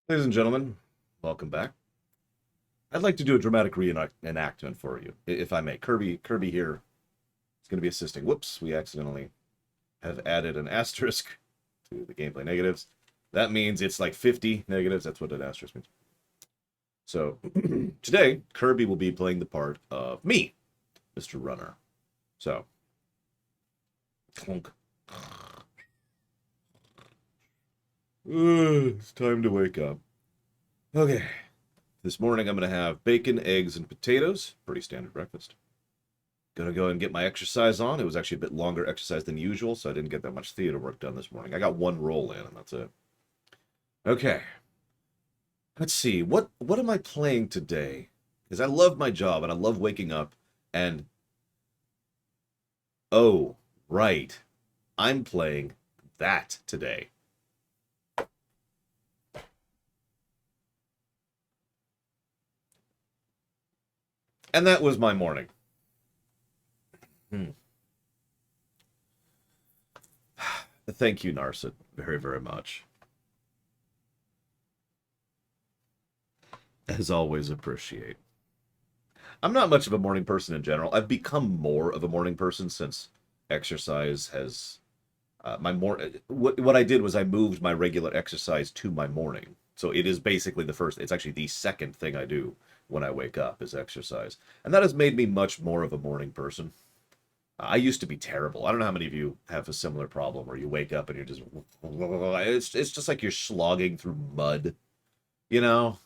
Ladies and gentlemen, welcome back. I'd like to do a dramatic reenactment for you, if I may. Kirby here is going to be assisting. Whoops, we accidentally have added an asterisk to the gameplay negatives. That means it's like 50 negatives. That's what an asterisk means. So today, Kirby will be playing the part of me, Mr. Runner. So, clunk. It's time to wake up. Okay, this morning I'm going to have bacon, eggs, and potatoes. Pretty standard breakfast. Gonna go and get my exercise on. It was actually a bit longer exercise than usual, so I didn't get that much theater work done this morning. I got one roll in, and that's it. Okay, let's see. What am I playing today? Because I love my job and I love waking up. And oh, right, I'm playing that today. And that was my morning. Hmm. Thank you, Narset, very, very much. As always, appreciate. I'm not much of a morning person in general. I've become more of a morning person since exercise has what I did was I moved my regular exercise to my morning. So it is basically the first, it's actually the second thing I do when I wake up is exercise. And that has made me much more of a morning person. I used to be terrible. I don't know how many of you have a similar problem where you wake up and you're just it's just like you're slogging through mud, you know?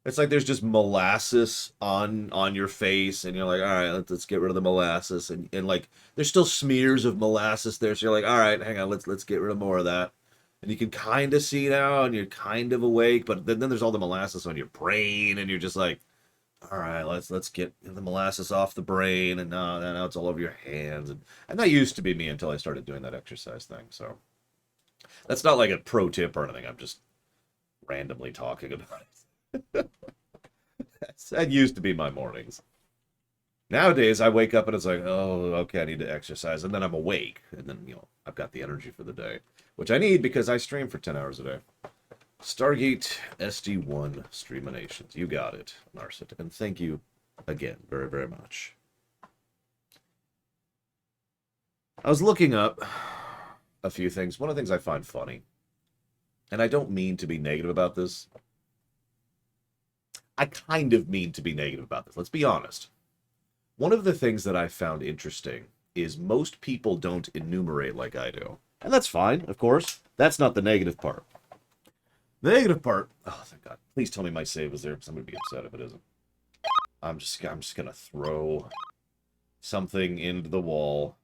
It's like there's just molasses on your face, and you're like, all right, let's get rid of the molasses, and like there's still smears of molasses there, so you're like, all right, hang on, let's get rid of more of that, and you can kind of see now, and you're kind of awake, but then there's all the molasses on your brain, and you're just like, all right, let's get the molasses off the brain, and now it's all over your hands, and that used to be me until I started doing that exercise thing. So that's not like a pro tip or anything. I'm just randomly talking about it. That used to be my mornings. Nowadays, I wake up and it's like, oh, okay, I need to exercise, and then I'm awake, and then I've got the energy for the day, which I need because I stream for 10 hours a day. Stargate SD1 Streaminations, you got it, Narset, and thank you again very very much. I was looking up a few things. One of the things I find funny, and I don't mean to be negative about this. I kind of mean to be negative about this. Let's be honest. One of the things that I found interesting is most people don't enumerate like I do. And that's fine, of course. That's not the negative part. The negative part, oh thank God. Please tell me my save is there, because I'm gonna be upset if it isn't. I'm just gonna throw something into the wall.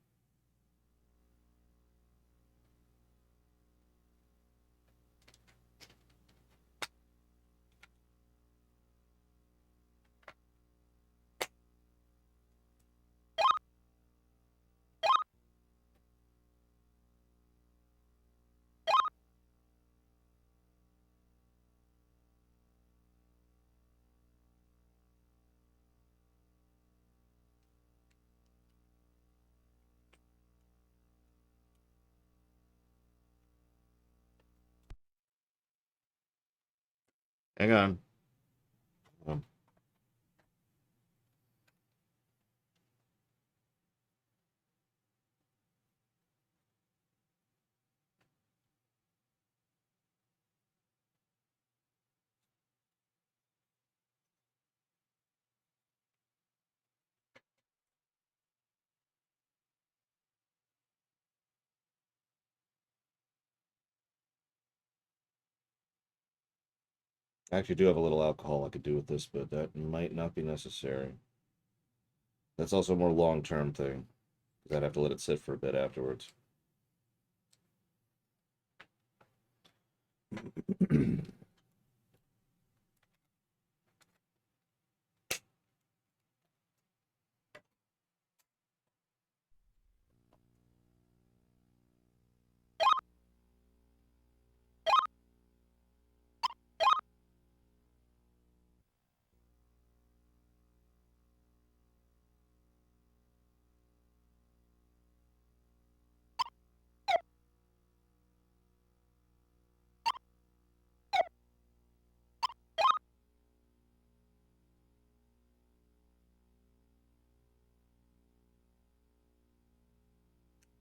Hang on. I actually do have a little alcohol I could do with this, but that might not be necessary. That's also a more long-term thing, because I'd have to let it sit for a bit afterwards.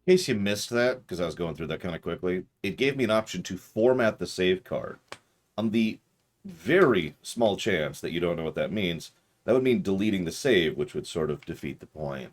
In case you missed that, because I was going through that kind of quickly, it gave me an option to format the save card. On the very small chance that you don't know what that means, that would mean deleting the save, which would sort of defeat the point.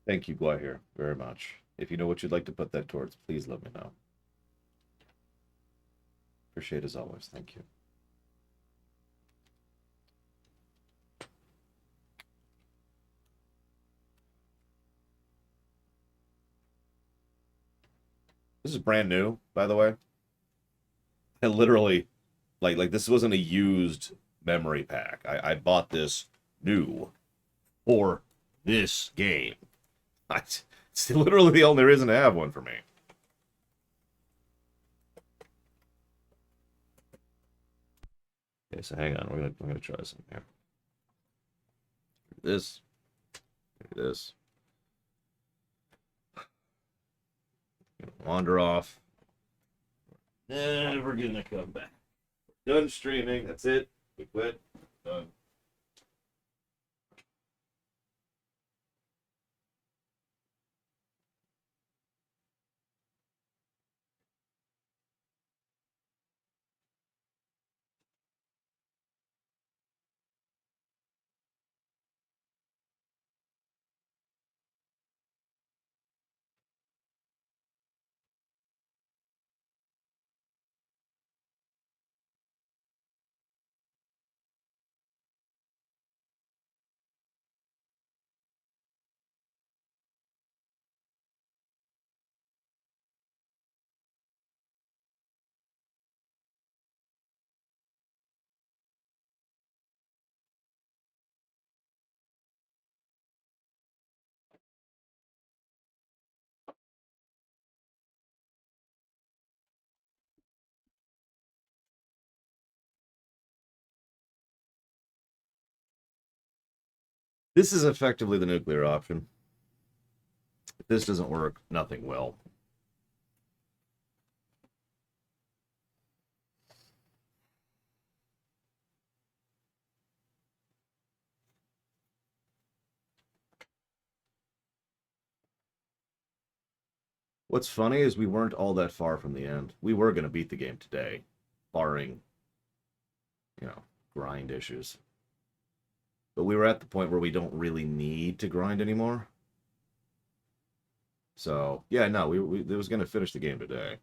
Thank you, Gwahir, very much. If you know what you'd like to put that towards, please let me know. Appreciate as always. Thank you. This is brand new, by the way. I literally, like this wasn't a used memory pack. I bought this new for this game. It's literally the only reason to have one for me. Okay, so hang on. We're gonna try something here. This, this. Wander off. Never gonna come back. Done streaming. That's it. We quit. Done. This is effectively the nuclear option. If this doesn't work, nothing will. What's funny is we weren't all that far from the end. We were going to beat the game today, barring, you know, grind issues. But we were at the point where we don't really need to grind anymore. So, yeah, no, we it was going to finish the game today.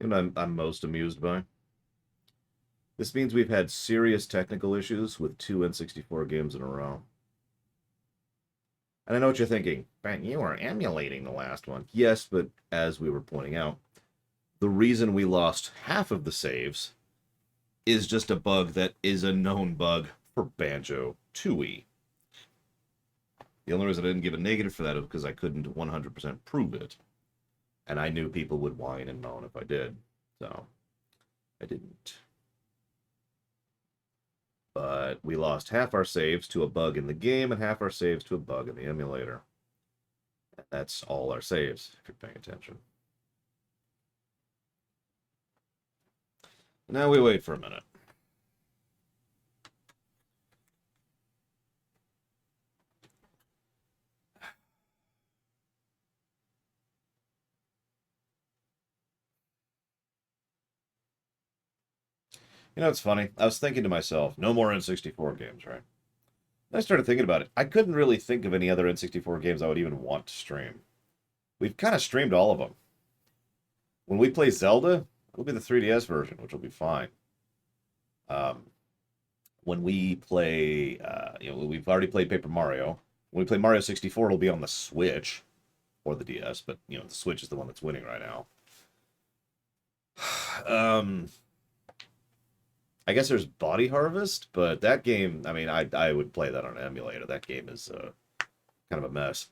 And I'm most amused by. This means we've had serious technical issues with two N64 games in a row. And I know what you're thinking, but you are emulating the last one. Yes, but as we were pointing out, the reason we lost half of the saves is just a bug that is a known bug for Banjo Tooie. The only reason I didn't give a negative for that is because I couldn't 100% prove it. And I knew people would whine and moan if I did. So I didn't. But we lost half our saves to a bug in the game and half our saves to a bug in the emulator. That's all our saves, if you're paying attention. Now we wait for a minute. You know, it's funny. I was thinking to myself, no more N64 games, right? I started thinking about it. I couldn't really think of any other N64 games I would even want to stream. We've kind of streamed all of them. When we play Zelda, it'll be the 3DS version, which will be fine. Um, when we play, we've already played Paper Mario. When we play Mario 64, it'll be on the Switch or the DS, but the Switch is the one that's winning right now. I guess there's Body Harvest, but that game, I mean, I would play that on an emulator. That game is kind of a mess.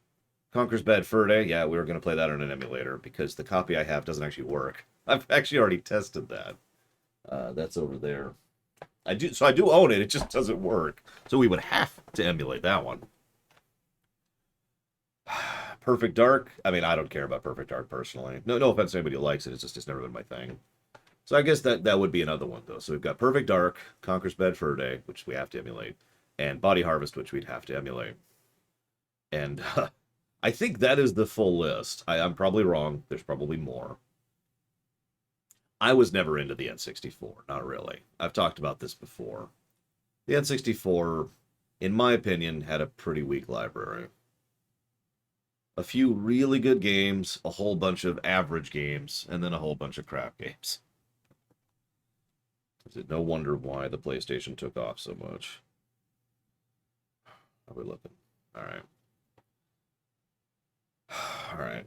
Conker's Bad Fur Day, yeah, we were going to play that on an emulator because the copy I have doesn't actually work. I've actually already tested that. That's over there. I do own it. It just doesn't work. So we would have to emulate that one. Perfect Dark. I mean, I don't care about Perfect Dark personally. No offense to anybody who likes it. It's never been my thing. So I guess that would be another one though. So we've got Perfect Dark, Conker's Bad Fur Day, which we have to emulate, and Body Harvest, which we'd have to emulate. And I think that is the full list. I'm probably wrong. There's probably more. I was never into the N64, not really. I've talked about this before. The N64, in my opinion, had a pretty weak library. A few really good games, a whole bunch of average games, and then a whole bunch of crap games. Is it no wonder why the PlayStation took off so much? How are we looking? All right. All right.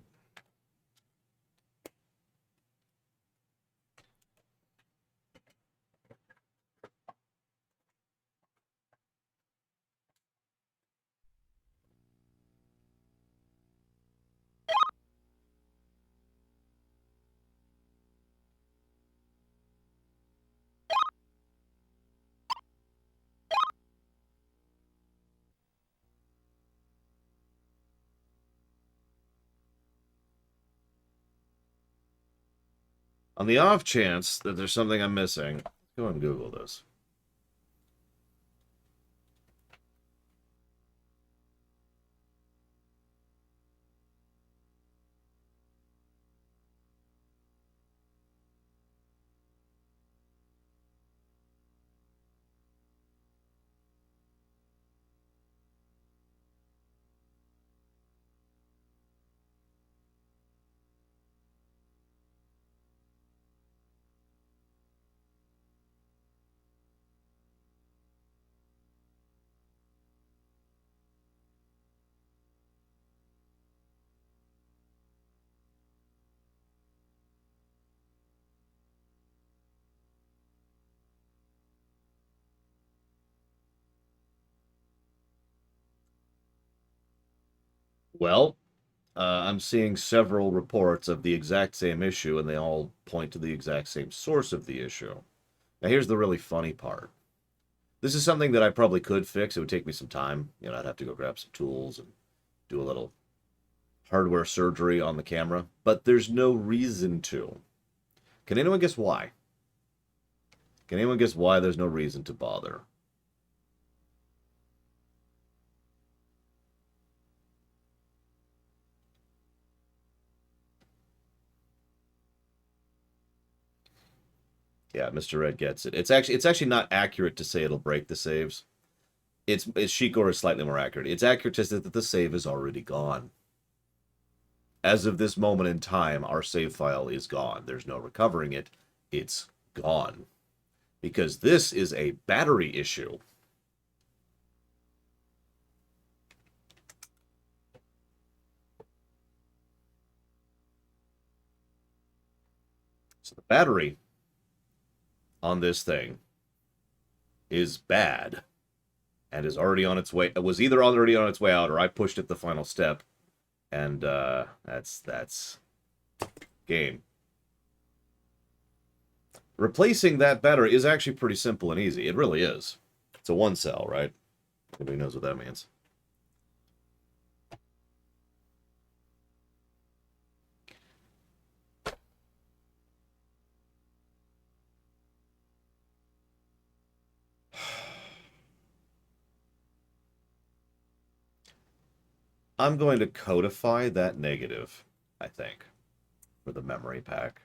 On the off chance that there's something I'm missing, go and Google this. Well, I'm seeing several reports of the exact same issue, and they all point to the exact same source of the issue. Now, here's the really funny part. This is something that I probably could fix. It would take me some time. I'd have to go grab some tools and do a little hardware surgery on the camera, but there's no reason to. Can anyone guess why? Can anyone guess why there's no reason to bother? Yeah, Mr. Red gets it. It's actually not accurate to say it'll break the saves. It's Shikor is slightly more accurate. It's accurate to say that the save is already gone. As of this moment in time, our save file is gone. There's no recovering it. It's gone. Because this is a battery issue. So the battery on this thing is bad and is already on its way. It was either already on its way out or I pushed it the final step. And that's game. Replacing that battery is actually pretty simple and easy. It really is. It's a one cell, right? Nobody knows what that means. I'm going to codify that negative, I think, for the memory pack.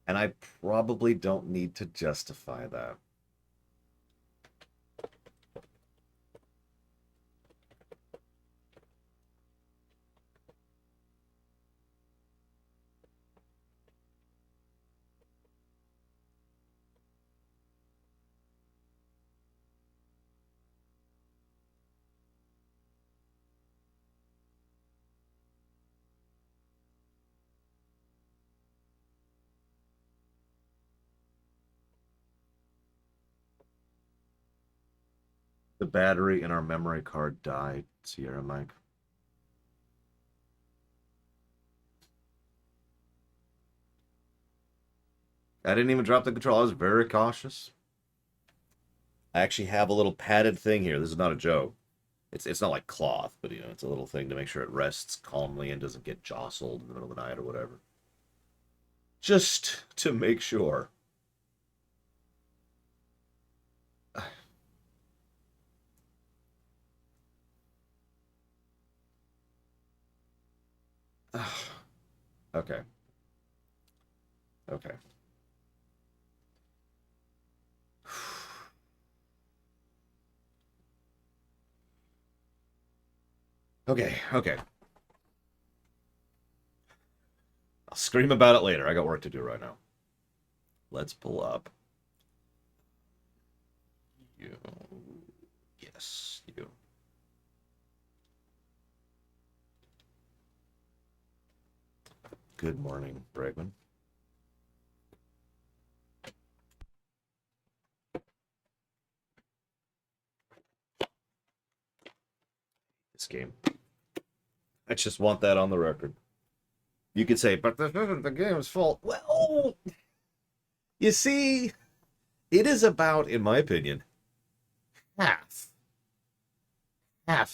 And I probably don't need to justify that. The battery in our memory card died, Sierra Mike. I didn't even drop the control. I was very cautious. I actually have a little padded thing here. This is not a joke. It's not like cloth, but it's a little thing to make sure it rests calmly and doesn't get jostled in the middle of the night or whatever. Just to make sure. Okay. Okay. Okay. I'll scream about it later. I got work to do right now. Let's pull up. You. Yes, you. Good morning, Bregman. This game. I just want that on the record. You could say, but this isn't the game's fault. Well, you see, it is about, in my opinion, half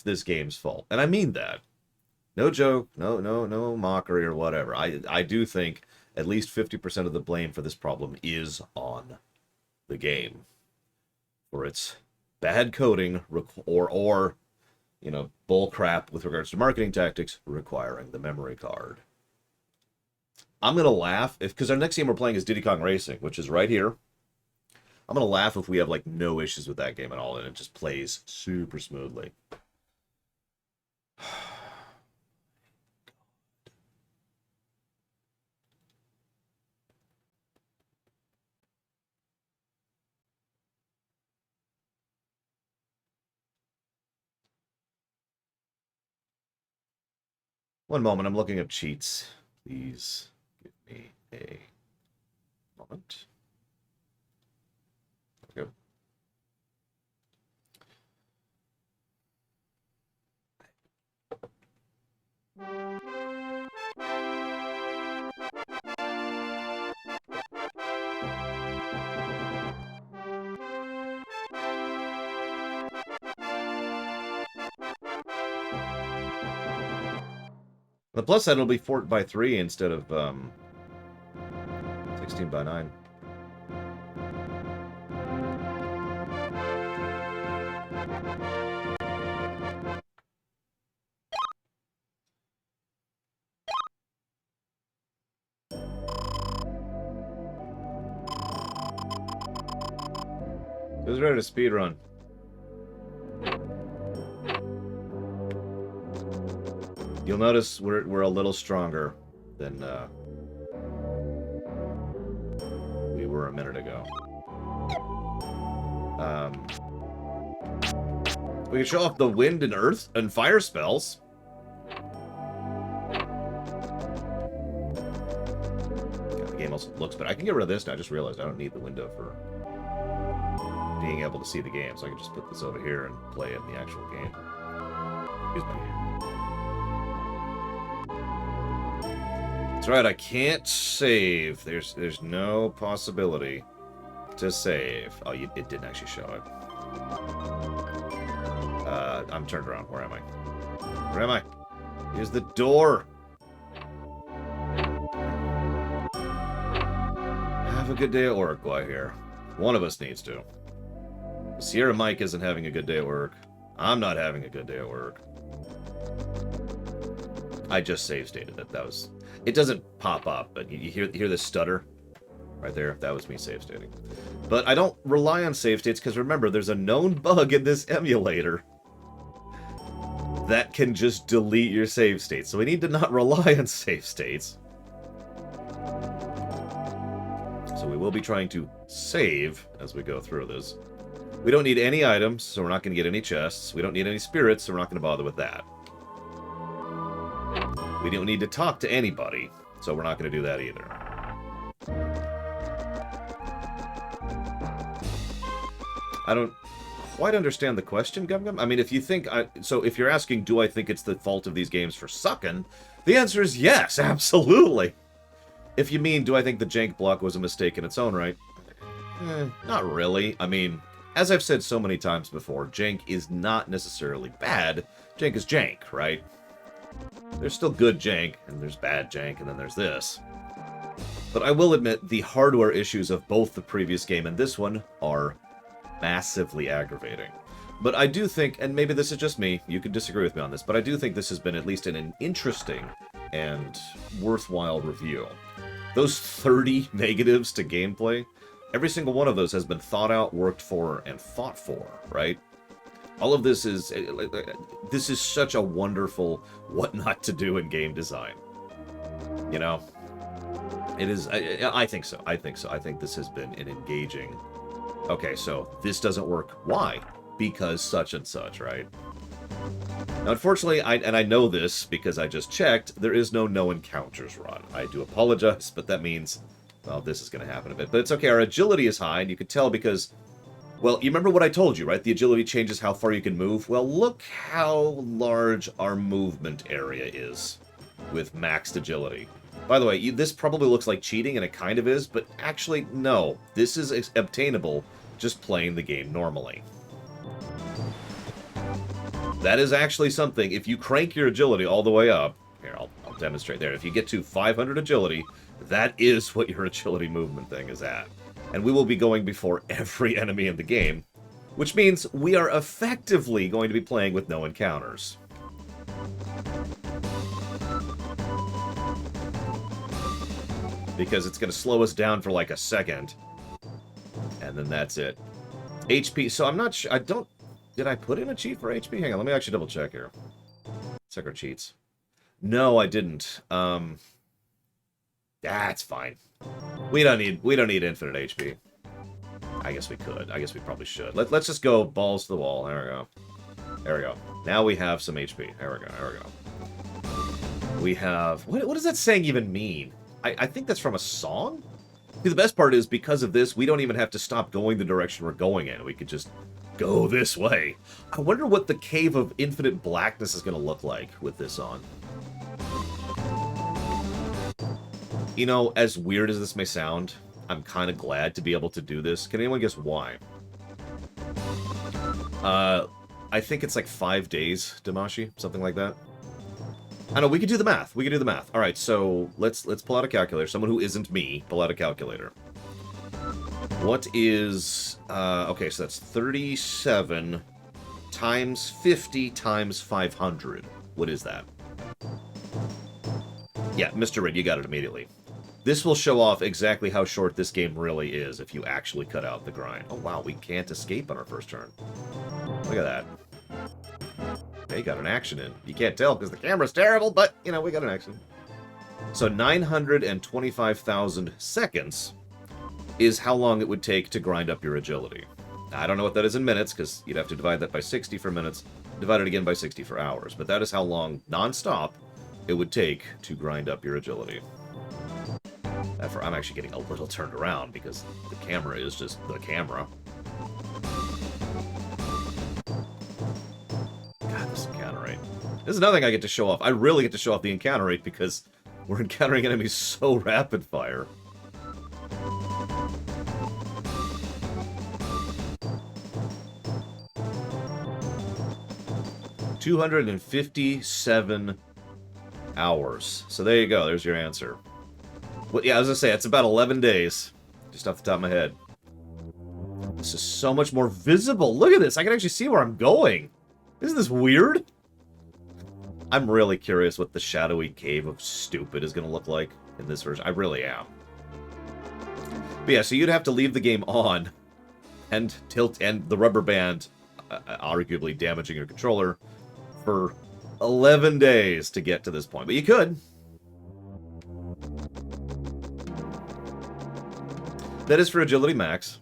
this game's fault. And I mean that. No joke, no mockery or whatever. I do think at least 50% of the blame for this problem is on the game. For its bad coding or bull crap with regards to marketing tactics requiring the memory card. I'm going to laugh because our next game we're playing is Diddy Kong Racing, which is right here. I'm going to laugh if we have like no issues with that game at all and it just plays super smoothly. One moment, I'm looking up cheats. Please give me a moment. There we go. The plus side will be 4x3 instead of 16x9. Who's ready to speedrun? You'll notice we're a little stronger than we were a minute ago. We can show off the wind and earth and fire spells. Yeah, the game also looks better. I can get rid of this now. I just realized I don't need the window for being able to see the game, so I can just put this over here and play it in the actual game. Excuse me. That's right, I can't save. There's no possibility to save. Oh, it didn't actually show it. I'm turned around. Where am I? Where am I? Here's the door. Have a good day at work, I hear. One of us needs to. Sierra Mike isn't having a good day at work. I'm not having a good day at work. I just save stated it. That was... It doesn't pop up, but you hear this stutter? Right there. That was me save stating. But I don't rely on save states, because remember, there's a known bug in this emulator that can just delete your save states. So we need to not rely on save states. So we will be trying to save as we go through this. We don't need any items, so we're not going to get any chests. We don't need any spirits, so we're not going to bother with that. We don't need to talk to anybody, so we're not going to do that either. I don't quite understand the question, Gum Gum. I mean, if you think... So if you're asking, do I think it's the fault of these games for sucking? The answer is yes, absolutely. If you mean, do I think the jank block was a mistake in its own right? Not really. I mean, as I've said so many times before, jank is not necessarily bad. Jank is jank, right? There's still good jank, and there's bad jank, and then there's this. But I will admit, the hardware issues of both the previous game and this one are massively aggravating. But I do think, and maybe this is just me, you could disagree with me on this, but I do think this has been at least an interesting and worthwhile review. Those 30 negatives to gameplay, every single one of those has been thought out, worked for, and fought for, right? All of this is such a wonderful what not to do in game design. You know? It is, I think so. I think so. I think this has been an engaging... Okay, so this doesn't work. Why? Because such and such, right? Now, unfortunately, I know this because I just checked, there is no encounters run. I do apologize, but that means, well, this is going to happen a bit. But it's okay, our agility is high, and you can tell because, well, you remember what I told you, right? The agility changes how far you can move. Well, look how large our movement area is with maxed agility. By the way, this probably looks like cheating, and it kind of is, but actually, no. This is obtainable just playing the game normally. That is actually something, if you crank your agility all the way up, here, I'll demonstrate there. If you get to 500 agility, that is what your agility movement thing is at. And we will be going before every enemy in the game, which means we are effectively going to be playing with no encounters. Because it's going to slow us down for like a second. And then that's it. HP, so I'm not sure, did I put in a cheat for HP? Hang on, let me actually double check here. Check our cheats. No, I didn't. That's fine. We don't need infinite HP. I guess we could. I guess we probably should. Let's just go balls to the wall. There we go. There we go. Now we have some HP. There we go. There we go. We have... What does that saying even mean? I think that's from a song? See, the best part is, because of this, we don't even have to stop going the direction we're going in. We could just go this way. I wonder what the Cave of Infinite Blackness is going to look like with this on. You know, as weird as this may sound, I'm kind of glad to be able to do this. Can anyone guess why? I think it's like 5 days, Damashi, something like that. I know, we could do the math. We could do the math. All right, so let's pull out a calculator. Someone who isn't me, pull out a calculator. What is... okay, so that's 37 times 50 times 500. What is that? Yeah, Mr. Red, you got it immediately. This will show off exactly how short this game really is if you actually cut out the grind. Oh, wow, we can't escape on our first turn. Look at that. Okay, got an action in. You can't tell because the camera's terrible, but, you know, we got an action. So 925,000 seconds is how long it would take to grind up your agility. Now, I don't know what that is in minutes, because you'd have to divide that by 60 for minutes, divide it again by 60 for hours. But that is how long, non-stop, it would take to grind up your agility. I'm actually getting a little turned around, because the camera is just the camera. God, this encounter rate. This is another thing I get to show off. I really get to show off the encounter rate, because we're encountering enemies so rapid fire. $257 hours. So there you go. There's your answer. Well, yeah, I was gonna say, it's about 11 days. Just off the top of my head. This is so much more visible. Look at this. I can actually see where I'm going. Isn't this weird? I'm really curious what the shadowy cave of stupid is going to look like in this version. I really am. But yeah, so you'd have to leave the game on and tilt and the rubber band, arguably damaging your controller, for 11 days to get to this point. But you could. That is for agility max.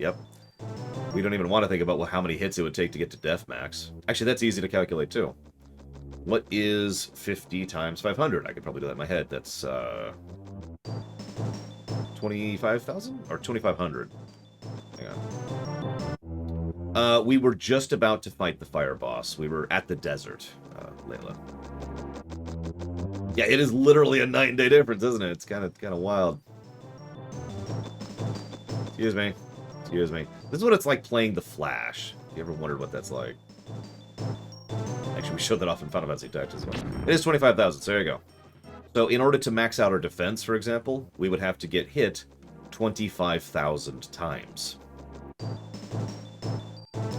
Yep. We don't even want to think about how many hits it would take to get to def max. Actually, that's easy to calculate too. What is 50 times 500? I could probably do that in my head. That's 25,000 or 2,500. Hang on. We were just about to fight the fire boss. We were at the desert, Layla. Yeah, it is literally a 9-day difference, isn't it? It's kind of wild. Excuse me. Excuse me. This is what it's like playing The Flash. You ever wondered what that's like? Actually, we showed that off in Final Fantasy Tactics as well. It is 25,000, so there you go. So in order to max out our defense, for example, we would have to get hit 25,000 times.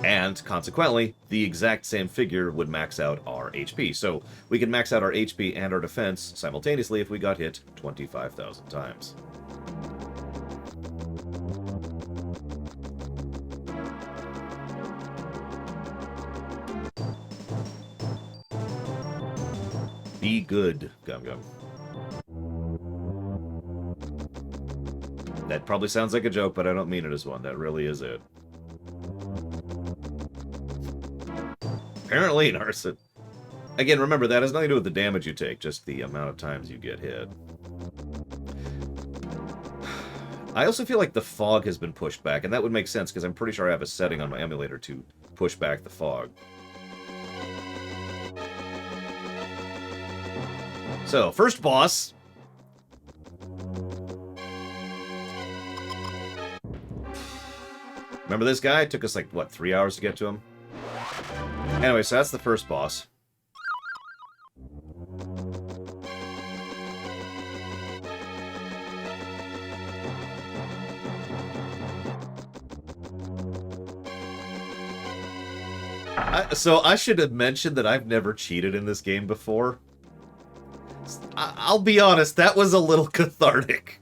And, consequently, the exact same figure would max out our HP. So we can max out our HP and our defense simultaneously if we got hit 25,000 times. Be good, Gum Gum. That probably sounds like a joke, but I don't mean it as one. That really is it. Apparently, Narset. Again, remember, that has nothing to do with the damage you take, just the amount of times you get hit. I also feel like the fog has been pushed back, and that would make sense, because I'm pretty sure I have a setting on my emulator to push back the fog. So, first boss. Remember this guy? It took us like, what, 3 hours to get to him? Anyway, so that's the first boss. So I should have mentioned that I've never cheated in this game before. I'll be honest, that was a little cathartic.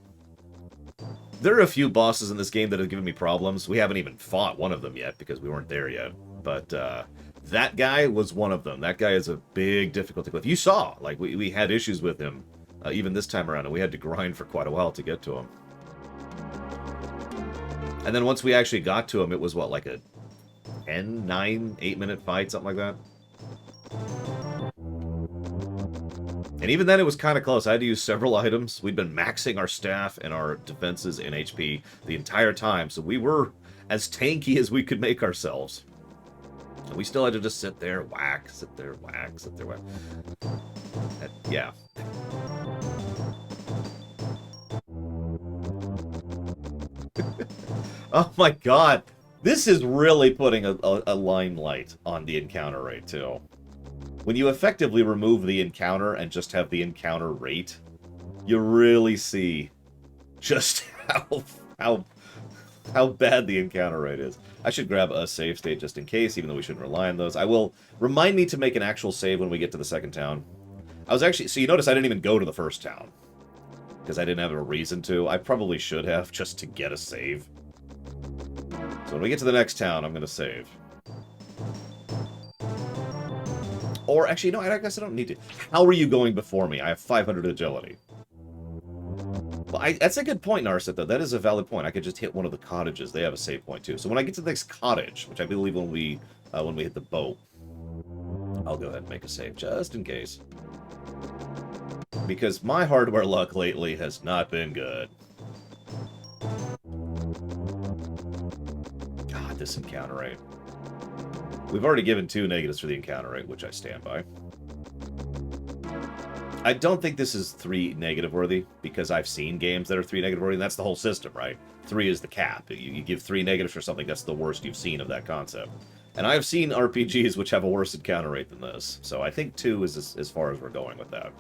There are a few bosses in this game that have given me problems. We haven't even fought one of them yet because we weren't there yet. But that guy was one of them. That guy is a big difficulty cliff. You saw, like, we had issues with him even this time around, and we had to grind for quite a while to get to him. And then once we actually got to him, it was, what, like a 10, 9, 8-minute fight, something like that? And even then, it was kind of close. I had to use several items. We'd been maxing our staff and our defenses and HP the entire time, so we were as tanky as we could make ourselves. And we still had to just sit there, whack, sit there, whack, sit there, whack. Yeah. Oh my god. This is really putting a limelight on the encounter rate, too. When you effectively remove the encounter and just have the encounter rate, you really see just how bad the encounter rate is. I should grab a save state just in case, even though we shouldn't rely on those. I will remind me to make an actual save when we get to the second town. I was actually, so you notice I didn't even go to the first town because I didn't have a reason to. I probably should have just to get a save. So when we get to the next town, I'm going to save. Or, actually, no, I guess I don't need to. How are you going before me? I have 500 agility. Well, that's a good point, Narset, though. That is a valid point. I could just hit one of the cottages. They have a save point, too. So when I get to the next cottage, which I believe when we hit the boat, I'll go ahead and make a save, just in case. Because my hardware luck lately has not been good. God, this encounter rate. We've already given 2 negatives for the encounter rate, which I stand by. I don't think this is 3 negative worthy, because I've seen games that are 3 negative worthy, and that's the whole system, right? 3 is the cap. You give 3 negatives for something, that's the worst you've seen of that concept. And I've seen RPGs which have a worse encounter rate than this, so I think 2 is as far as we're going with that.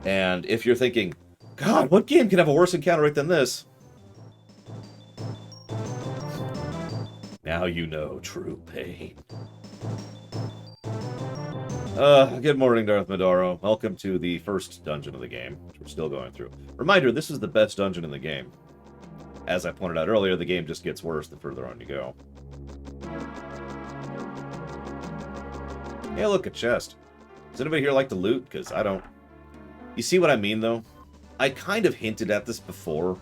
And if you're thinking, God, what game can have a worse encounter rate than this? Now you know true pain. Good morning, Darth Madaro. Welcome to the first dungeon of the game, which we're still going through. Reminder, this is the best dungeon in the game. As I pointed out earlier, the game just gets worse the further on you go. Hey, look, a chest. Does anybody here like to loot? Because I don't. You see what I mean, though? I kind of hinted at this before.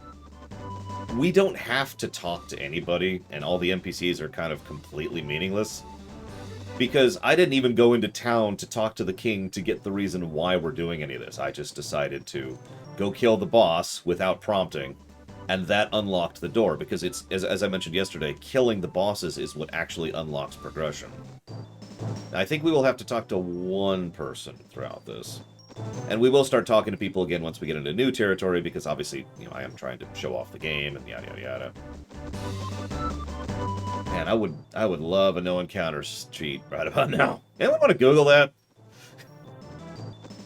We don't have to talk to anybody, and all the NPCs are kind of completely meaningless. Because I didn't even go into town to talk to the king to get the reason why we're doing any of this. I just decided to go kill the boss without prompting, and that unlocked the door. Because it's, as I mentioned yesterday, killing the bosses is what actually unlocks progression. I think we will have to talk to one person throughout this. And we will start talking to people again once we get into new territory, because obviously, you know, I am trying to show off the game and yada yada yada. Man, I would love a no encounters cheat right about now. Anyone want to Google that?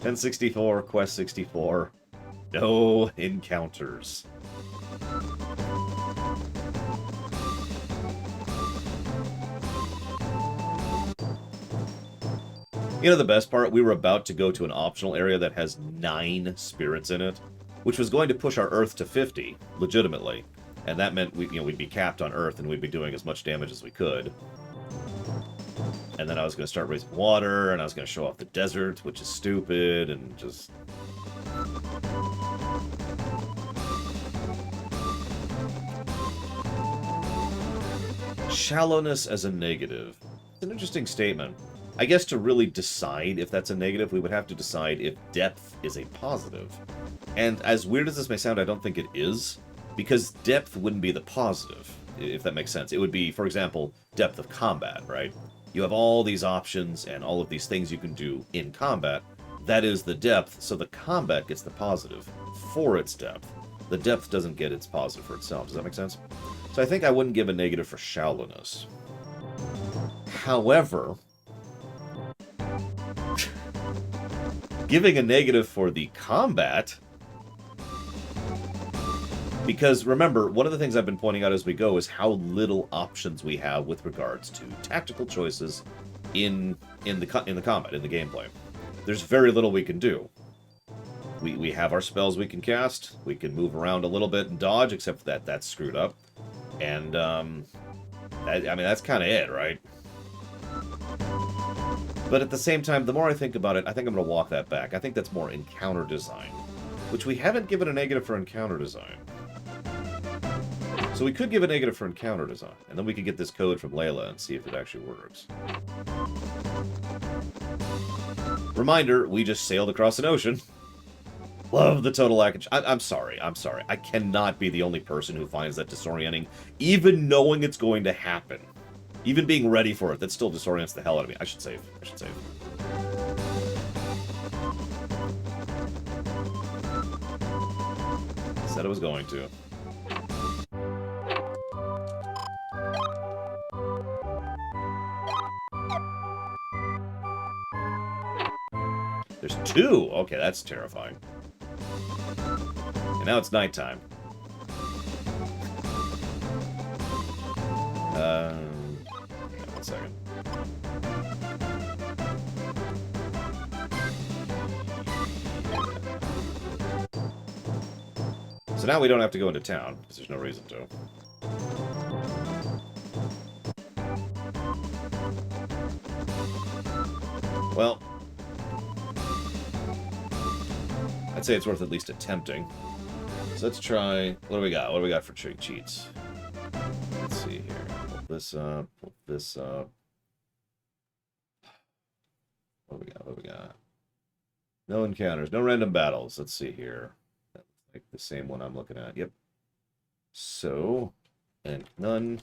1064, Quest 64. No encounters. You know the best part? We were about to go to an optional area that has 9 spirits in it, which was going to push our Earth to 50, legitimately. And that meant we'd be capped on Earth and we'd be doing as much damage as we could. And then I was going to start raising water, and I was going to show off the desert, which is stupid, and just... Shallowness as a negative. It's an interesting statement. I guess to really decide if that's a negative, we would have to decide if depth is a positive. And as weird as this may sound, I don't think it is. Because depth wouldn't be the positive, if that makes sense. It would be, for example, depth of combat, right? You have all these options and all of these things you can do in combat. That is the depth, so the combat gets the positive for its depth. The depth doesn't get its positive for itself. Does that make sense? So I think I wouldn't give a negative for shallowness. However, giving a negative for the combat... Because, remember, one of the things I've been pointing out as we go is how little options we have with regards to tactical choices in the combat, in the gameplay. There's very little we can do. We have our spells we can cast, we can move around a little bit and dodge, except that that's screwed up. And, I mean, that's kind of it, right? But at the same time, the more I think about it, I think I'm going to walk that back. I think that's more encounter design, which we haven't given a negative for encounter design. So we could give a negative for encounter design, and then we could get this code from Layla and see if it actually works. Reminder, we just sailed across an ocean. Love the total lack of... I'm sorry. I cannot be the only person who finds that disorienting, even knowing it's going to happen. Even being ready for it, that still disorients the hell out of me. I should save. Said I was going to. There's 2! Okay, that's terrifying. And now it's nighttime. One second. So now we don't have to go into town, because there's no reason to. Well, I'd say it's worth at least attempting. So let's try... What do we got? What do we got for cheats? Let's see here. Pull this up. Pull this up. What do we got? No encounters. No random battles. Let's see here. That's like the same one I'm looking at. Yep. So, and none.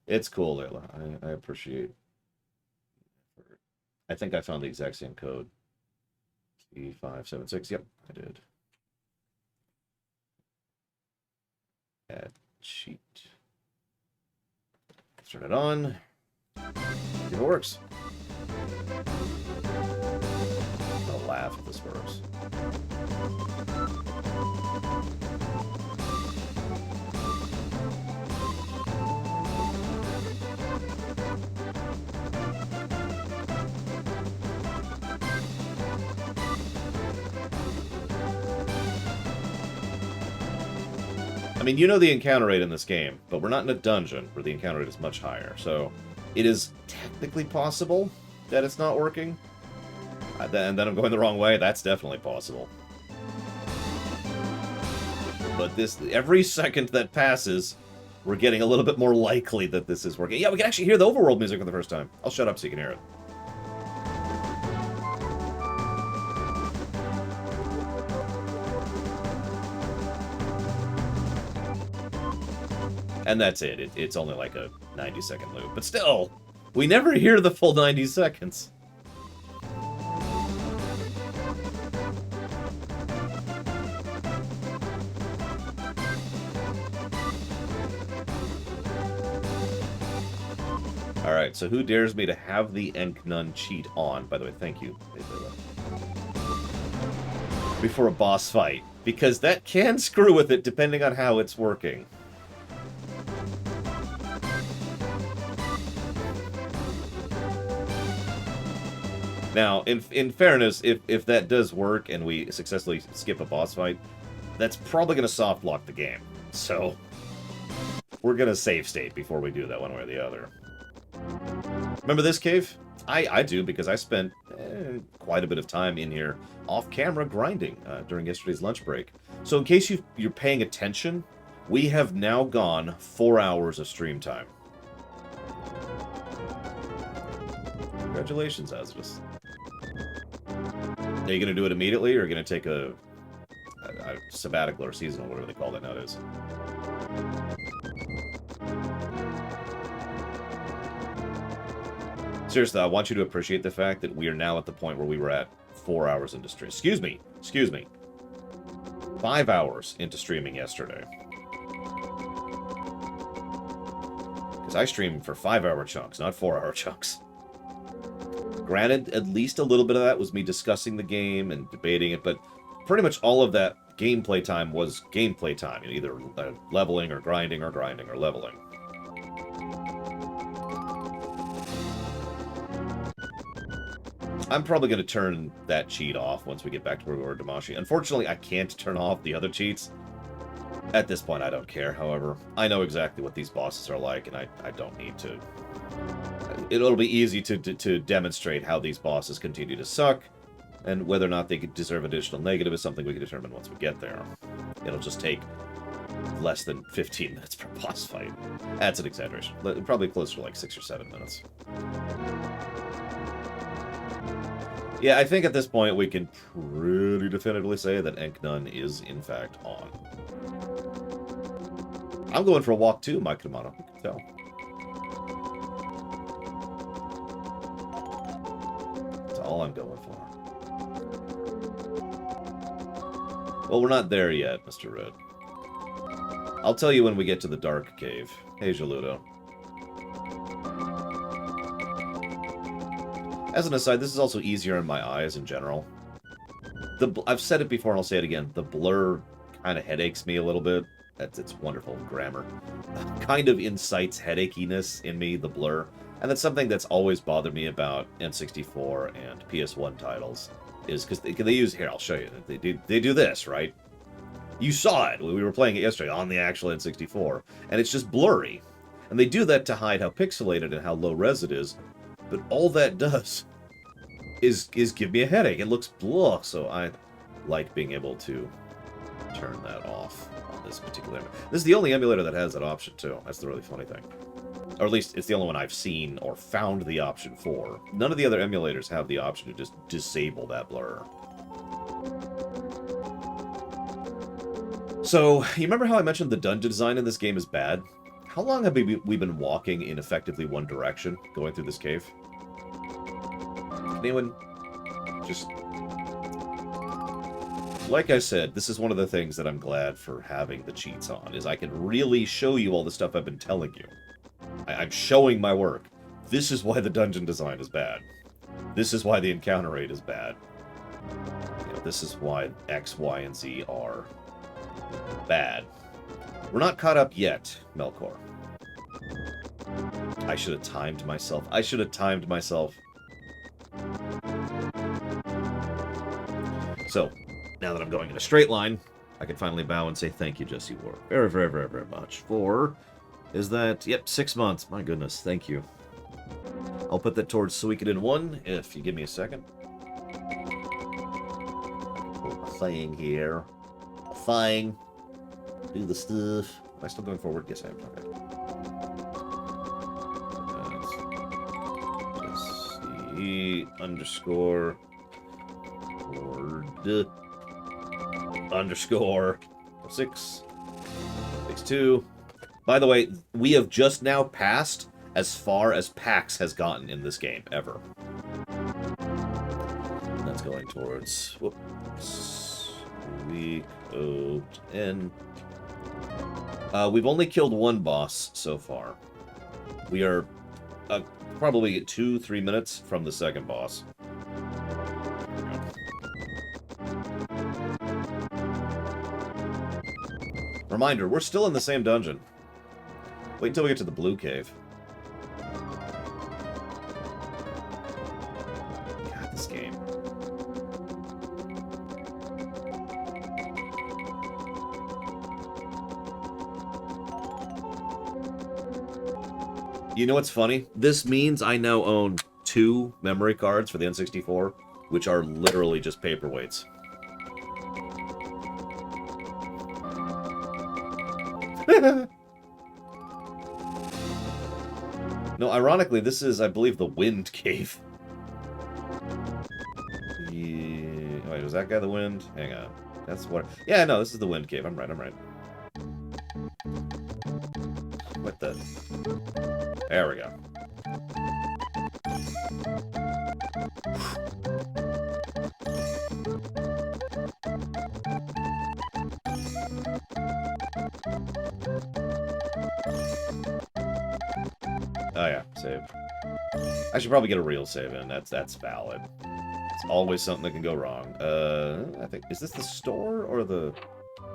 It's cool, Layla. I appreciate it. I think I found the exact same code. E576. Yep, I did. Add cheat. Let's turn it on. See if it works. I'll laugh if this works. I mean, you know the encounter rate in this game, but we're not in a dungeon where the encounter rate is much higher. So it is technically possible that it's not working. And then I'm going the wrong way. That's definitely possible. But every second that passes, we're getting a little bit more likely that this is working. Yeah, we can actually hear the overworld music for the first time. I'll shut up so you can hear it. And that's it. It's only like a 90-second loop. But still, we never hear the full 90 seconds. Alright, so who dares me to have the Enknun cheat on? By the way, thank you. Before a boss fight. Because that can screw with it depending on how it's working. Now, in fairness, if that does work and we successfully skip a boss fight, that's probably going to soft lock the game. So, we're going to save state before we do that one way or the other. Remember this cave? I do, because I spent quite a bit of time in here off-camera grinding during yesterday's lunch break. So in case you're paying attention, we have now gone 4 hours of stream time. Congratulations, Hazardous. Are you going to do it immediately, or are you going to take a sabbatical or seasonal, whatever they call that nowadays? Seriously, I want you to appreciate the fact that we are now at the point where we were at 4 hours into stream. Excuse me. 5 hours into streaming yesterday. Because I streamed for 5-hour chunks, not 4-hour chunks. Granted, at least a little bit of that was me discussing the game and debating it, but pretty much all of that gameplay time was gameplay time. You know, either leveling or grinding or leveling. I'm probably going to turn that cheat off once we get back to where we were, Damashi. Unfortunately, I can't turn off the other cheats. At this point, I don't care, however. I know exactly what these bosses are like, and I don't need to. It'll be easy to demonstrate how these bosses continue to suck, and whether or not they deserve additional negative is something we can determine once we get there. It'll just take less than 15 minutes per boss fight. That's an exaggeration. Probably closer to like 6 or 7 minutes. Yeah, I think at this point we can pretty definitively say that Enknun is, in fact, on. I'm going for a walk too, Mike Kamano. You can tell. That's all I'm going for. Well, we're not there yet, Mr. Red. I'll tell you when we get to the Dark Cave. Hey, Jaludo. As an aside, this is also easier in my eyes in general. I've said it before and I'll say it again. The blur kind of headaches me a little bit. It's wonderful grammar. Kind of incites headachiness in me, the blur. And that's something that's always bothered me about N64 and PS1 titles. Is because they use... Here, I'll show you. They do this, right? You saw it. We were playing it yesterday on the actual N64. And it's just blurry. And they do that to hide how pixelated and how low res it is. But all that does is give me a headache. It looks blah, so I like being able to turn that off on this particular emulator. This is the only emulator that has that option, too. That's the really funny thing. Or at least, it's the only one I've seen or found the option for. None of the other emulators have the option to just disable that blur. So, you remember how I mentioned the dungeon design in this game is bad? How long have we been walking in effectively one direction, going through this cave? Can anyone just... Like I said, this is one of the things that I'm glad for having the cheats on, is I can really show you all the stuff I've been telling you. I'm showing my work. This is why the dungeon design is bad. This is why the encounter rate is bad. You know, this is why X, Y, and Z are bad. We're not caught up yet, Melkor. I should have timed myself. So, now that I'm going in a straight line, I can finally bow and say thank you, Jesse Ward. Very, very, very, very much. Is that... Yep, 6 months. My goodness, thank you. I'll put that towards Suikoden 1, if you give me a second. Put a thing here. A thing. Do the stuff. Am I still going forward? Yes, I am. Okay. Jesse underscore Ward underscore 662. By the way, we have just now passed as far as PAX has gotten in this game, ever. That's going towards... Whoops. We code in. We've only killed one boss so far. We are probably 2-3 minutes from the second boss. Reminder, we're still in the same dungeon. Wait until we get to the blue cave. God, this game. You know what's funny? This means I now own 2 memory cards for the N64, which are literally just paperweights. No, ironically, this is, I believe, the Wind Cave. Yeah. Wait, was that guy the Wind? Hang on. That's what... Yeah, no, this is the Wind Cave. I'm right, I'm right. What the... There we go. Oh yeah, save. I should probably get a real save in. That's valid. It's always something that can go wrong. I think, is this the store or the...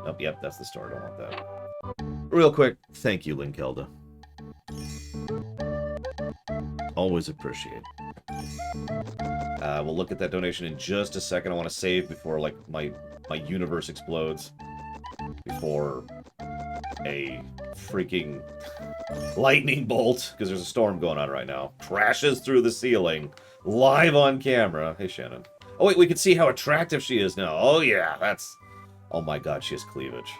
Oh, yep, that's the store. I don't want that. Real quick, thank you, Linkelda. Always appreciate. We'll look at that donation in just a second. I want to save before, like, my universe explodes. Before a freaking lightning bolt, because there's a storm going on right now, crashes through the ceiling, live on camera. Hey, Shannon. Oh, wait, we can see how attractive she is now. Oh, yeah, that's... Oh, my God, she has cleavage.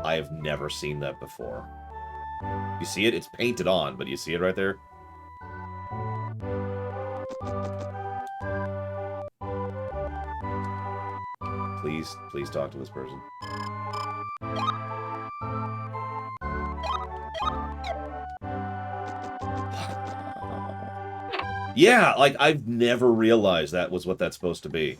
I have never seen that before. You see it? It's painted on, but you see it right there? Please talk to this person. Yeah, like, I've never realized that was what that's supposed to be.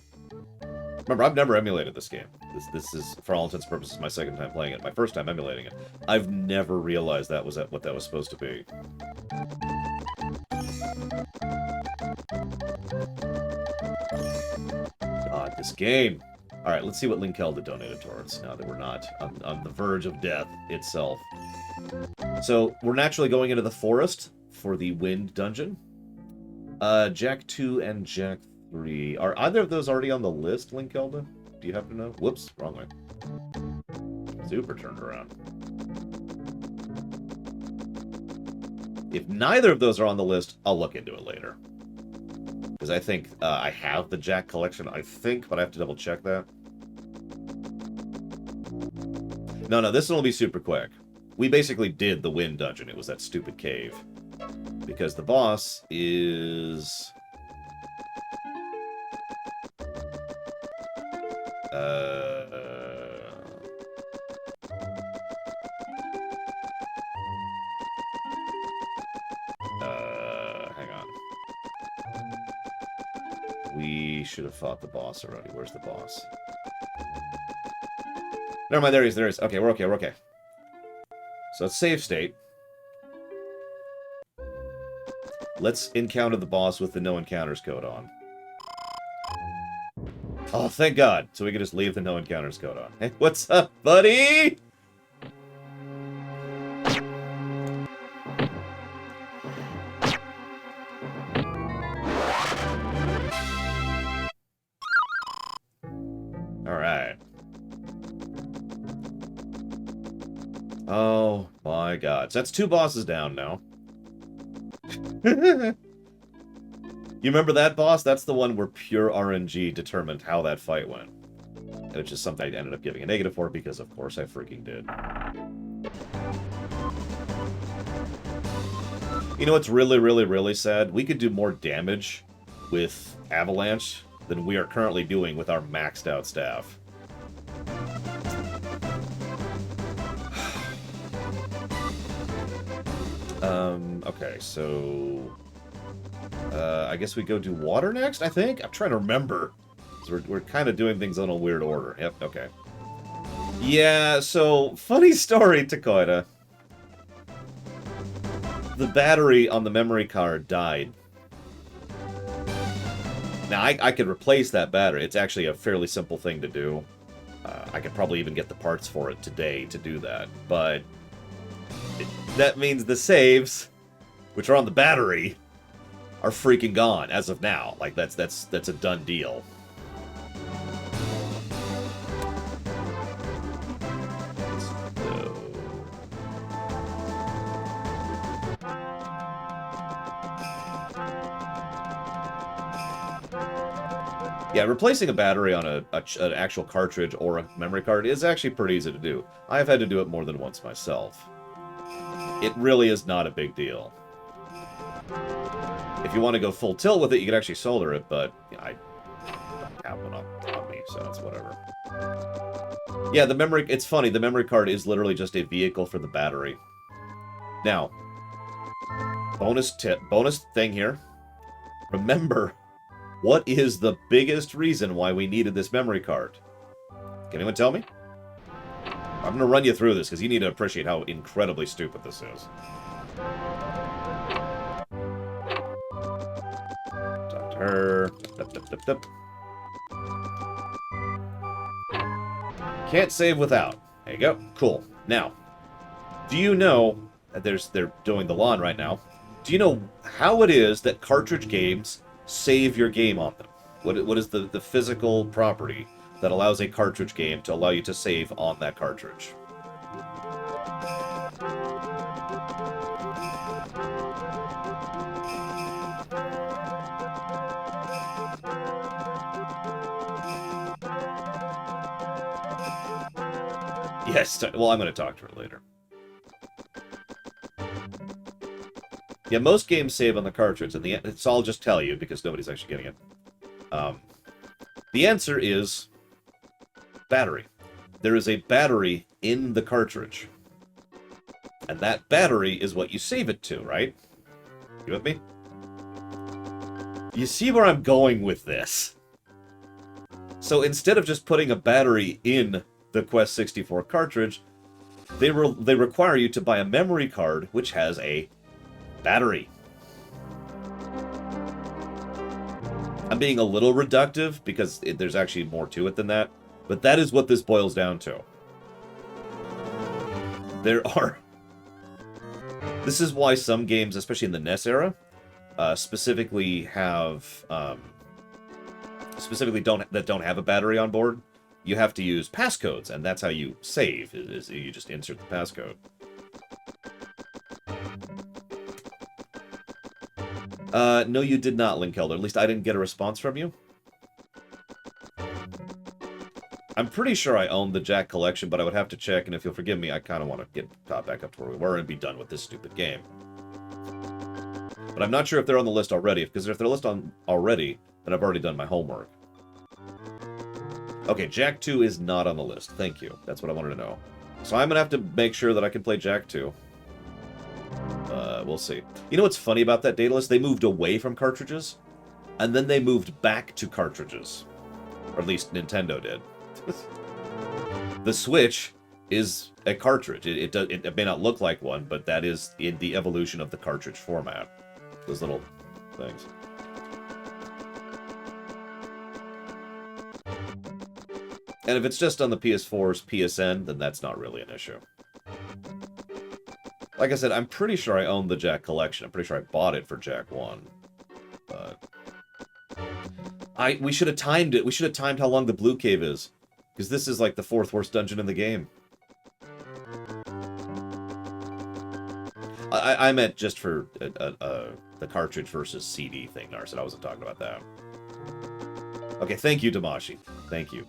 Remember, I've never emulated this game. This is, for all intents and purposes, my second time playing it. My first time emulating it. I've never realized that was what that was supposed to be. God, this game. Alright, let's see what Linkelda donated towards, now that we're not on the verge of death itself. So, we're naturally going into the forest for the Wind Dungeon. Jack 2 and Jack 3. Are either of those already on the list, Linkelda? Do you happen to know? Whoops, wrong way. Super turned around. If neither of those are on the list, I'll look into it later. Because I think I have the Jack collection, I think, but I have to double check that. No, this one will be super quick. We basically did the Wind Dungeon. It was that stupid cave. Because the boss is... hang on. We should have fought the boss already. Where's the boss? Never mind, there he is. Okay, we're okay. So it's save state. Let's encounter the boss with the no encounters code on. Oh, thank God. So we can just leave the no encounters code on. Hey, what's up, buddy? Alright. Oh my god. So that's 2 bosses down now. You remember that boss? That's the one where pure RNG determined how that fight went. Which is something I ended up giving a negative for because, of course, I freaking did. You know what's really, really, really sad? We could do more damage with Avalanche than we are currently doing with our maxed out staff. Okay, so... I guess we go do water next, I think? I'm trying to remember. We're kind of doing things in a weird order. Yep, okay. Yeah, so, funny story, Takoida. The battery on the memory card died. Now, I could replace that battery. It's actually a fairly simple thing to do. I could probably even get the parts for it today to do that. But that means the saves, which are on the battery, are freaking gone as of now. Like, that's a done deal. Yeah, replacing a battery on an actual cartridge or a memory card is actually pretty easy to do. I've had to do it more than once myself. It really is not a big deal. If you want to go full tilt with it, you can actually solder it, but you know, I don't have one on me, so it's whatever. Yeah, the memory... It's funny, the memory card is literally just a vehicle for the battery. Now, bonus thing here. Remember... What is the biggest reason why we needed this memory card? Can anyone tell me? I'm going to run you through this, because you need to appreciate how incredibly stupid this is. Talk to her. Can't save without. There you go. Cool. Now, do you know... They're doing the lawn right now. Do you know how it is that cartridge games... save your game on them? What is the physical property that allows a cartridge game to allow you to save on that cartridge? Yes, well, I'm going to talk to her later. Yeah, most games save on the cartridge, and so I'll just tell you, because nobody's actually getting it. The answer is battery. There is a battery in the cartridge. And that battery is what you save it to, right? You with me? You see where I'm going with this? So instead of just putting a battery in the Quest 64 cartridge, they require you to buy a memory card which has a battery. I'm being a little reductive because there's actually more to it than that, but that is what this boils down to. This is why some games, especially in the NES era, specifically don't have a battery on board. You have to use passcodes, and that's how you save. Is you just insert the passcode. No, you did not, Linkelder. At least I didn't get a response from you. I'm pretty sure I own the Jack collection, but I would have to check, and if you'll forgive me, I kind of want to get caught back up to where we were and be done with this stupid game. But I'm not sure if they're on the list already, because if they're listed on already, then I've already done my homework. Okay, Jack 2 is not on the list. Thank you. That's what I wanted to know. So I'm going to have to make sure that I can play Jack 2. We'll see. You know what's funny about that data list? They moved away from cartridges, and then they moved back to cartridges. Or at least Nintendo did. The Switch is a cartridge. It may not look like one, but that is in the evolution of the cartridge format. Those little things. And if it's just on the PS4's PSN, then that's not really an issue. Like I said, I'm pretty sure I own the Jack collection. I'm pretty sure I bought it for Jack 1. But we should have timed it. We should have timed how long the Blue Cave is. Because this is like the 4th worst dungeon in the game. I meant just for the cartridge versus CD thing, Narset. I wasn't talking about that. Okay, thank you, Damashi. Thank you.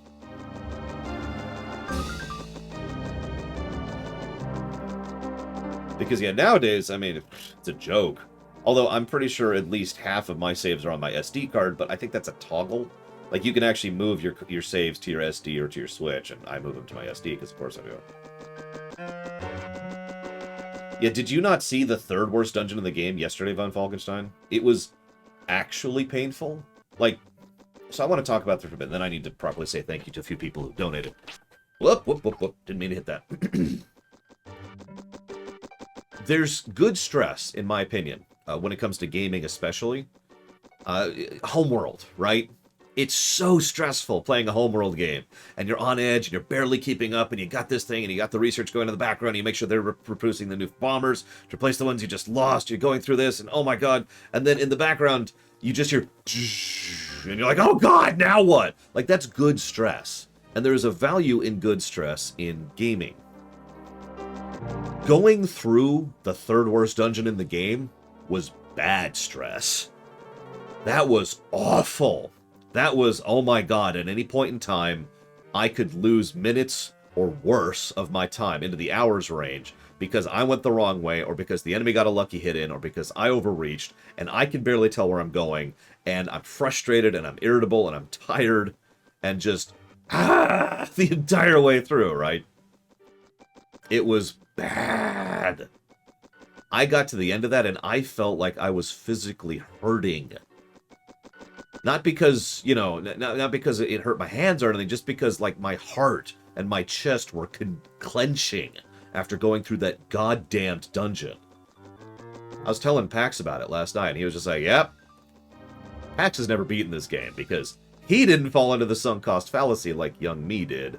Because, yeah, nowadays, I mean, it's a joke. Although I'm pretty sure at least half of my saves are on my SD card, but I think that's a toggle. Like, you can actually move your saves to your SD or to your Switch, and I move them to my SD, because of course I do. Yeah, did you not see the third worst dungeon in the game yesterday, Von Falkenstein? It was actually painful. Like, so I want to talk about this for a bit, and then I need to properly say thank you to a few people who donated. Whoop, whoop, whoop, whoop. Didn't mean to hit that. There's good stress, in my opinion, when it comes to gaming especially. Homeworld, right? It's so stressful playing a homeworld game, and you're on edge, and you're barely keeping up, and you got this thing, and you got the research going in the background, and you make sure they're producing the new bombers to replace the ones you just lost. You're going through this, and oh my god, and then in the background, you just hear, and you're like, oh god, now what? Like, that's good stress, and there is a value in good stress in gaming. Going through the third worst dungeon in the game was bad stress. That was awful. That was, oh my god, at any point in time, I could lose minutes or worse of my time into the hours range because I went the wrong way, or because the enemy got a lucky hit in, or because I overreached, and I can barely tell where I'm going, and I'm frustrated, and I'm irritable, and I'm tired, and just, the entire way through, right? It was bad. I got to the end of that, and I felt like I was physically hurting. Not because, you know, not because it hurt my hands or anything, just because, like, my heart and my chest were clenching after going through that goddamned dungeon. I was telling Pax about it last night, and he was just like, yep. Pax has never beaten this game, because he didn't fall into the sunk cost fallacy like young me did.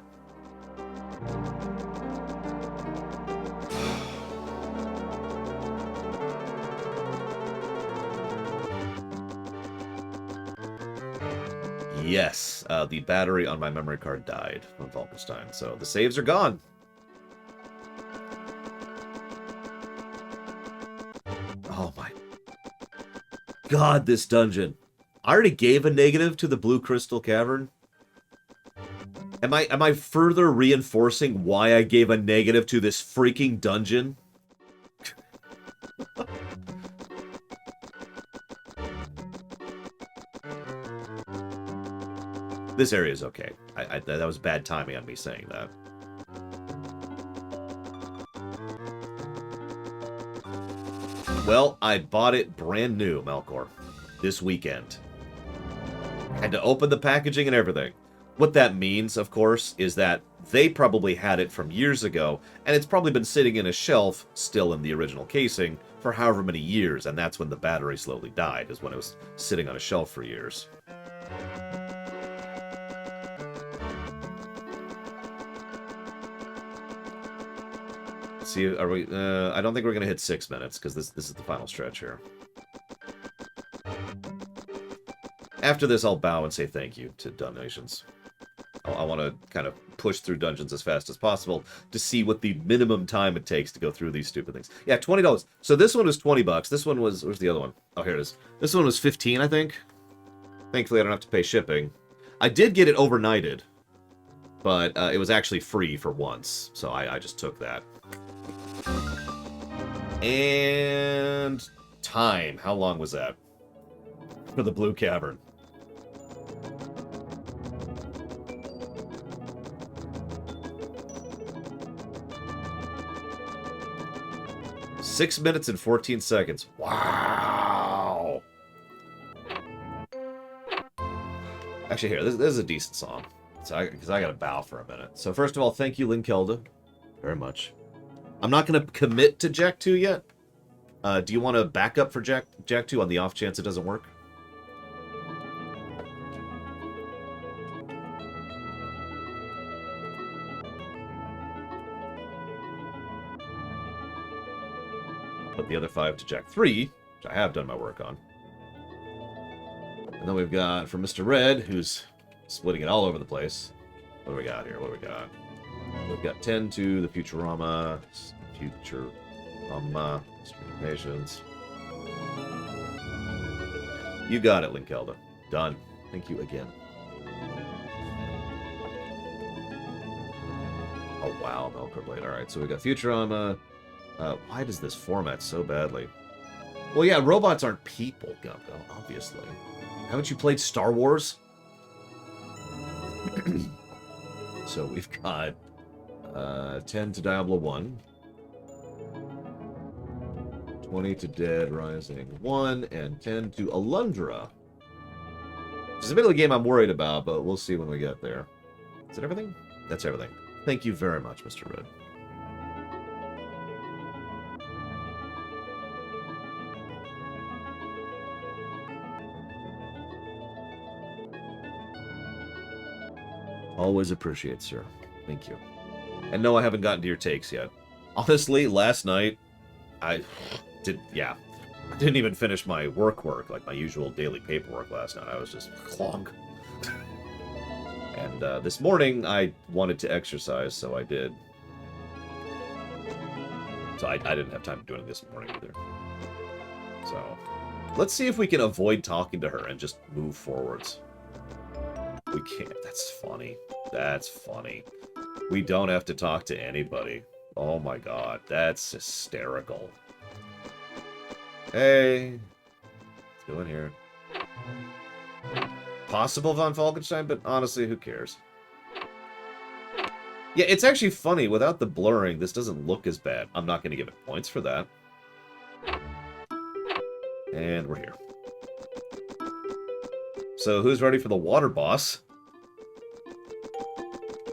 Yes, the battery on my memory card died on Falkenstein, so the saves are gone. Oh my god, this dungeon. I already gave a negative to the Blue Crystal Cavern. Am I further reinforcing why I gave a negative to this freaking dungeon? This area is okay. That was bad timing on me saying that. Well, I bought it brand new, Melkor, this weekend. Had to open the packaging and everything. What that means, of course, is that they probably had it from years ago, and it's probably been sitting in a shelf, still in the original casing, for however many years, and that's when the battery slowly died, is when it was sitting on a shelf for years. See, are we? I don't think we're gonna hit 6 minutes because this is the final stretch here. After this, I'll bow and say thank you to donations. I want to kind of push through dungeons as fast as possible to see what the minimum time it takes to go through these stupid things. Yeah, $20. So this one was $20. This one was, where's the other one? Oh, here it is. This one was 15, I think. Thankfully, I don't have to pay shipping. I did get it overnighted, but it was actually free for once, so I just took that. And time. How long was that? For the Blue Cavern. Six minutes and 14 seconds. Wow. Actually, here, this is a decent song. So because I gotta bow for a minute. So first of all, thank you, Linkelda, very much. I'm not going to commit to Jack 2 yet. Do you want to back up for Jack 2 on the off chance it doesn't work? Put the other 5 to Jack 3, which I have done my work on. And then we've got, for Mr. Red, who's splitting it all over the place. What do we got here? What do we got? We've got 10 to the Futurama. Patience. You got it, Linkelda. Done. Thank you again. Oh, wow, Melkor Blade. Alright, so we got Futurama. Why does this format so badly? Well, yeah, robots aren't people, Gumbo, obviously. Haven't you played Star Wars? So we've got 10 to Diablo 1. 20 to Dead Rising 1, and 10 to Alundra. It's a middle of the game I'm worried about, but we'll see when we get there. Is that everything? That's everything. Thank you very much, Mr. Red. Always appreciate, sir. Thank you. And no, I haven't gotten to your takes yet. Honestly, last night, I didn't even finish my work, like my usual daily paperwork last night. I was just clonk. And this morning, I wanted to exercise, so I did. So I didn't have time to do it this morning either. So, let's see if we can avoid talking to her and just move forwards. We can't. That's funny. That's funny. We don't have to talk to anybody. Oh my god, that's hysterical. Hey. Let's go in here. Possible Von Falkenstein, but honestly, who cares? Yeah, it's actually funny. Without the blurring, this doesn't look as bad. I'm not going to give it points for that. And we're here. So, who's ready for the water boss?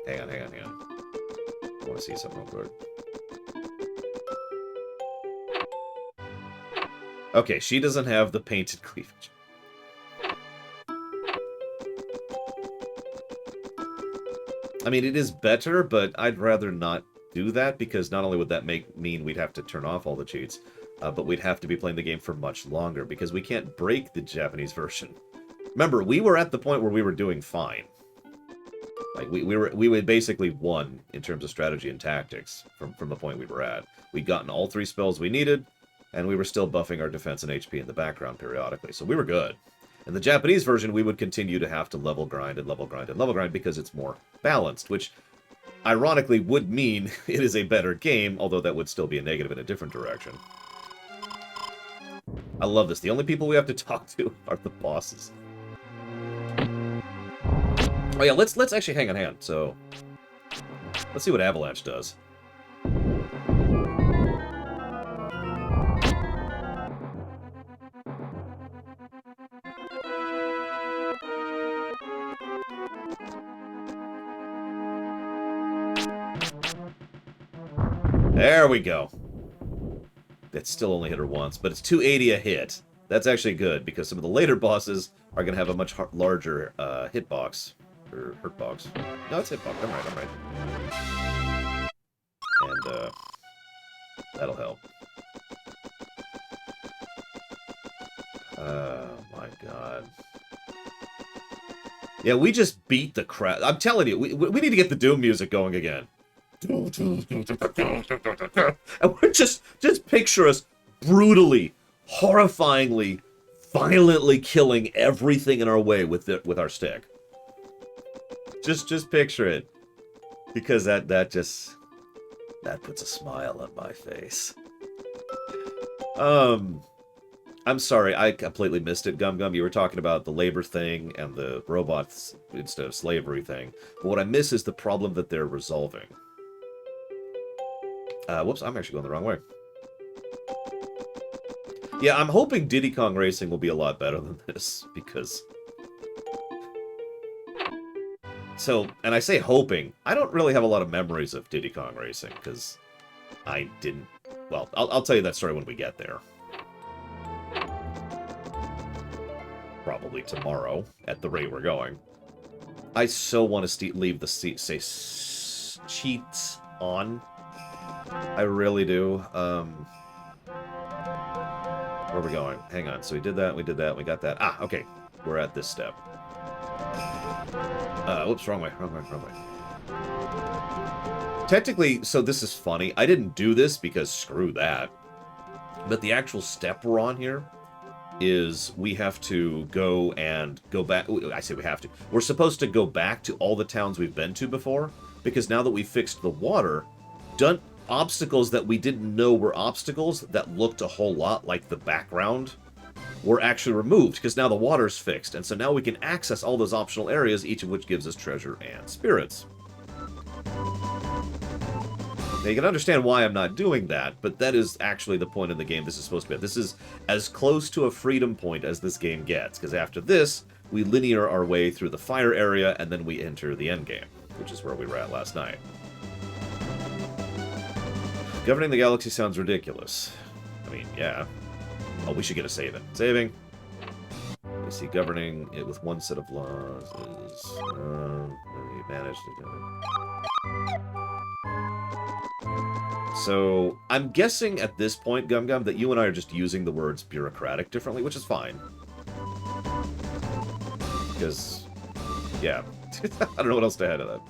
Hang on. I want to see something real quick. Okay, she doesn't have the painted cleavage. I mean, it is better, but I'd rather not do that, because not only would that mean we'd have to turn off all the cheats, but we'd have to be playing the game for much longer, because we can't break the Japanese version. Remember, we were at the point where we were doing fine. Like, we had basically won in terms of strategy and tactics from the point we were at. We'd gotten all 3 spells we needed, and we were still buffing our defense and HP in the background periodically, so we were good. In the Japanese version, we would continue to have to level grind and level grind and level grind because it's more balanced, which ironically would mean it is a better game, although that would still be a negative in a different direction. I love this. The only people we have to talk to are the bosses. Oh yeah, let's actually hang on. So let's see what Avalanche does. There we go. That still only hit her once, but it's 280 a hit. That's actually good, because some of the later bosses are going to have a much larger hitbox. Or hurtbox. No, it's hitbox. I'm right. And, that'll help. Oh, my God. Yeah, we just beat the crap. I'm telling you, we need to get the Doom music going again. And we're just picture us brutally, horrifyingly, violently killing everything in our way with our stick. Just picture it, because that puts a smile on my face. I'm sorry, I completely missed it, Gum Gum. You were talking about the labor thing and the robots instead of slavery thing. But what I miss is the problem that they're resolving. Whoops, I'm actually going the wrong way. Yeah, I'm hoping Diddy Kong Racing will be a lot better than this, because... So, and I say hoping, I don't really have a lot of memories of Diddy Kong Racing, because I didn't... Well, I'll tell you that story when we get there. Probably tomorrow, at the rate we're going. I so want to leave the cheats on. I really do. Where are we going? Hang on. So we did that, we got that. Ah, okay. We're at this step. Whoops, wrong way. Technically, so this is funny. I didn't do this because screw that. But the actual step we're on here is we have to go back. I say we have to. We're supposed to go back to all the towns we've been to before, because now that we fixed the water, done obstacles that we didn't know were obstacles that looked a whole lot like the background were actually removed, because now the water's fixed, and so now we can access all those optional areas, each of which gives us treasure and spirits. Now, you can understand why I'm not doing that, but that is actually the point of the game this is supposed to be. This is as close to a freedom point as this game gets, because after this, we linear our way through the fire area, and then we enter the end game, which is where we were at last night. Governing the galaxy sounds ridiculous. I mean, yeah. Oh, we should get a saving. Saving. You see, governing it with one set of laws is... you manage to... So, I'm guessing at this point, Gum Gum, that you and I are just using the words bureaucratic differently, which is fine. Because, yeah. I don't know what else to add to that.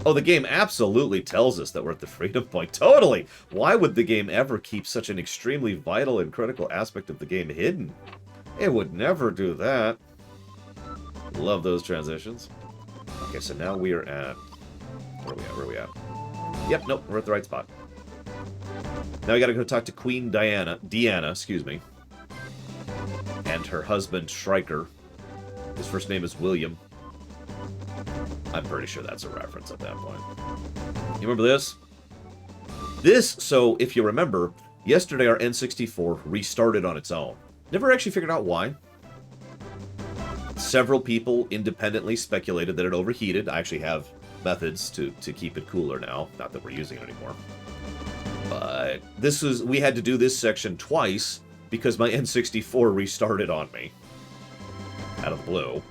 Oh, the game absolutely tells us that we're at the freedom point. Totally! Why would the game ever keep such an extremely vital and critical aspect of the game hidden? It would never do that. Love those transitions. Okay, so now we are at... Where are we at? Yep, nope, we're at the right spot. Now we gotta go talk to Queen Deanna, excuse me. And her husband, Shrieker. His first name is William. I'm pretty sure that's a reference at that point. You remember this? So if you remember, yesterday our N64 restarted on its own. Never actually figured out why. Several people independently speculated that it overheated. I actually have methods to keep it cooler now. Not that we're using it anymore. But we had to do this section twice because my N64 restarted on me. Out of the blue.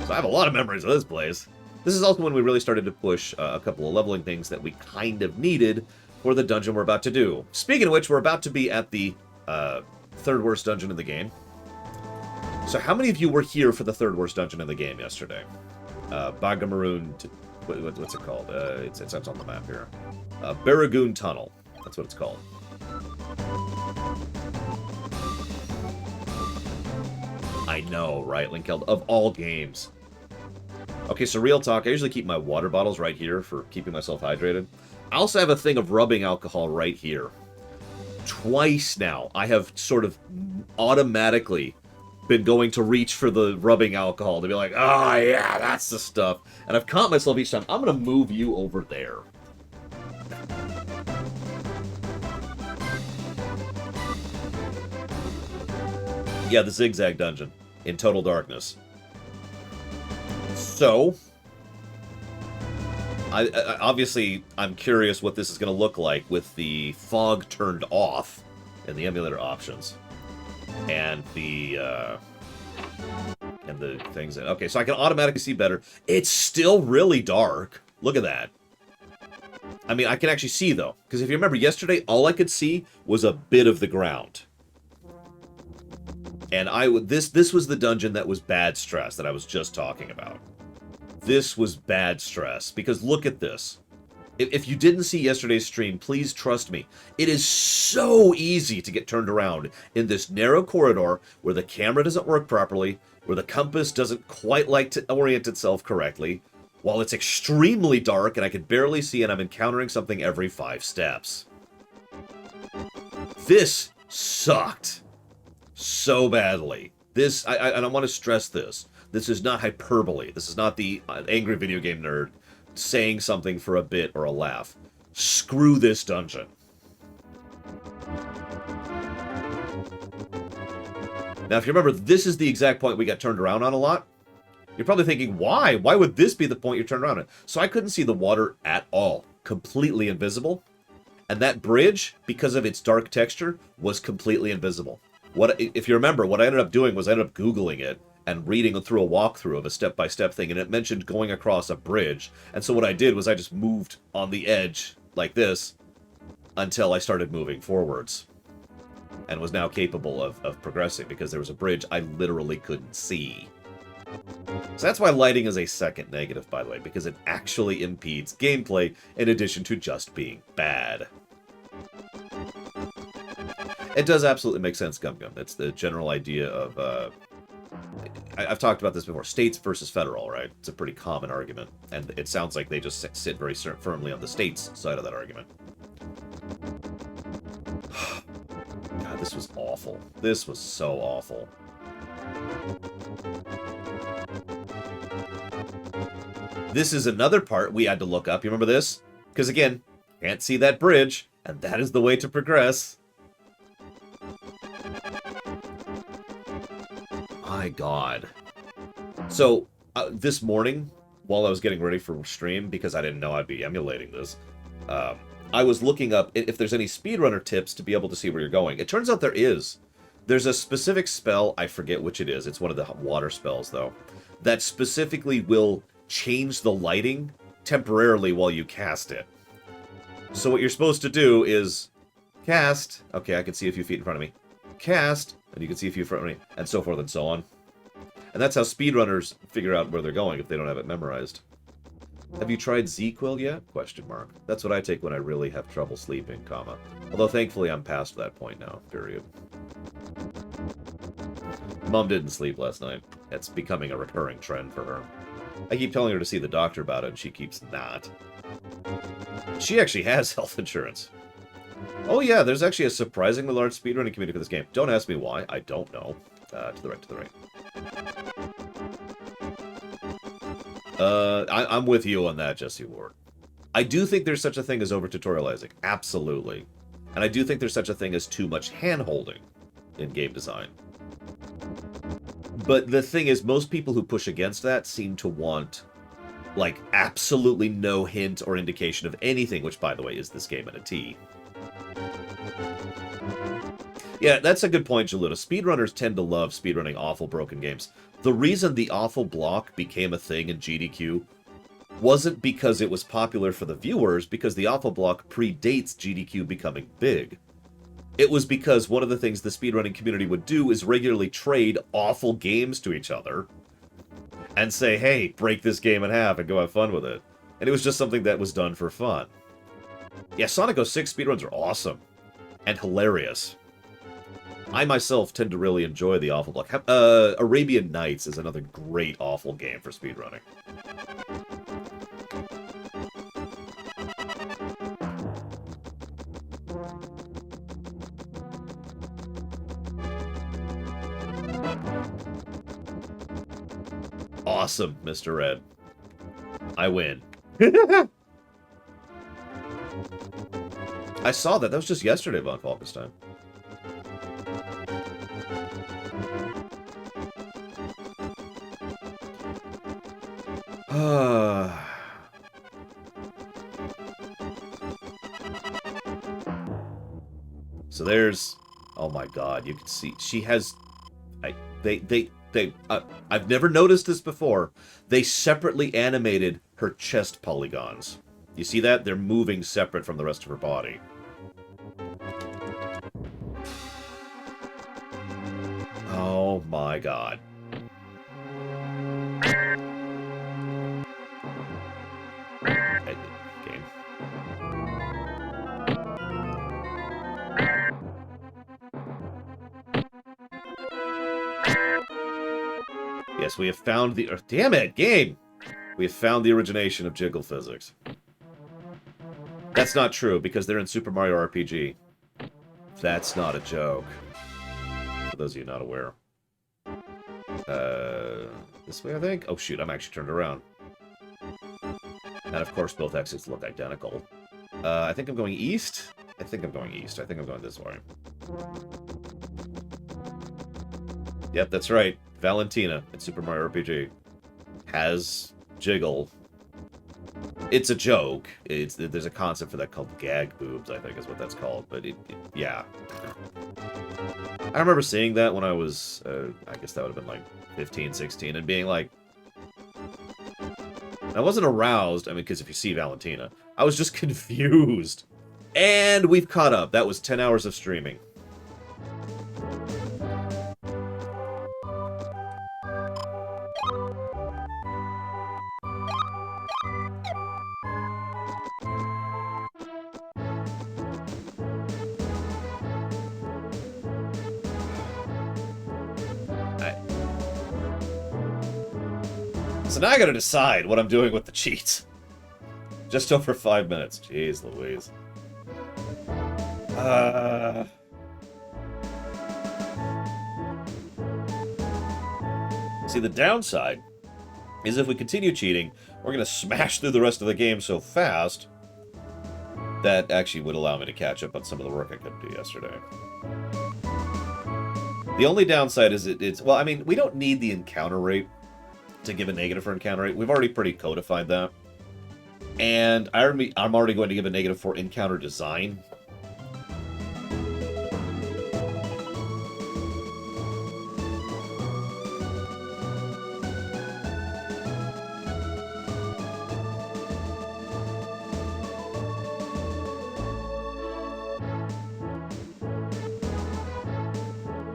So I have a lot of memories of this place. This is also when we really started to push a couple of leveling things that we kind of needed for the dungeon we're about to do. Speaking of which, we're about to be at the third worst dungeon in the game. So how many of you were here for the third worst dungeon in the game yesterday? Bagamaroon... What's it called? It's on the map here. Barragoon Tunnel. That's what it's called. I know, right, Linkeld? Of all games. Okay, so real talk, I usually keep my water bottles right here for keeping myself hydrated. I also have a thing of rubbing alcohol right here. Twice now, I have sort of automatically been going to reach for the rubbing alcohol to be like, oh yeah, that's the stuff. And I've caught myself each time. I'm going to move you over there. Yeah, the zigzag dungeon in total darkness. So, obviously, I'm curious what this is going to look like with the fog turned off in the emulator options, and the things. Okay, so I can automatically see better. It's still really dark. Look at that. I mean, I can actually see though, because if you remember yesterday, all I could see was a bit of the ground. And this was the dungeon that was bad stress that I was just talking about. This was bad stress, because look at this. If you didn't see yesterday's stream, please trust me. It is so easy to get turned around in this narrow corridor where the camera doesn't work properly, where the compass doesn't quite like to orient itself correctly, while it's extremely dark and I can barely see and I'm encountering something every 5 steps. This sucked so badly. This, I want to stress this. This is not hyperbole. This is not the angry video game nerd saying something for a bit or a laugh. Screw this dungeon. Now, if you remember, this is the exact point we got turned around on a lot. You're probably thinking, why? Why would this be the point you're turned around on? So I couldn't see the water at all. Completely invisible. And that bridge, because of its dark texture, was completely invisible. If you remember, what I ended up doing was I ended up Googling it and reading through a walkthrough of a step-by-step thing, and it mentioned going across a bridge. And so what I did was I just moved on the edge like this until I started moving forwards. And was now capable of progressing because there was a bridge I literally couldn't see. So that's why lighting is a second negative, by the way, because it actually impedes gameplay in addition to just being bad. It does absolutely make sense, Gum Gum. It's the general idea of, I've talked about this before, states versus federal, right? It's a pretty common argument, and it sounds like they just sit very firmly on the states' side of that argument. God, this was awful. This was so awful. This is another part we had to look up. You remember this? Because, again, can't see that bridge, and that is the way to progress. My God. So, this morning, while I was getting ready for stream, because I didn't know I'd be emulating this, I was looking up if there's any speedrunner tips to be able to see where you're going. It turns out there is. There's a specific spell, I forget which it is, it's one of the water spells, though, that specifically will change the lighting temporarily while you cast it. So what you're supposed to do is cast, okay, I can see a few feet in front of me, cast, and you can see a few in front of me, and so forth and so on. And that's how speedrunners figure out where they're going if they don't have it memorized. Have you tried Z-Quill yet? Question mark. That's what I take when I really have trouble sleeping, comma. Although thankfully I'm past that point now, period. Mom didn't sleep last night. It's becoming a recurring trend for her. I keep telling her to see the doctor about it, and she keeps not. She actually has health insurance. Oh yeah, there's actually a surprisingly large speedrunning community for this game. Don't ask me why. I don't know. To the right, to the right. I'm with you on that, Jesse Ward. I do think there's such a thing as over-tutorializing. Absolutely. And I do think there's such a thing as too much hand-holding in game design. But the thing is, most people who push against that seem to want, like, absolutely no hint or indication of anything, which, by the way, is this game in a T. Yeah, that's a good point, Jaluta. Speedrunners tend to love speedrunning awful broken games. The reason the awful block became a thing in GDQ wasn't because it was popular for the viewers, because the awful block predates GDQ becoming big. It was because one of the things the speedrunning community would do is regularly trade awful games to each other and say, hey, break this game in half and go have fun with it. And it was just something that was done for fun. Yeah, Sonic 06 speedruns are awesome and hilarious. I myself tend to really enjoy the awful block. Arabian Nights is another great awful game for speedrunning. Awesome, Mr. Red. I win. I saw that. That was just yesterday, Von Falkenstein. So there's... Oh my god, you can see... She has... I've never noticed this before. They separately animated her chest polygons. You see that? They're moving separate from the rest of her body. Oh my god. Game. Yes, we have found the... Damn it, game! We have found the origination of jiggle physics. That's not true, because they're in Super Mario RPG. That's not a joke. For those of you not aware. This way, I think? Oh, shoot, I'm actually turned around. And, of course, both exits look identical. I think I'm going east? I think I'm going east. I think I'm going this way. Yep, that's right. Valentina in Super Mario RPG has jiggle. It's a joke. There's a concept for that called gag boobs, I think is what that's called. But yeah. I remember seeing that when I was, I guess that would have been like 15, 16, and being like... I wasn't aroused, I mean, because if you see Valentina, I was just confused. And we've caught up. That was 10 hours of streaming. So now I gotta decide what I'm doing with the cheats. Just over 5 minutes. Jeez Louise. See, the downside is if we continue cheating, we're going to smash through the rest of the game so fast that actually would allow me to catch up on some of the work I couldn't do yesterday. The only downside is well, I mean, we don't need the encounter rate to give a negative for encounter rate. We've already pretty codified that. And I'm already going to give a negative for encounter design.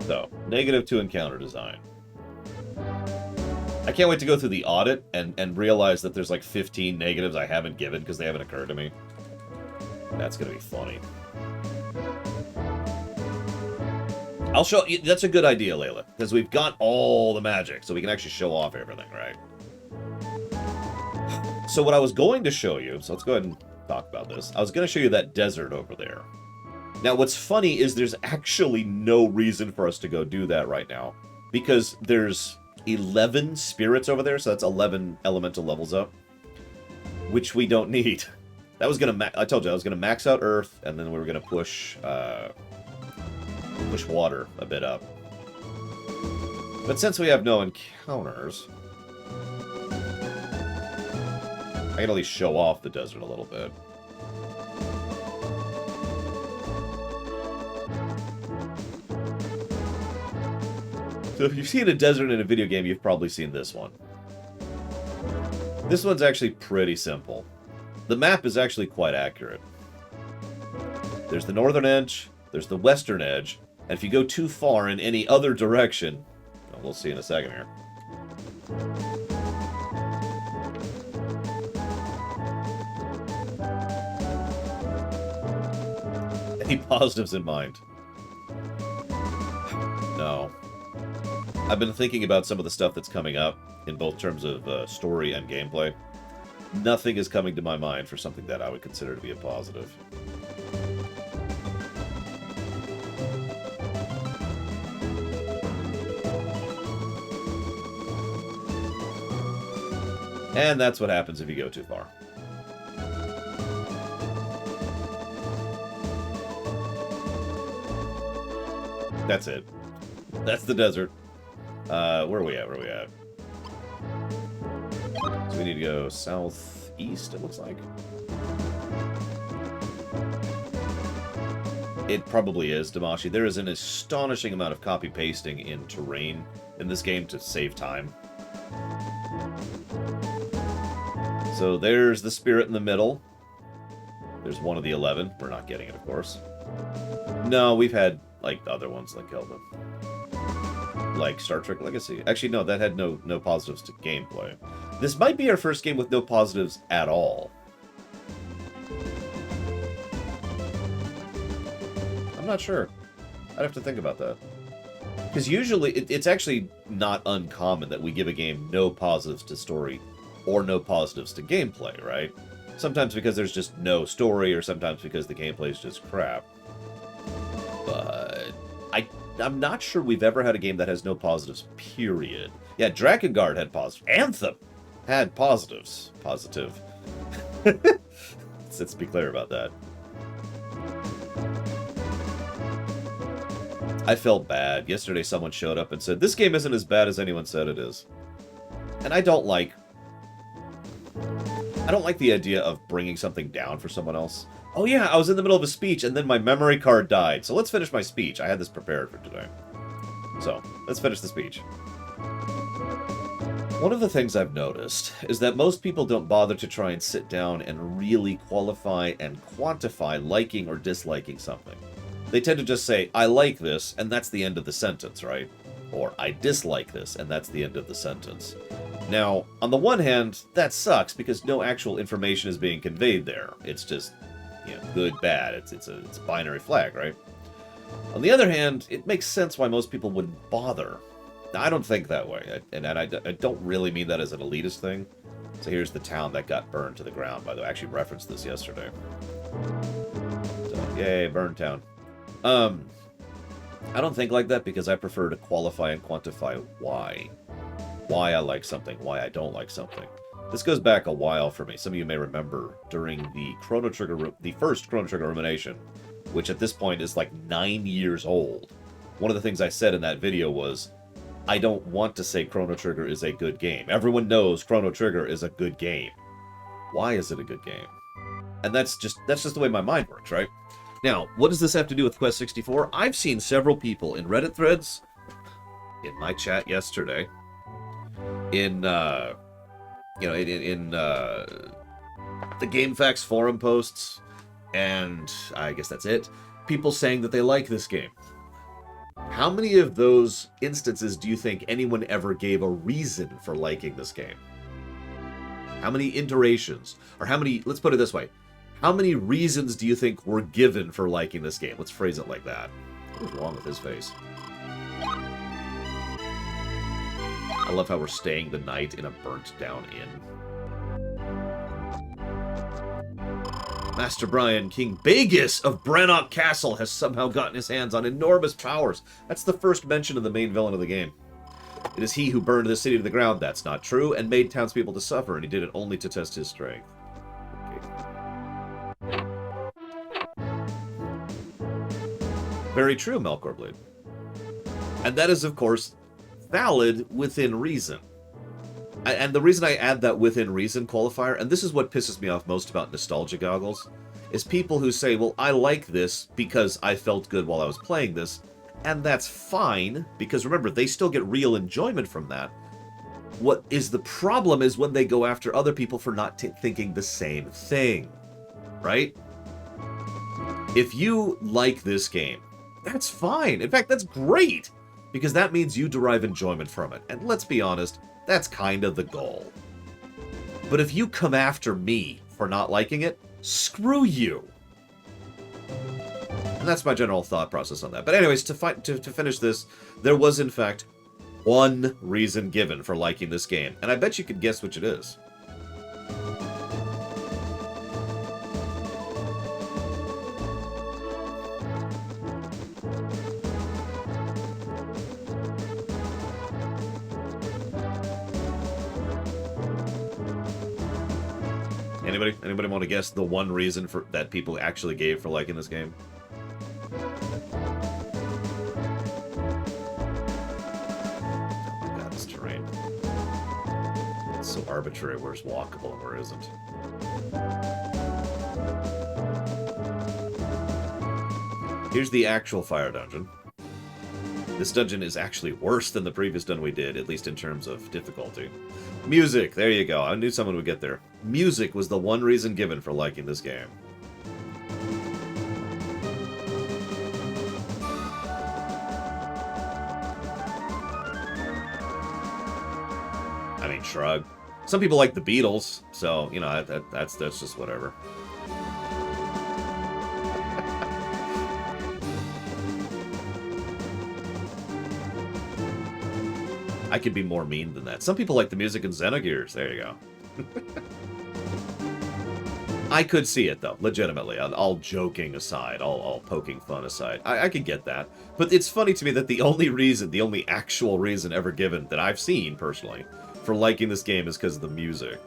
So, negative to encounter design. I can't wait to go through the audit and realize that there's like 15 negatives I haven't given because they haven't occurred to me. That's going to be funny. I'll show you. That's a good idea, Layla, because we've got all the magic, so we can actually show off everything, right? So what I was going to show you, so let's go ahead and talk about this. I was going to show you that desert over there. Now, what's funny is there's actually no reason for us to go do that right now, because there's 11 spirits over there, so that's 11 elemental levels up, which we don't need. That was gonna. I told you I was gonna max out Earth, and then we were gonna push water a bit up. But since we have no encounters, I can at least show off the desert a little bit. So if you've seen a desert in a video game, you've probably seen this one. This one's actually pretty simple. The map is actually quite accurate. There's the northern edge, there's the western edge, and if you go too far in any other direction, well, we'll see in a second here. Any positives in mind? No. I've been thinking about some of the stuff that's coming up, in both terms of story and gameplay. Nothing is coming to my mind for something that I would consider to be a positive. And that's what happens if you go too far. That's it. That's the desert. Where are we at? Where are we at? So we need to go southeast, it looks like. It probably is, Damashi. There is an astonishing amount of copy-pasting in terrain in this game to save time. So there's the spirit in the middle. There's one of the 11. We're not getting it, of course. No, we've had, like, other ones like Kelvin. Like Star Trek Legacy. Actually, no, that had no positives to gameplay. This might be our first game with no positives at all. I'm not sure. I'd have to think about that. Because usually, it's actually not uncommon that we give a game no positives to story or no positives to gameplay, right? Sometimes because there's just no story, or sometimes because the gameplay is just crap. But I'm not sure we've ever had a game that has no positives, period. Yeah, Drakengard had positives. Anthem had positives. Positive. Let's be clear about that. I felt bad. Yesterday someone showed up and said, this game isn't as bad as anyone said it is. And I don't like the idea of bringing something down for someone else. Oh yeah, I was in the middle of a speech and then my memory card died. So let's finish my speech. I had this prepared for today. So, let's finish the speech. One of the things I've noticed is that most people don't bother to try and sit down and really qualify and quantify liking or disliking something. They tend to just say, I like this, and that's the end of the sentence, right? Or, I dislike this, and that's the end of the sentence. Now, on the one hand, that sucks because no actual information is being conveyed there. It's just, you know, good, bad. It's a binary flag, right? On the other hand, it makes sense why most people wouldn't bother. I don't think that way, and I don't really mean that as an elitist thing. So here's the town that got burned to the ground, by the way. I actually referenced this yesterday. So, yay, burn town. I don't think like that because I prefer to qualify and quantify why. Why I like something, why I don't like something. This goes back a while for me. Some of you may remember during the first Chrono Trigger Rumination, which at this point is like 9 years old. One of the things I said in that video was, I don't want to say Chrono Trigger is a good game. Everyone knows Chrono Trigger is a good game. Why is it a good game? And that's just the way my mind works, right? Now, what does this have to do with Quest 64? I've seen several people in Reddit threads, in my chat yesterday, in the GameFAQs forum posts, and I guess that's it, people saying that they like this game. How many of those instances do you think anyone ever gave a reason for liking this game? How many iterations? Or how many, let's put it this way, how many reasons do you think were given for liking this game? Let's phrase it like that. What is wrong with his face? I love how we're staying the night in a burnt-down inn. Master Brian, King Bagus of Brannock Castle, has somehow gotten his hands on enormous powers. That's the first mention of the main villain of the game. It is he who burned the city to the ground. That's not true, and made townspeople to suffer, and he did it only to test his strength. Okay. Very true, Melkorblade. And that is, of course, valid within reason. And the reason I add that within reason qualifier, and this is what pisses me off most about nostalgia goggles, is people who say, well, I like this because I felt good while I was playing this, and that's fine, because remember, they still get real enjoyment from that. What is the problem is when they go after other people for not thinking the same thing, right? If you like this game, that's fine. In fact, that's great, because that means you derive enjoyment from it. And let's be honest, that's kind of the goal. But if you come after me for not liking it, screw you. And that's my general thought process on that. But anyways, to finish this, there was in fact one reason given for liking this game. And I bet you could guess which it is. Anybody want to guess the one reason that people actually gave for liking this game? Oh my god, this terrain. It's so arbitrary where's walkable and where isn't. Here's the actual fire dungeon. This dungeon is actually worse than the previous dungeon we did, at least in terms of difficulty. Music, there you go. I knew someone would get there. Music was the one reason given for liking this game. I mean, shrug. Some people like the Beatles, so, you know, that's just whatever. I could be more mean than that. Some people like the music in Xenogears. There you go. I could see it, though, legitimately. All joking aside, all poking fun aside. I could get that. But it's funny to me that the only actual reason ever given that I've seen, personally, for liking this game is because of the music.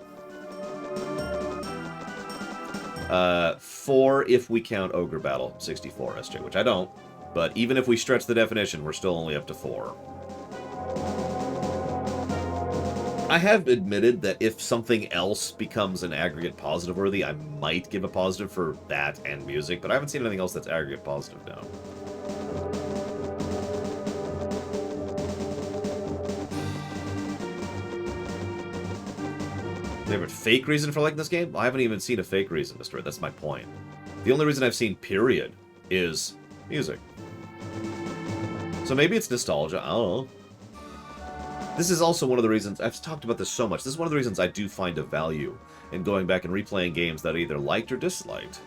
4 if we count Ogre Battle 64, SJ, which I don't. But even if we stretch the definition, we're still only up to 4. I have admitted that if something else becomes an aggregate positive worthy, I might give a positive for that and music, but I haven't seen anything else that's aggregate positive now. Favorite fake reason for liking this game? I haven't even seen a fake reason, Mr. Red. That's my point. The only reason I've seen, period, is music. So maybe it's nostalgia, I don't know. This is also one of the reasons, I've talked about this so much, this is one of the reasons I do find a value in going back and replaying games that I either liked or disliked.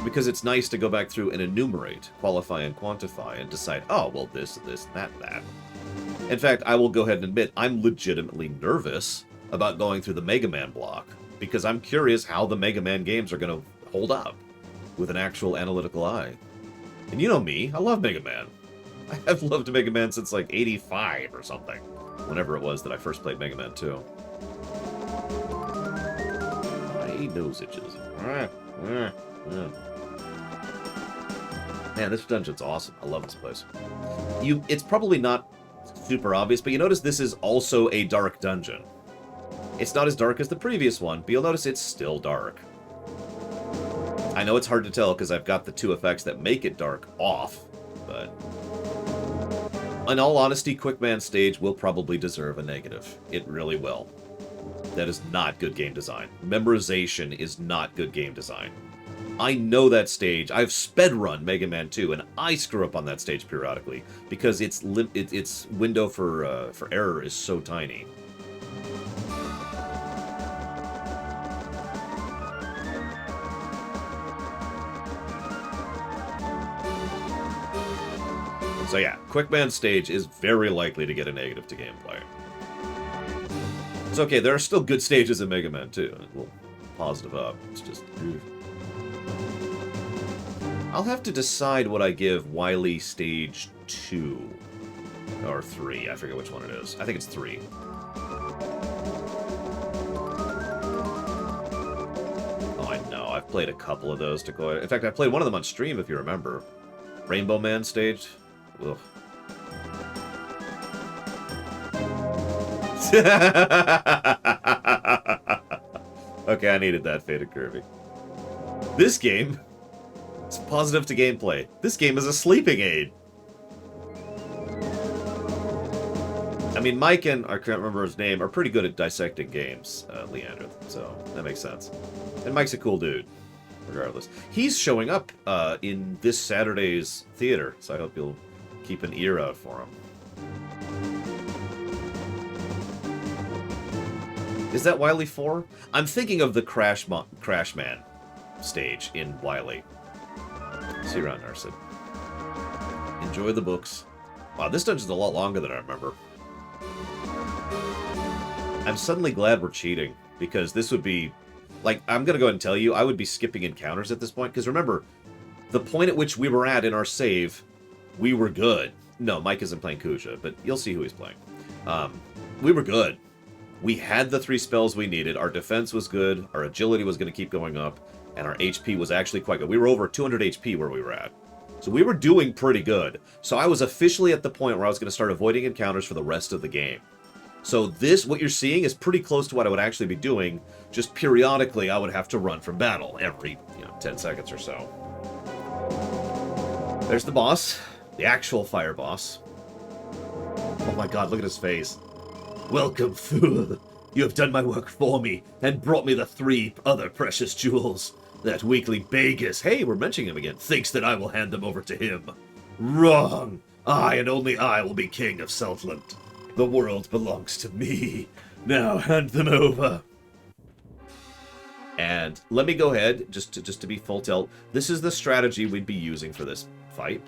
Because it's nice to go back through and enumerate, qualify and quantify, and decide, oh, well, this, that. In fact, I will go ahead and admit I'm legitimately nervous about going through the Mega Man block because I'm curious how the Mega Man games are going to hold up with an actual analytical eye. And you know me, I love Mega Man. I have loved Mega Man since like 85 or something, whenever it was that I first played Mega Man 2. My nose itches. Man, this dungeon's awesome. I love this place. It's probably not super obvious, but you notice this is also a dark dungeon. It's not as dark as the previous one, but you'll notice it's still dark. I know it's hard to tell because I've got the two effects that make it dark off, but in all honesty, Quickman stage will probably deserve a negative. It really will. That is not good game design. Memorization is not good game design. I know that stage. I've sped-run Mega Man 2, and I screw up on that stage periodically because its window for error is so tiny. So yeah, Quickman stage is very likely to get a negative to gameplay. It's okay, there are still good stages in Mega Man 2. We'll positive up. It's just... I'll have to decide what I give Wily Stage 2. Or 3, I forget which one it is. I think it's 3. Oh, I know. I've played a couple of those to go... In fact, I played one of them on stream, if you remember. Rainbow Man stage. Ugh. Okay, I needed that Faded Kirby. This game is positive to gameplay. This game is a sleeping aid. I mean, Mike and, I can't remember his name, are pretty good at dissecting games, Leander, so that makes sense. And Mike's a cool dude, regardless. He's showing up in this Saturday's theater, so I hope you'll keep an ear out for him. Is that Wily 4? I'm thinking of the Crash Man stage in Wily. See you around, Narsid. Enjoy the books. Wow, this dungeon's a lot longer than I remember. I'm suddenly glad we're cheating, because this would be... Like, I'm going to go ahead and tell you, I would be skipping encounters at this point, because remember, the point at which we were at in our save, we were good. No, Mike isn't playing Kuja, but you'll see who he's playing. We were good. We had the 3 spells we needed, our defense was good, our agility was going to keep going up, and our HP was actually quite good. We were over 200 HP where we were at. So we were doing pretty good. So I was officially at the point where I was going to start avoiding encounters for the rest of the game. So this, what you're seeing, is pretty close to what I would actually be doing, just periodically I would have to run from battle every, 10 seconds or so. There's the boss, the actual fire boss. Oh my god, look at his face. Welcome, fool. You have done my work for me, and brought me the 3 other precious jewels. That weakling Bagus, hey, we're mentioning him again, thinks that I will hand them over to him. Wrong. I, and only I, will be king of Saltland. The world belongs to me. Now hand them over. And let me go ahead, just to be full tilt, this is the strategy we'd be using for this fight.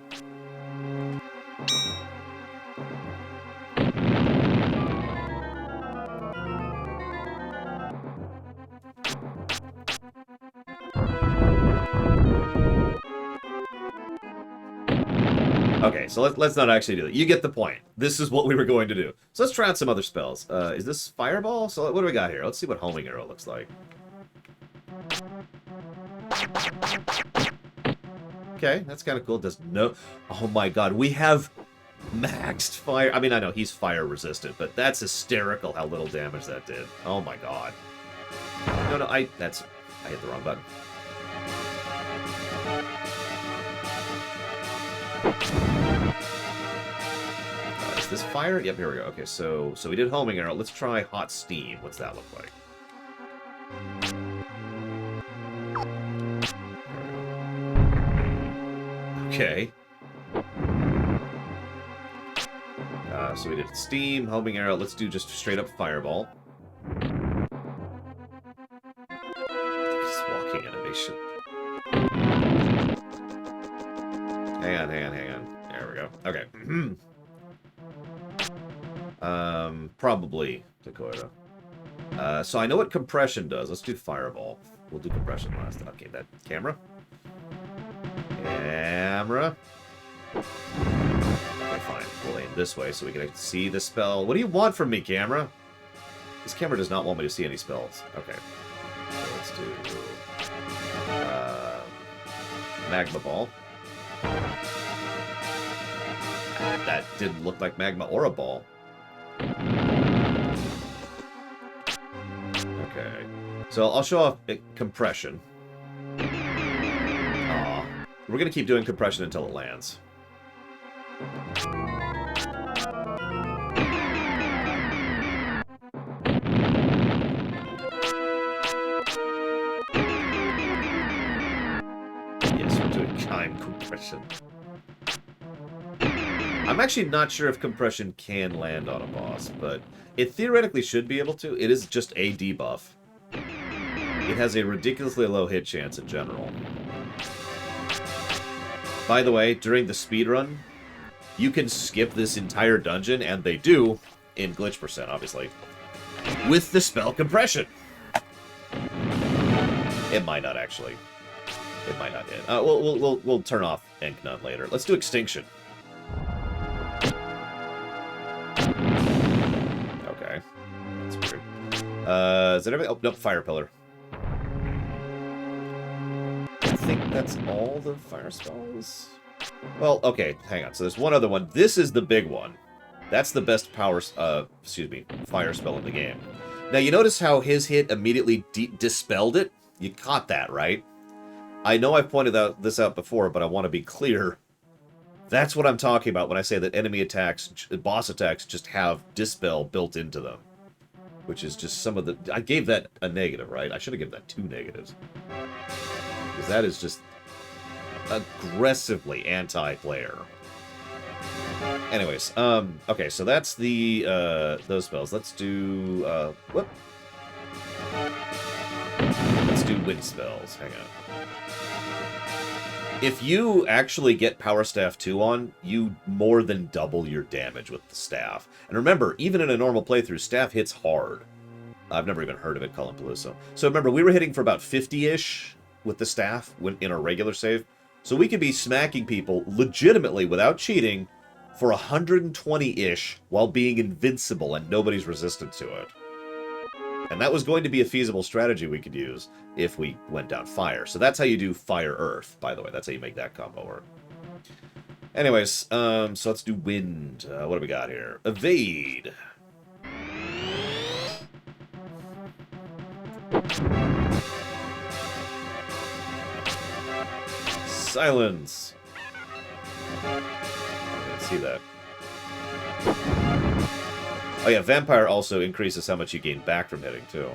Okay, so let's not actually do that. You get the point. This is what we were going to do. So let's try out some other spells. Is this Fireball? So what do we got here? Let's see what Homing Arrow looks like. Okay, that's kind of cool. Does no... Oh my god, we have maxed fire... I mean, I know he's fire resistant, but that's hysterical how little damage that did. Oh my god. No, I hit the wrong button. Is this fire? Yep, here we go. Okay, so we did Homing Arrow. Let's try Hot Steam. What's that look like? Okay. So we did Steam, Homing Arrow. Let's do just straight up Fireball. This walking animation. Hang on. There we go. Okay. Probably Dakota. So I know what compression does. Let's do fireball. We'll do compression last. Okay, that camera. Camera. Okay, fine. We'll aim this way so we can see the spell. What do you want from me, camera? This camera does not want me to see any spells. Okay. So let's do magma ball. That didn't look like magma or a ball. Okay. So I'll show off compression. Aw. We're going to keep doing compression until it lands. Yes, we're doing kind compression. I'm actually not sure if compression can land on a boss, but it theoretically should be able to. It is just a debuff. It has a ridiculously low hit chance in general. By the way, during the speedrun, you can skip this entire dungeon, and they do, in glitch percent, obviously, with the spell compression. It might not, actually. It might not hit. We'll turn off Inknut later. Let's do extinction. Okay. That's weird. Is that everything? Oh, nope, fire pillar. I think that's all the fire spells. Well, okay, hang on. So there's one other one. This is the big one. That's the best fire spell in the game. Now, you notice how his hit immediately dispelled it? You caught that, right? I know I've pointed this out before, but I want to be clear. That's what I'm talking about when I say that enemy attacks, boss attacks, just have dispel built into them. Which is just some of the... I gave that a negative, right? I should have given that 2 negatives. Because that is just aggressively anti-player. Anyways, okay, so that's the, those spells. Let's do, whoop. Let's do wind spells. Hang on. If you actually get Power Staff 2 on, you more than double your damage with the staff. And remember, even in a normal playthrough, staff hits hard. I've never even heard of it, Cullen Peluso. So remember, we were hitting for about 50-ish with the staff in our regular save. So we could be smacking people legitimately, without cheating, for 120-ish while being invincible and nobody's resistant to it. And that was going to be a feasible strategy we could use if we went down fire. So that's how you do fire-earth, by the way. That's how you make that combo work. Anyways, so let's do wind. What do we got here? Evade. Silence. I didn't see that. Oh yeah, Vampire also increases how much you gain back from hitting, too.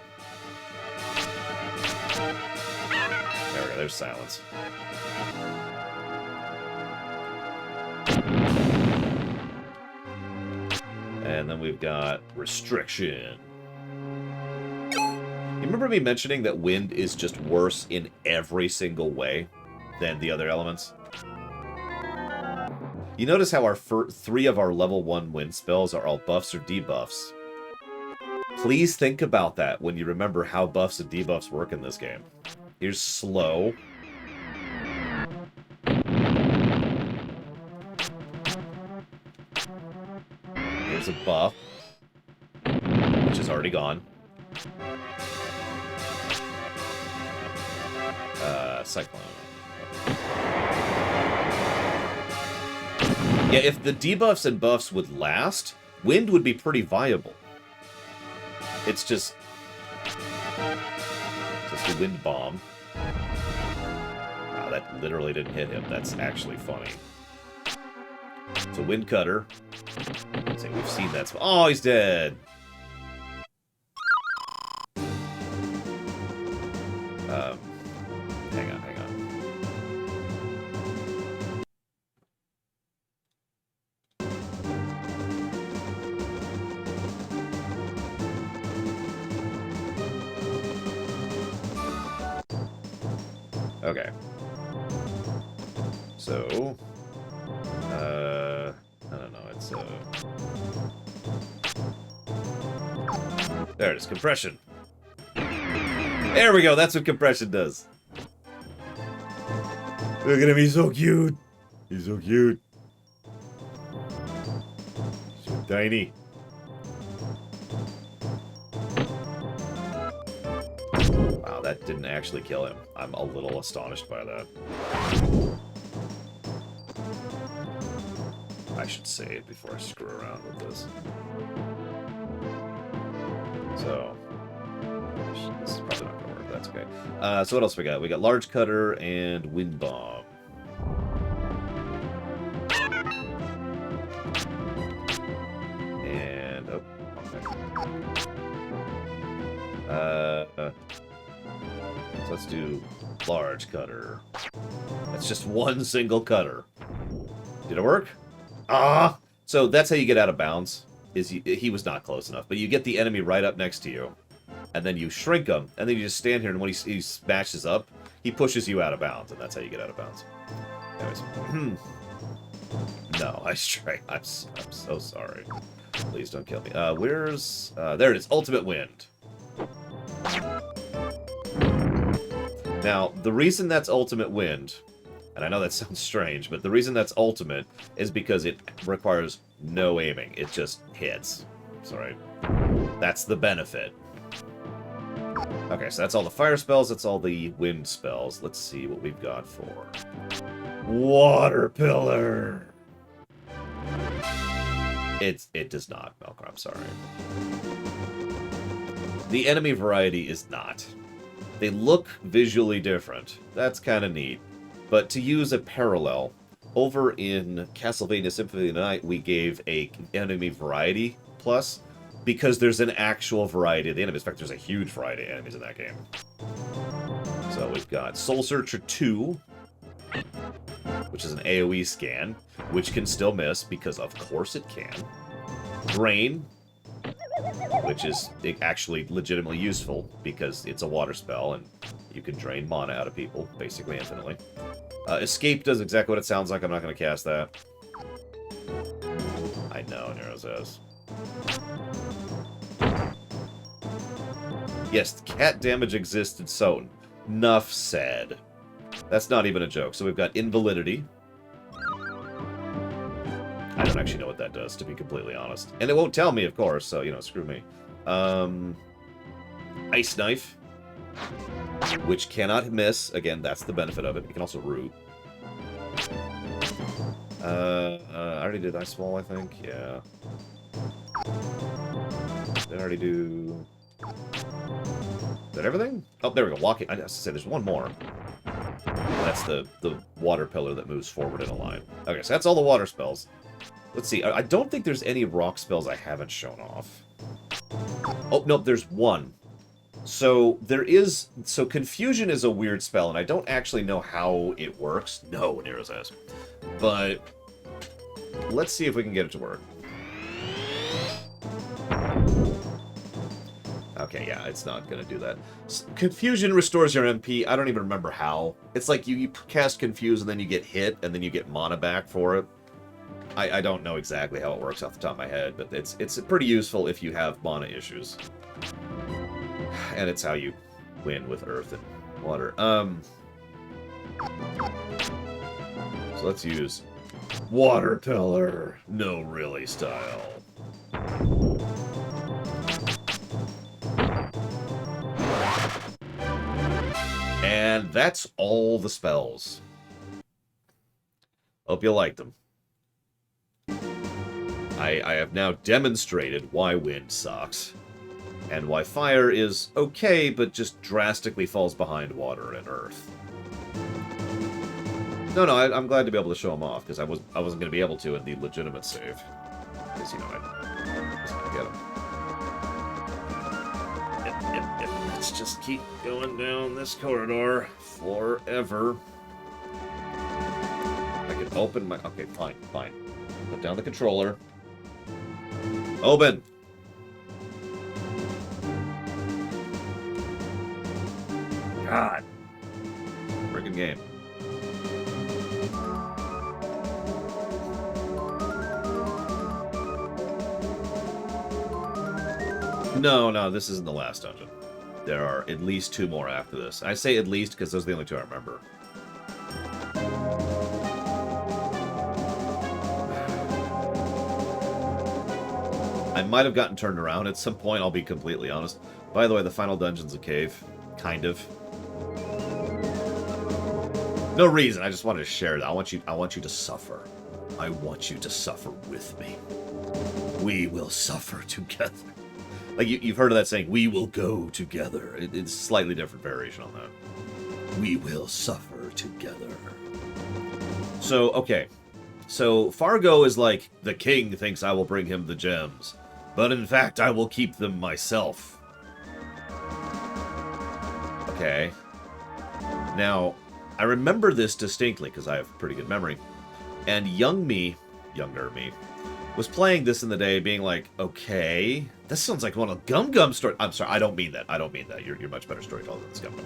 There we go, there's Silence. And then we've got Restriction. You remember me mentioning that Wind is just worse in every single way than the other elements? You notice how our 3 of our level 1 wind spells are all buffs or debuffs. Please think about that when you remember how buffs and debuffs work in this game. Here's Slow. Here's a buff, which is already gone. Cyclone. Yeah, if the debuffs and buffs would last, Wind would be pretty viable. It's just a Wind Bomb. Wow, that literally didn't hit him. That's actually funny. It's a Wind Cutter. Let's see, we've seen that. Oh, he's dead! Hang on. Okay. So, I don't know, it's, There it is, compression. There we go, that's what compression does. Look at him, he's so cute. He's so cute. He's so tiny. Wow, that didn't actually kill him. I'm a little astonished by that. I should say it before I screw around with this. So, this is probably not going to work. That's okay. So what else we got? We got Large Cutter and Wind Bomb. And, oh, okay. So let's do Large Cutter. That's just one single cutter. Did it work? Ah! So that's how you get out of bounds. He was not close enough, but you get the enemy right up next to you, and then you shrink him, and then you just stand here, and when he smashes up, he pushes you out of bounds, and that's how you get out of bounds. Anyways. No, I stray. I'm so sorry. Please don't kill me. Where's... there it is. Ultimate Wind. Now, the reason that's Ultimate Wind, and I know that sounds strange, but the reason that's ultimate is because it requires no aiming. It just hits. Sorry. That's the benefit. Okay, so that's all the fire spells. That's all the wind spells. Let's see what we've got for Water Pillar. It does not, Melkor. I'm sorry. The enemy variety is not. They look visually different. That's kind of neat. But to use a parallel, over in Castlevania Symphony of the Night, we gave a enemy variety plus, because there's an actual variety of the enemies. In fact, there's a huge variety of enemies in that game. So we've got Soul Searcher 2, which is an AoE scan, which can still miss, because of course it can. Drain, which is actually legitimately useful, because it's a water spell, and you can drain mana out of people, basically infinitely. Escape does exactly what it sounds like. I'm not going to cast that. I know, Nero says. Yes, cat damage existed, so enough said. That's not even a joke. So we've got Invalidity. I don't actually know what that does, to be completely honest. And it won't tell me, of course, so, you know, screw me. Ice Knife, which cannot miss. Again, that's the benefit of it. You can also root. I already did Ice Wall, I think. Yeah. Did I already do... Is that everything? Oh, there we go. Walking. I have to say, there's one more. That's the water pillar that moves forward in a line. Okay, so that's all the water spells. Let's see. I don't think there's any rock spells I haven't shown off. Oh, nope, there's one. So there is... So Confusion is a weird spell, and I don't actually know how it works. No, Nero's ass. But let's see if we can get it to work. Okay, yeah, it's not going to do that. Confusion restores your MP. I don't even remember how. It's like you cast Confuse, and then you get hit, and then you get mana back for it. I don't know exactly how it works off the top of my head, but it's pretty useful if you have mana issues. And it's how you win with earth and water. So let's use Water Pillar. No, really style. And that's all the spells. Hope you liked them. I have now demonstrated why wind sucks, and why fire is okay, but just drastically falls behind water and earth. No, I'm glad to be able to show them off, because I wasn't going to be able to in the legitimate save. Because, you know, I was going to get them. Yep. Let's just keep going down this corridor forever. I can open my... Okay, fine. Put down the controller. Open! God. Friggin' game. No, no, this isn't the last dungeon. There are at least 2 more after this. I say at least because those are the only 2 I remember. I might have gotten turned around at some point, I'll be completely honest. By the way, the final dungeon's a cave. Kind of. No reason, I just wanted to share that. I want you to suffer. I want you to suffer with me. We will suffer together. Like, you've heard of that saying, we will go together. It's a slightly different variation on that. We will suffer together. So, okay. So, Fargo is like, the king thinks I will bring him the gems. But in fact, I will keep them myself. Okay. Now, I remember this distinctly, because I have pretty good memory. And younger me, was playing this in the day, being like, okay, this sounds like one of Gum Gum's stories. I'm sorry, I don't mean that. You're much better storyteller than this Gum Gum.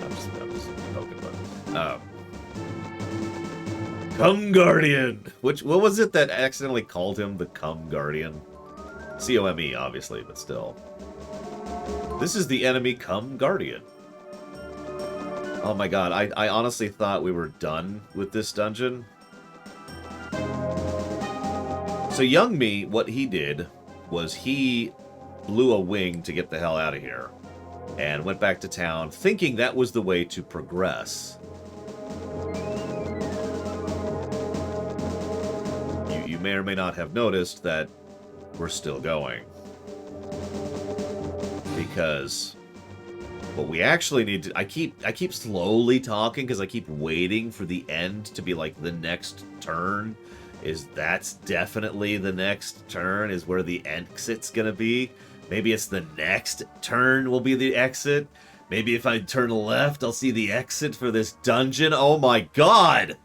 I'm just poking fun. Cum Guardian! What was it that accidentally called him the Cum Guardian? C-O-M-E, obviously, but still. This is the enemy Cum Guardian. Oh my god, I honestly thought we were done with this dungeon. So young me, what he did was he blew a wing to get the hell out of here. And went back to town, thinking that was the way to progress. You may or may not have noticed that we're still going. Because what we actually need to... I keep slowly talking because I keep waiting for the end to be like the next turn. That's definitely the next turn is where the exit's gonna be. Maybe it's the next turn will be the exit. Maybe if I turn left, I'll see the exit for this dungeon. Oh my god!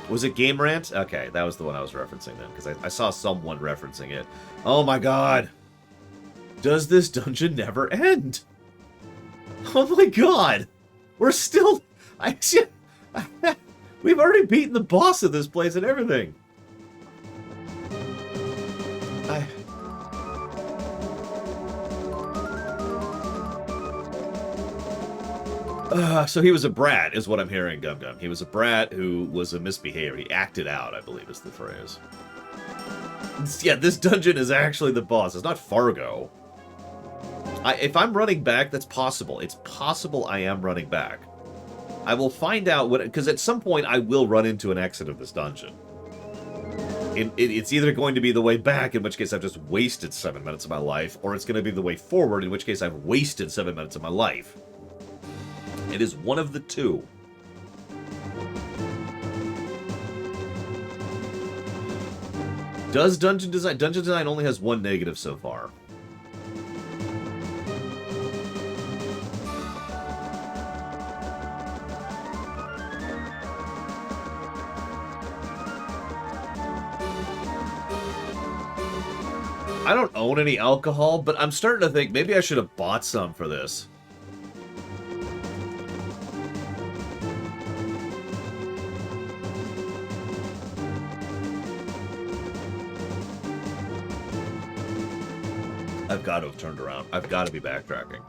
Was it Game Rant? Okay, that was the one I was referencing then, because I saw someone referencing it. Oh my god! Does this dungeon never end? Oh my god! We're still... We've already beaten the boss of this place and everything. So he was a brat, is what I'm hearing, Gum Gum. He was a brat who was a misbehavior. He acted out, I believe is the phrase. Yeah, this dungeon is actually the boss. It's not Fargo. If I'm running back, that's possible. It's possible I am running back. I will find out what... Because at some point, I will run into an exit of this dungeon. It's either going to be the way back, in which case I've just wasted 7 minutes of my life, or it's going to be the way forward, in which case I've wasted 7 minutes of my life. It is one of the two. Does Dungeon Design... Dungeon Design only has one negative so far. I don't own any alcohol, but I'm starting to think maybe I should have bought some for this. I've got to have turned around. I've got to be backtracking.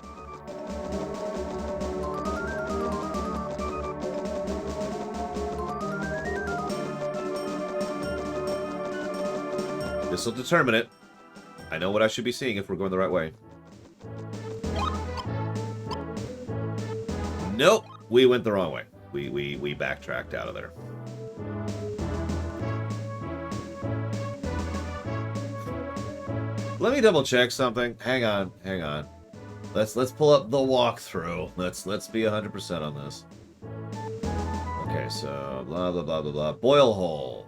This will determine it. I know what I should be seeing if we're going the right way. Nope, we went the wrong way. We backtracked out of there. Let me double check something. Hang on. Let's pull up the walkthrough. Let's be 100% on this. Okay, so blah blah blah blah blah. Boil hole.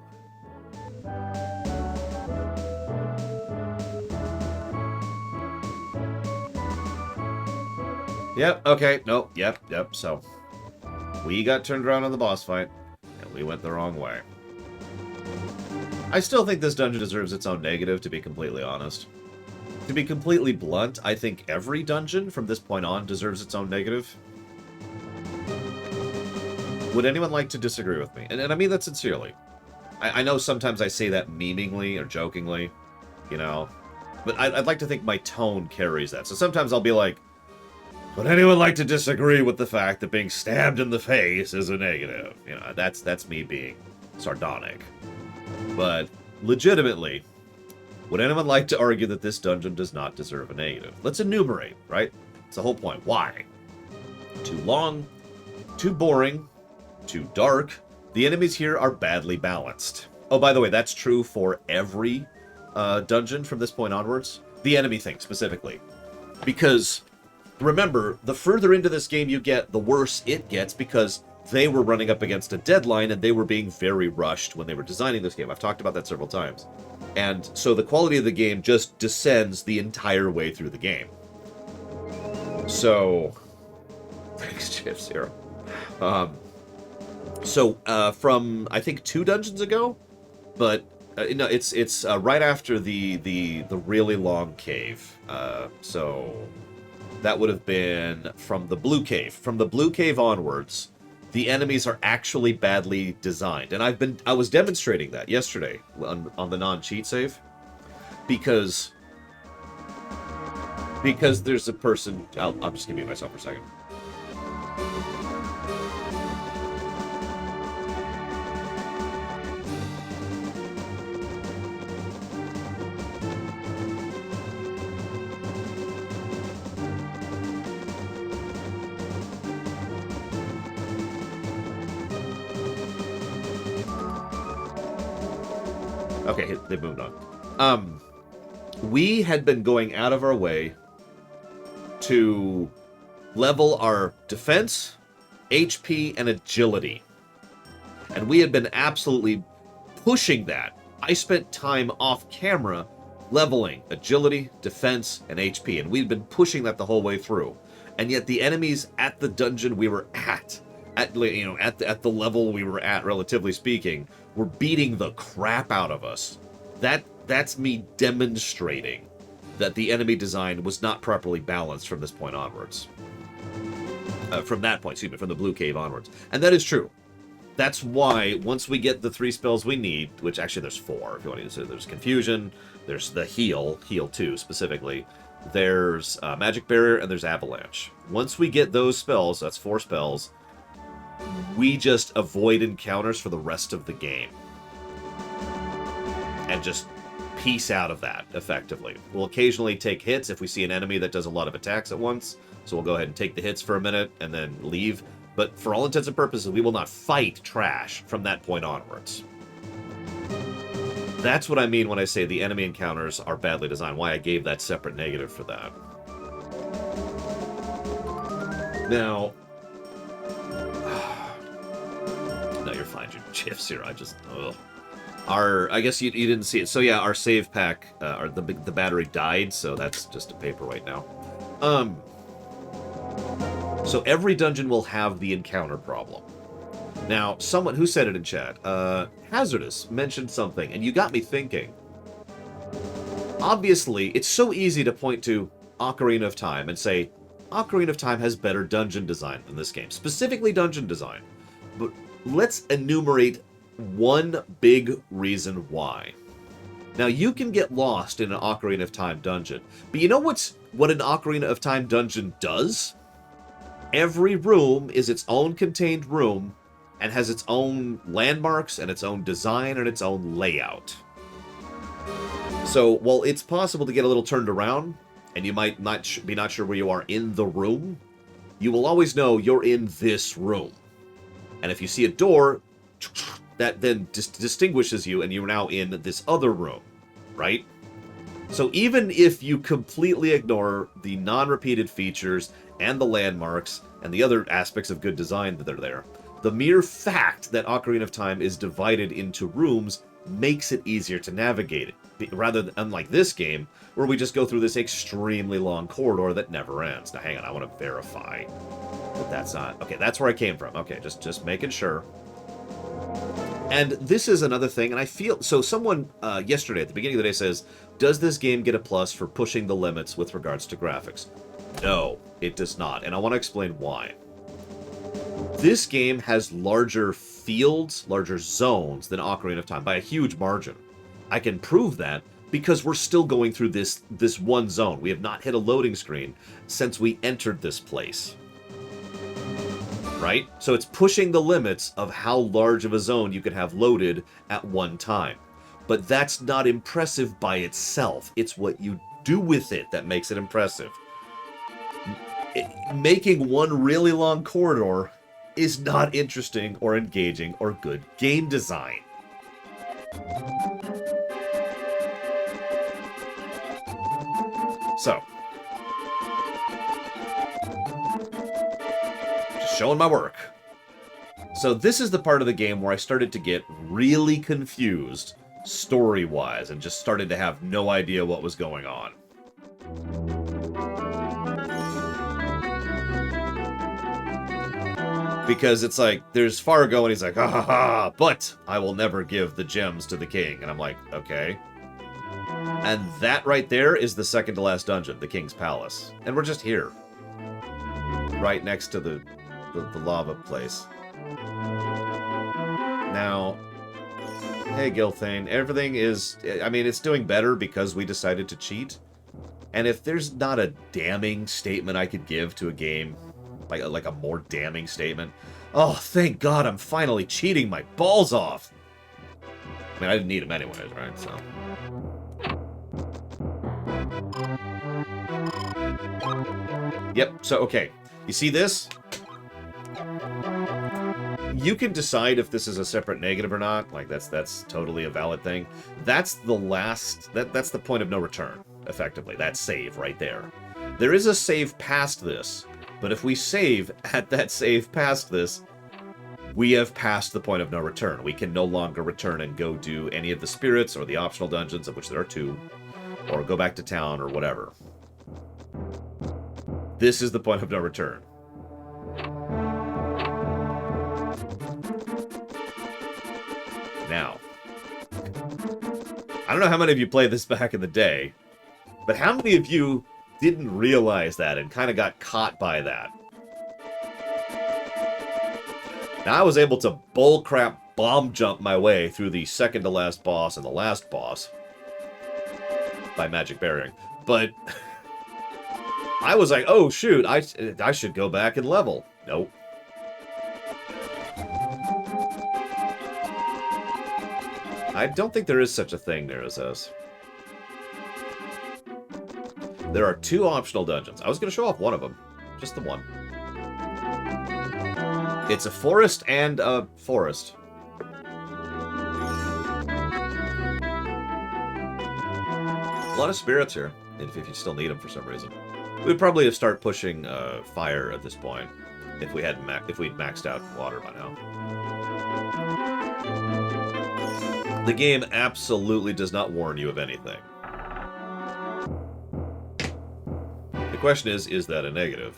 Yep, okay, nope, yep, so we got turned around on the boss fight, and we went the wrong way. I still think this dungeon deserves its own negative, to be completely honest. To be completely blunt, I think every dungeon from this point on deserves its own negative. Would anyone like to disagree with me? And I mean that sincerely. I know sometimes I say that meaningly or jokingly, you know, But I'd like to think my tone carries that. So sometimes I'll be like, would anyone like to disagree with the fact that being stabbed in the face is a negative? You know, that's me being sardonic. But legitimately, would anyone like to argue that this dungeon does not deserve a negative? Let's enumerate, right? It's the whole point. Why? Too long, too boring, too dark. The enemies here are badly balanced. Oh, by the way, that's true for every dungeon from this point onwards. The enemy thing, specifically. Because, remember, the further into this game you get, the worse it gets, because they were running up against a deadline and they were being very rushed when they were designing this game. I've talked about that several times. And so the quality of the game just descends the entire way through the game. So, thanks, Chips here. From I think 2 dungeons ago, but no, it's right after the really long cave. So that would have been from the blue cave. From the blue cave onwards, the enemies are actually badly designed, and I was demonstrating that yesterday on the non-cheat save, because there's a person. I'm just gonna mute myself for a second. Okay, they moved on. We had been going out of our way to level our defense, HP, and agility. And we had been absolutely pushing that. I spent time off camera leveling agility, defense, and HP, and we'd been pushing that the whole way through. And yet the enemies at the dungeon we were at the level we were at, relatively speaking, were beating the crap out of us. That's me demonstrating that the enemy design was not properly balanced from this point onwards. From the blue cave onwards. And that is true. That's why, once we get the 3 spells we need, which actually there's 4, if you want to use it. There's Confusion, there's the Heal 2 specifically, there's Magic Barrier, and there's Avalanche. Once we get those spells, that's 4 spells, we just avoid encounters for the rest of the game. And just piece out of that, effectively. We'll occasionally take hits if we see an enemy that does a lot of attacks at once, so we'll go ahead and take the hits for a minute and then leave. But for all intents and purposes, we will not fight trash from that point onwards. That's what I mean when I say the enemy encounters are badly designed, why I gave that separate negative for that. Now... No, you're fine, Chips here. Ugh. I guess you didn't see it. So yeah, our save pack, the battery died, so that's just a paperweight now. So every dungeon will have the encounter problem. Now, someone who said it in chat, Hazardous mentioned something, and you got me thinking. Obviously, it's so easy to point to Ocarina of Time and say, Ocarina of Time has better dungeon design than this game, specifically dungeon design. But let's enumerate one big reason why. Now, you can get lost in an Ocarina of Time dungeon, but you know what an Ocarina of Time dungeon does? Every room is its own contained room and has its own landmarks and its own design and its own layout. So, while it's possible to get a little turned around, and you might not be sure where you are in the room, you will always know you're in this room. And if you see a door, that then distinguishes you, and you're now in this other room, right? So even if you completely ignore the non-repeated features and the landmarks and the other aspects of good design that are there, the mere fact that Ocarina of Time is divided into rooms makes it easier to navigate it, rather than unlike this game, where we just go through this extremely long corridor that never ends. Now, hang on, I want to verify that that's not... Okay, that's where I came from. Okay, just making sure. And this is another thing, and I feel... So someone yesterday, at the beginning of the day, says, does this game get a plus for pushing the limits with regards to graphics? No, it does not, and I want to explain why. This game has larger fields, larger zones than Ocarina of Time, by a huge margin. I can prove that because we're still going through this one zone. We have not hit a loading screen since we entered this place. Right? So it's pushing the limits of how large of a zone you could have loaded at one time. But that's not impressive by itself. It's what you do with it that makes it impressive. Making one really long corridor is not interesting or engaging or good game design. So, just showing my work. So this is the part of the game where I started to get really confused story-wise and just started to have no idea what was going on. Because it's like, there's Fargo and he's like, ha ha ha, but I will never give the gems to the king. And I'm like, okay. And that right there is the second to last dungeon, the King's Palace. And we're just here. Right next to the lava place. Now, hey Gilthane, everything is, I mean, it's doing better because we decided to cheat. And if there's not a damning statement I could give to a game, like a more damning statement, oh, thank God I'm finally cheating my balls off. I mean, I didn't need them anyways, right? So. Yep, so, okay. You see this? You can decide if this is a separate negative or not. Like, that's totally a valid thing. That's the last... That's the point of no return, effectively. That save right there. There is a save past this, but if we save at that save past this, we have passed the point of no return. We can no longer return and go do any of the spirits or the optional dungeons, of which there are 2, or go back to town or whatever. This is the point of no return. Now, I don't know how many of you played this back in the day, but how many of you didn't realize that and kind of got caught by that? Now, I was able to bullcrap bomb jump my way through the second to last boss and the last boss by magic burying, but I was like, oh shoot, I should go back and level. Nope. I don't think there is such a thing there as this. There are 2 optional dungeons. I was going to show off one of them. Just the one. It's a forest and a forest. A lot of spirits here, if you still need them for some reason. We'd probably have started pushing fire at this point if we'd maxed out water by now. The game absolutely does not warn you of anything. The question is that a negative?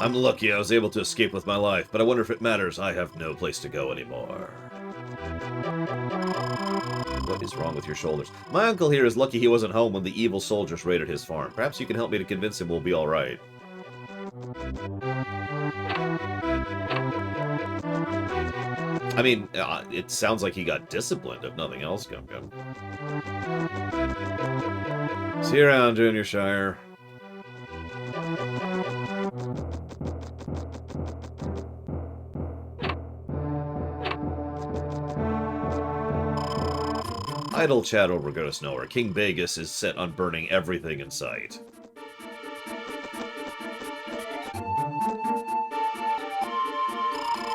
I'm lucky I was able to escape with my life, but I wonder if it matters. I have no place to go anymore. What is wrong with your shoulders? My uncle here is lucky he wasn't home when the evil soldiers raided his farm. Perhaps you can help me to convince him we'll be alright. I mean, it sounds like he got disciplined, if nothing else, Gum Gum. See you around, Junior Shire. Idle chat over Goodness Nowhere. King Vegas is set on burning everything in sight.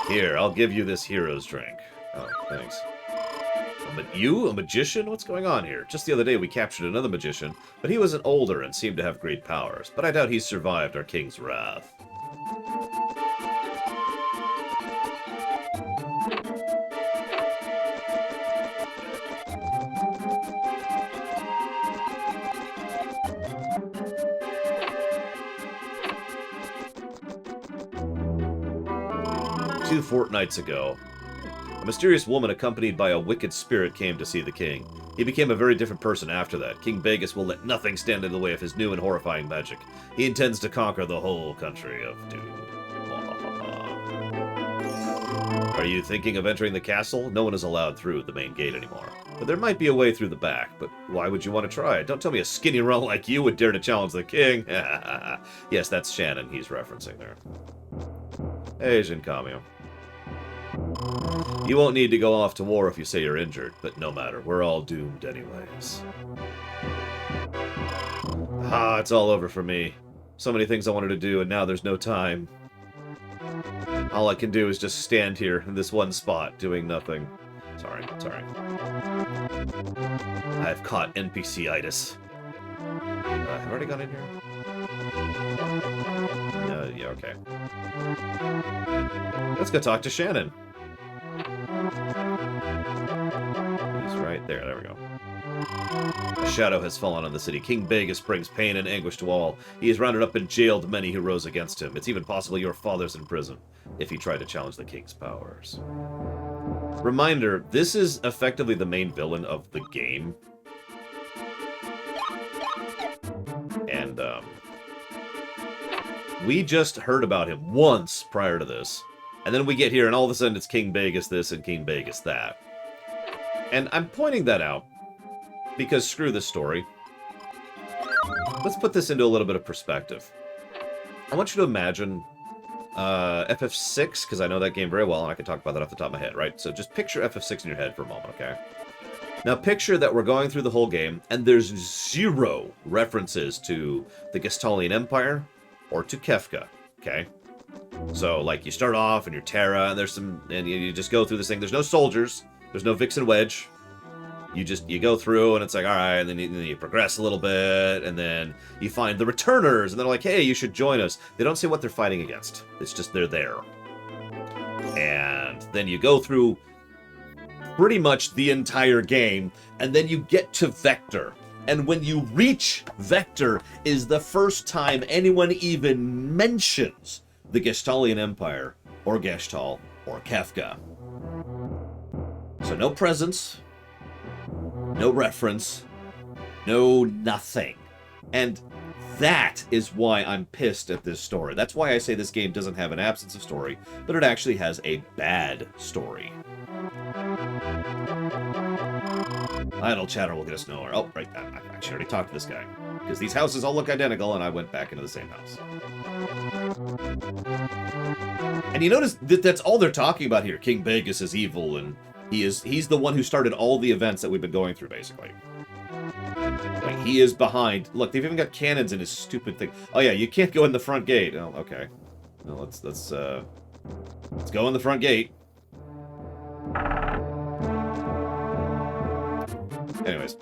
Here, I'll give you this hero's drink. Oh, thanks. But you? A magician? What's going on here? Just the other day we captured another magician, but he was an older and seemed to have great powers. But I doubt he survived our king's wrath. Two fortnights ago, a mysterious woman accompanied by a wicked spirit came to see the king. He became a very different person after that. King Vegas will let nothing stand in the way of his new and horrifying magic. He intends to conquer the whole country of Doom. Are you thinking of entering the castle? No one is allowed through the main gate anymore. But there might be a way through the back. But why would you want to try it? Don't tell me a skinny runt like you would dare to challenge the king. Yes, that's Shannon he's referencing there. Asian cameo. You won't need to go off to war if you say you're injured, but no matter, we're all doomed anyways. It's all over for me. So many things I wanted to do, and now there's no time. All I can do is just stand here in this one spot, doing nothing. Sorry. I've caught NPC-itis. Have I already gone in here? Yeah, okay. Let's go talk to Shannon. He's right there. There we go. A shadow has fallen on the city. King Vegas brings pain and anguish to all. He has rounded up and jailed many who rose against him. It's even possible your father's in prison, if he tried to challenge the king's powers. Reminder, this is effectively the main villain of the game. And, we just heard about him once prior to this. And then we get here, and all of a sudden it's King Vegas this and King Vegas that. And I'm pointing that out because screw this story. Let's put this into a little bit of perspective. I want you to imagine FF6, because I know that game very well, and I can talk about that off the top of my head, right? So just picture FF6 in your head for a moment, okay? Now picture that we're going through the whole game, and there's zero references to the Gestalian Empire or to Kefka, okay? So, like, you start off, and you're Terra, and there's some, and you just go through this thing. There's no soldiers. There's no Vixen Wedge. You go through, and it's like, all right, and then you progress a little bit, and then you find the Returners, and they're like, hey, you should join us. They don't say what they're fighting against. It's just they're there. And then you go through pretty much the entire game, and then you get to Vector. And when you reach Vector is the first time anyone even mentions the Gestalian Empire, or Gestalt, or Kefka. So no presence, no reference, no nothing. And that is why I'm pissed at this story. That's why I say this game doesn't have an absence of story, but it actually has a bad story. Idle chatter will get us nowhere. Oh, right, I actually already talked to this guy. Because these houses all look identical, and I went back into the same house. And you notice that that's all they're talking about here. King Vegas is evil, and he's the one who started all the events that we've been going through, basically. Like, he is behind. Look, they've even got cannons in his stupid thing. Oh yeah, you can't go in the front gate. Oh, okay. Well, let's go in the front gate. Anyways,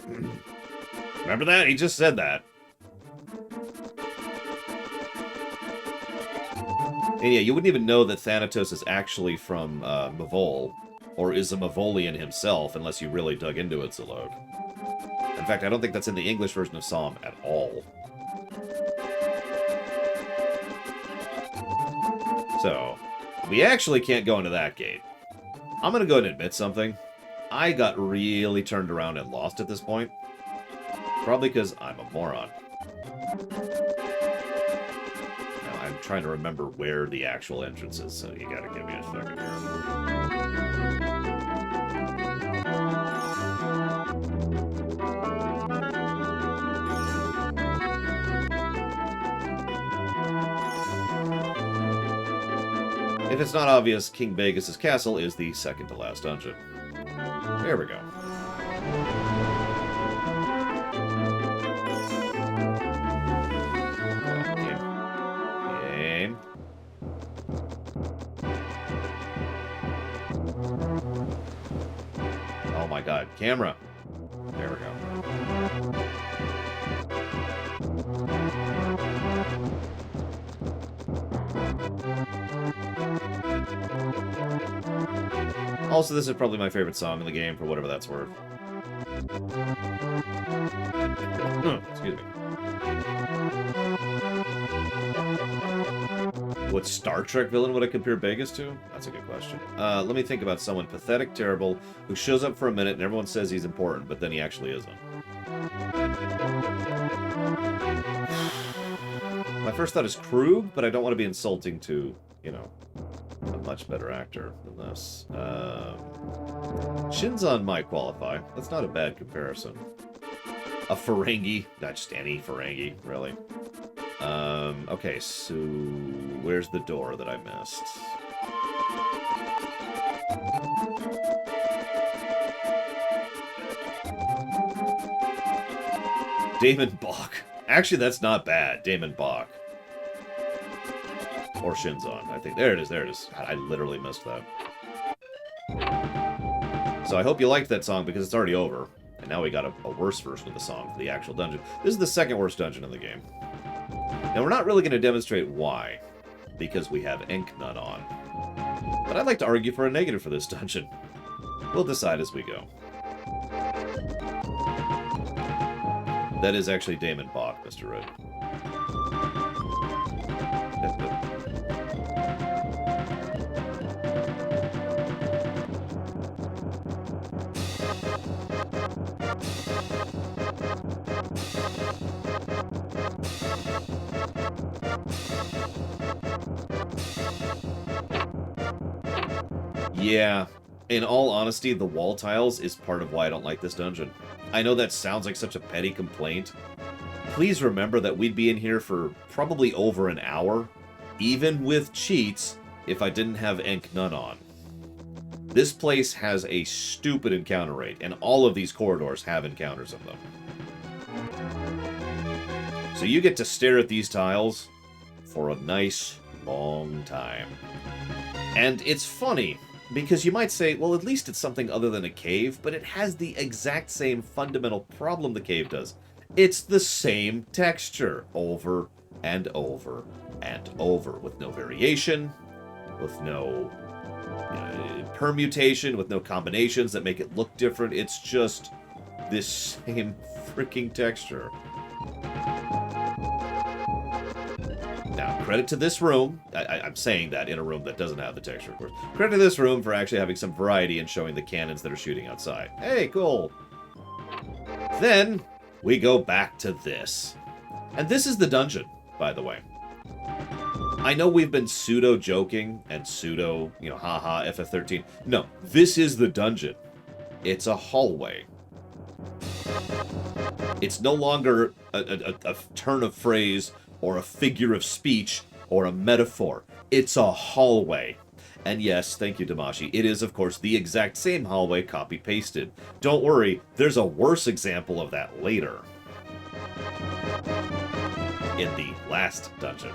remember that? He just said that. And yeah, you wouldn't even know that Thanatos is actually from Mavol, or is a Mavolian himself, unless you really dug into it, Zalog. In fact, I don't think that's in the English version of Psalm at all. So, we actually can't go into that gate. I'm gonna go ahead and admit something. I got really turned around and lost at this point. Probably because I'm a moron. Now, I'm trying to remember where the actual entrance is, so you gotta give me a second here. If it's not obvious, King Vegas' castle is the second to last dungeon. There we go. Game. Oh my god, camera. There we go. Also, this is probably my favorite song in the game, for whatever that's worth. Excuse me. What Star Trek villain would I compare Vegas to? That's a good question. Let me think about someone pathetic, terrible, who shows up for a minute and everyone says he's important, but then he actually isn't. My first thought is Krug, but I don't want to be insulting to, you know, a much better actor than this. Shinzon might qualify. That's not a bad comparison. A Ferengi. Not just any Ferengi, really. Okay, so where's the door that I missed? Damon Bach. Actually, that's not bad. Damon Bach. Or Shinzon, I think. There it is, there it is. God, I literally missed that. So I hope you liked that song because it's already over. And now we got a worse version of the song for the actual dungeon. This is the second worst dungeon in the game. Now, we're not really going to demonstrate why, because we have Ink None on. But I'd like to argue for a negative for this dungeon. We'll decide as we go. That is actually Damon Bach, Mr. Red. Yeah, in all honesty, the wall tiles is part of why I don't like this dungeon. I know that sounds like such a petty complaint. Please remember that we'd be in here for probably over an hour, even with cheats, if I didn't have Ink None on. This place has a stupid encounter rate, and all of these corridors have encounters of them. So you get to stare at these tiles for a nice, long time. And it's funny, because you might say, well, at least it's something other than a cave, but it has the exact same fundamental problem the cave does. It's the same texture over and over and over, with no variation, with no permutation, with no combinations that make it look different. It's just this same freaking texture. Now, credit to this room. I'm saying that in a room that doesn't have the texture, of course. Credit to this room for actually having some variety and showing the cannons that are shooting outside. Hey, cool. Then, we go back to this. And this is the dungeon, by the way. I know we've been pseudo-joking and pseudo, haha, FF13. No, this is the dungeon. It's a hallway. It's no longer a turn of phrase or a figure of speech or a metaphor. It's a hallway. And yes, thank you, Damashi, it is, of course, the exact same hallway copy-pasted. Don't worry, there's a worse example of that later. In the last dungeon.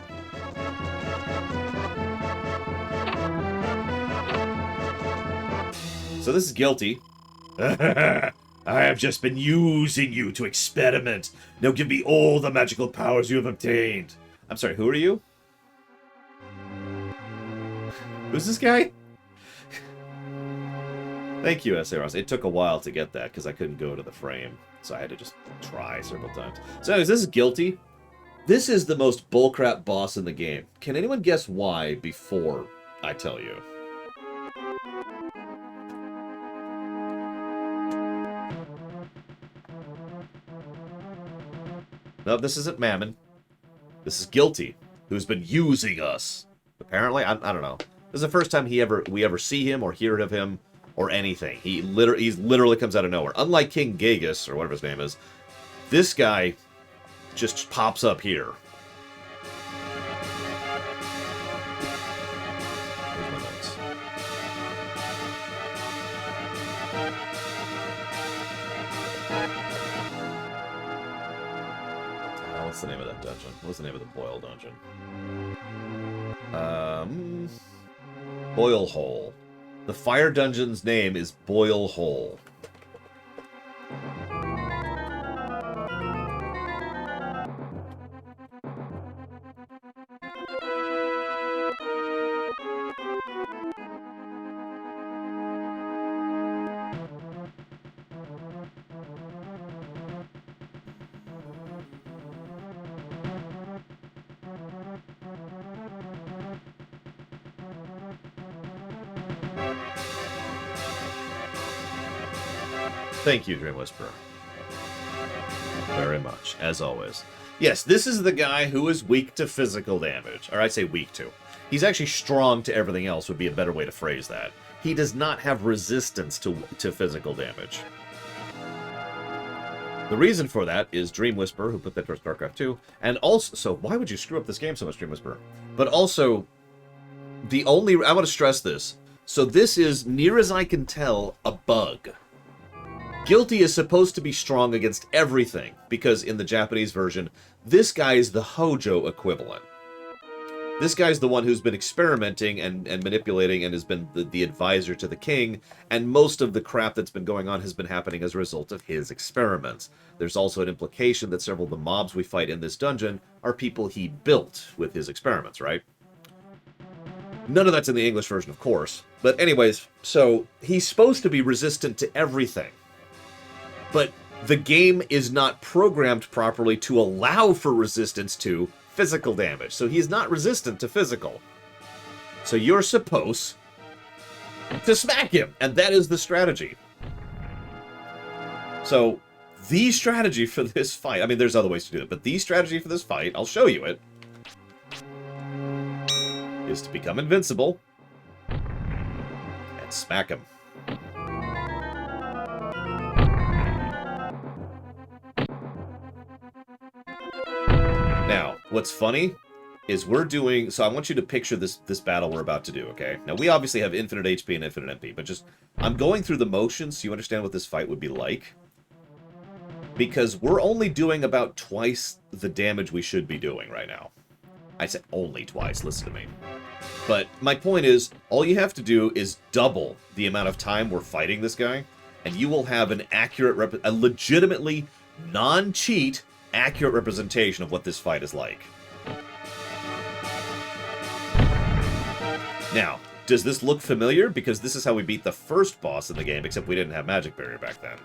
So this is Guilty. I have just been using you to experiment. Now give me all the magical powers you have obtained. I'm sorry, who are you? Who's this guy? Thank you, S.A. Ross. It took a while to get that because I couldn't go to the frame. So I had to just try several times. So anyways, this is Guilty. This is the most bullcrap boss in the game. Can anyone guess why before I tell you? No, this isn't Mammon. This is Guilty, who's been using us. Apparently, I don't know. This is the first time we ever see him or hear of him or anything. He literally comes out of nowhere. Unlike King Gagus, or whatever his name is, this guy just pops up here. Where's my notes? What's the name of that dungeon? What's the name of the Boil dungeon? Boil Hole. The fire dungeon's name is Boil Hole. Thank you, Dream Whisperer. Very much, as always. Yes, this is the guy who is weak to physical damage. Or I'd say weak to. He's actually strong to everything else, would be a better way to phrase that. He does not have resistance to physical damage. The reason for that is Dream Whisperer, who put that towards StarCraft 2, and also, so why would you screw up this game so much, Dream Whisperer? But also, I want to stress this, so this is, near as I can tell, a bug. Guilty is supposed to be strong against everything, because in the Japanese version, this guy is the Hojo equivalent. This guy's the one who's been experimenting and manipulating and has been the advisor to the king, and most of the crap that's been going on has been happening as a result of his experiments. There's also an implication that several of the mobs we fight in this dungeon are people he built with his experiments, right? None of that's in the English version, of course. But anyways, so he's supposed to be resistant to everything. But the game is not programmed properly to allow for resistance to physical damage. So he's not resistant to physical. So you're supposed to smack him. And that is the strategy. So the strategy for this fight, I mean, there's other ways to do it, but the strategy for this fight, I'll show you it, is to become invincible and smack him. Now, what's funny is we're doing... So I want you to picture this battle we're about to do, okay? Now, we obviously have infinite HP and infinite MP, but just... I'm going through the motions so you understand what this fight would be like. Because we're only doing about twice the damage we should be doing right now. I said only twice, listen to me. But my point is, all you have to do is double the amount of time we're fighting this guy, and you will have an accurate... a legitimately non-cheat... accurate representation of what this fight is like. Now, does this look familiar? Because this is how we beat the first boss in the game, except we didn't have Magic Barrier back then.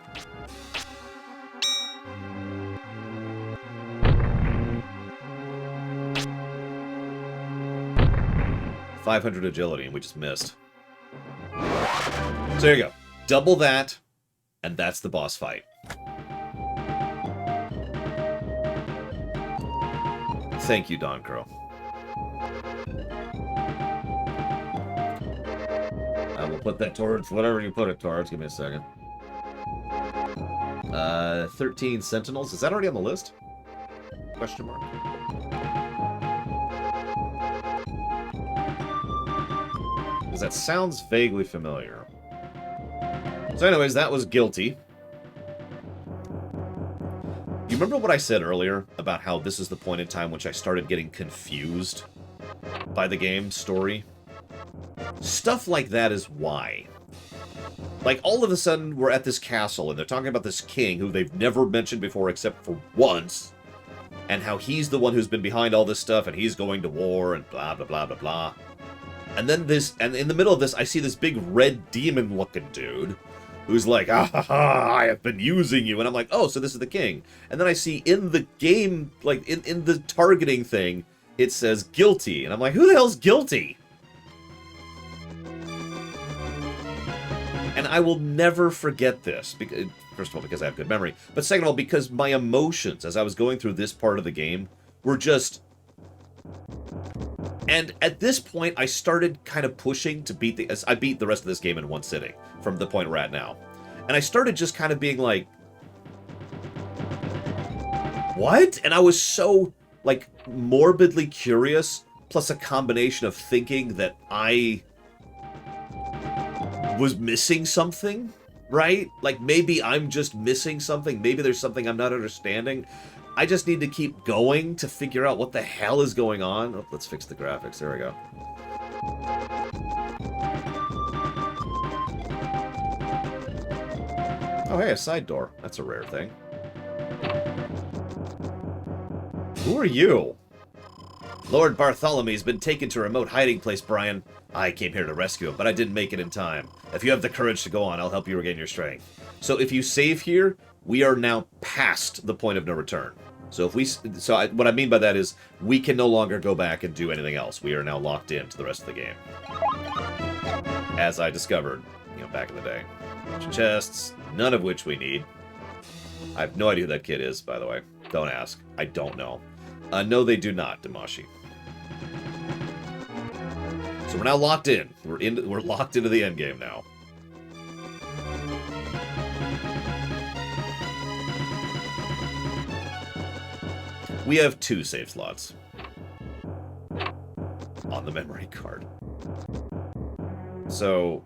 .500 agility, and we just missed. So there you go. Double that, and that's the boss fight. Thank you, Don Crow. I will put that towards whatever you put it towards. Give me a second. 13 Sentinels. Is that already on the list? Question mark. Because that sounds vaguely familiar. So anyways, that was Guilty. You remember what I said earlier about how this is the point in time which I started getting confused by the game story? Stuff like that is why. Like, all of a sudden, we're at this castle, and they're talking about this king who they've never mentioned before except for once, and how he's the one who's been behind all this stuff, and he's going to war, and blah, blah, blah, blah, blah. And then and in the middle of this, I see this big red demon-looking dude, who's like, ah ha ha, I have been using you. And I'm like, oh, so this is the king. And then I see in the game, like, in the targeting thing, it says Guilty. And I'm like, who the hell's Guilty? And I will never forget this. Because, first of all, because I have good memory. But second of all, because my emotions, as I was going through this part of the game, were just... And at this point, I started kind of pushing to beat I beat the rest of this game in one sitting, from the point we're at now. And I started just kind of being like, what? And I was so, like, morbidly curious, plus a combination of thinking that I was missing something, right? Like, maybe I'm just missing something. Maybe there's something I'm not understanding. I just need to keep going to figure out what the hell is going on. Oh, let's fix the graphics. There we go. Oh, hey, a side door. That's a rare thing. Who are you? Lord Bartholomew's been taken to a remote hiding place, Brian. I came here to rescue him, but I didn't make it in time. If you have the courage to go on, I'll help you regain your strength. So if you save here, we are now past the point of no return. So if what I mean by that is we can no longer go back and do anything else. We are now locked into the rest of the game. As I discovered, back in the day. A bunch of chests, none of which we need. I have no idea who that kid is, by the way. Don't ask. I don't know. No, they do not, Damashi. So we're now locked in. We're locked into the endgame now. We have 2 save slots on the memory card. So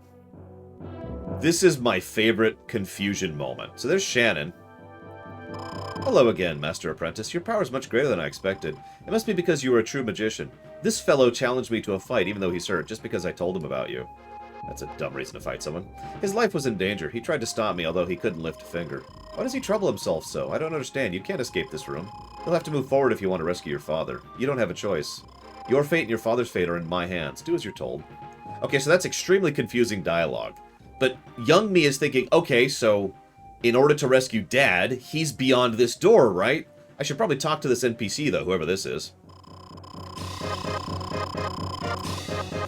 this is my favorite confusion moment. So there's Shannon. Hello again, Master Apprentice. Your power is much greater than I expected. It must be because you are a true magician. This fellow challenged me to a fight, even though he's hurt, just because I told him about you. That's a dumb reason to fight someone. His life was in danger. He tried to stop me, although he couldn't lift a finger. Why does he trouble himself so? I don't understand. You can't escape this room. You'll have to move forward if you want to rescue your father. You don't have a choice. Your fate and your father's fate are in my hands. Do as you're told. Okay, so that's extremely confusing dialogue. But young me is thinking, okay, so in order to rescue Dad, he's beyond this door, right? I should probably talk to this NPC, though, whoever this is.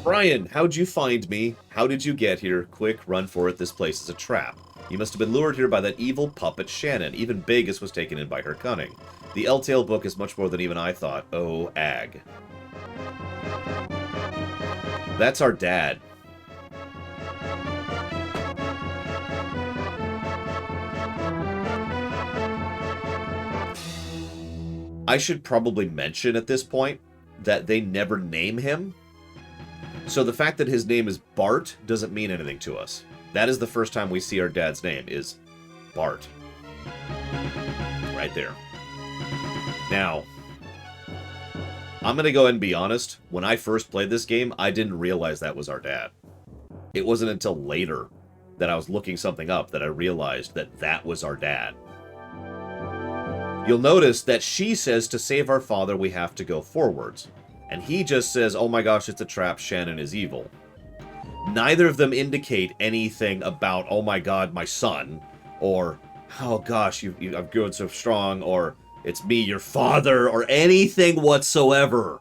Brian, how'd you find me? How did you get here? Quick, run for it. This place is a trap. You must have been lured here by that evil puppet Shannon. Even Vegas was taken in by her cunning. The L-Tale book is much more than even I thought. Oh, ag. That's our dad. I should probably mention at this point that they never name him. So the fact that his name is Bart doesn't mean anything to us. That is the first time we see our dad's name, is Bart. Right there. Now, I'm going to go ahead and be honest. When I first played this game, I didn't realize that was our dad. It wasn't until later that I was looking something up that I realized that that was our dad. You'll notice that she says to save our father, we have to go forwards. And he just says, oh my gosh, it's a trap, Shannon is evil. Neither of them indicate anything about, oh my god, my son, or, oh gosh, I've grown so strong, or it's me, your father, or anything whatsoever.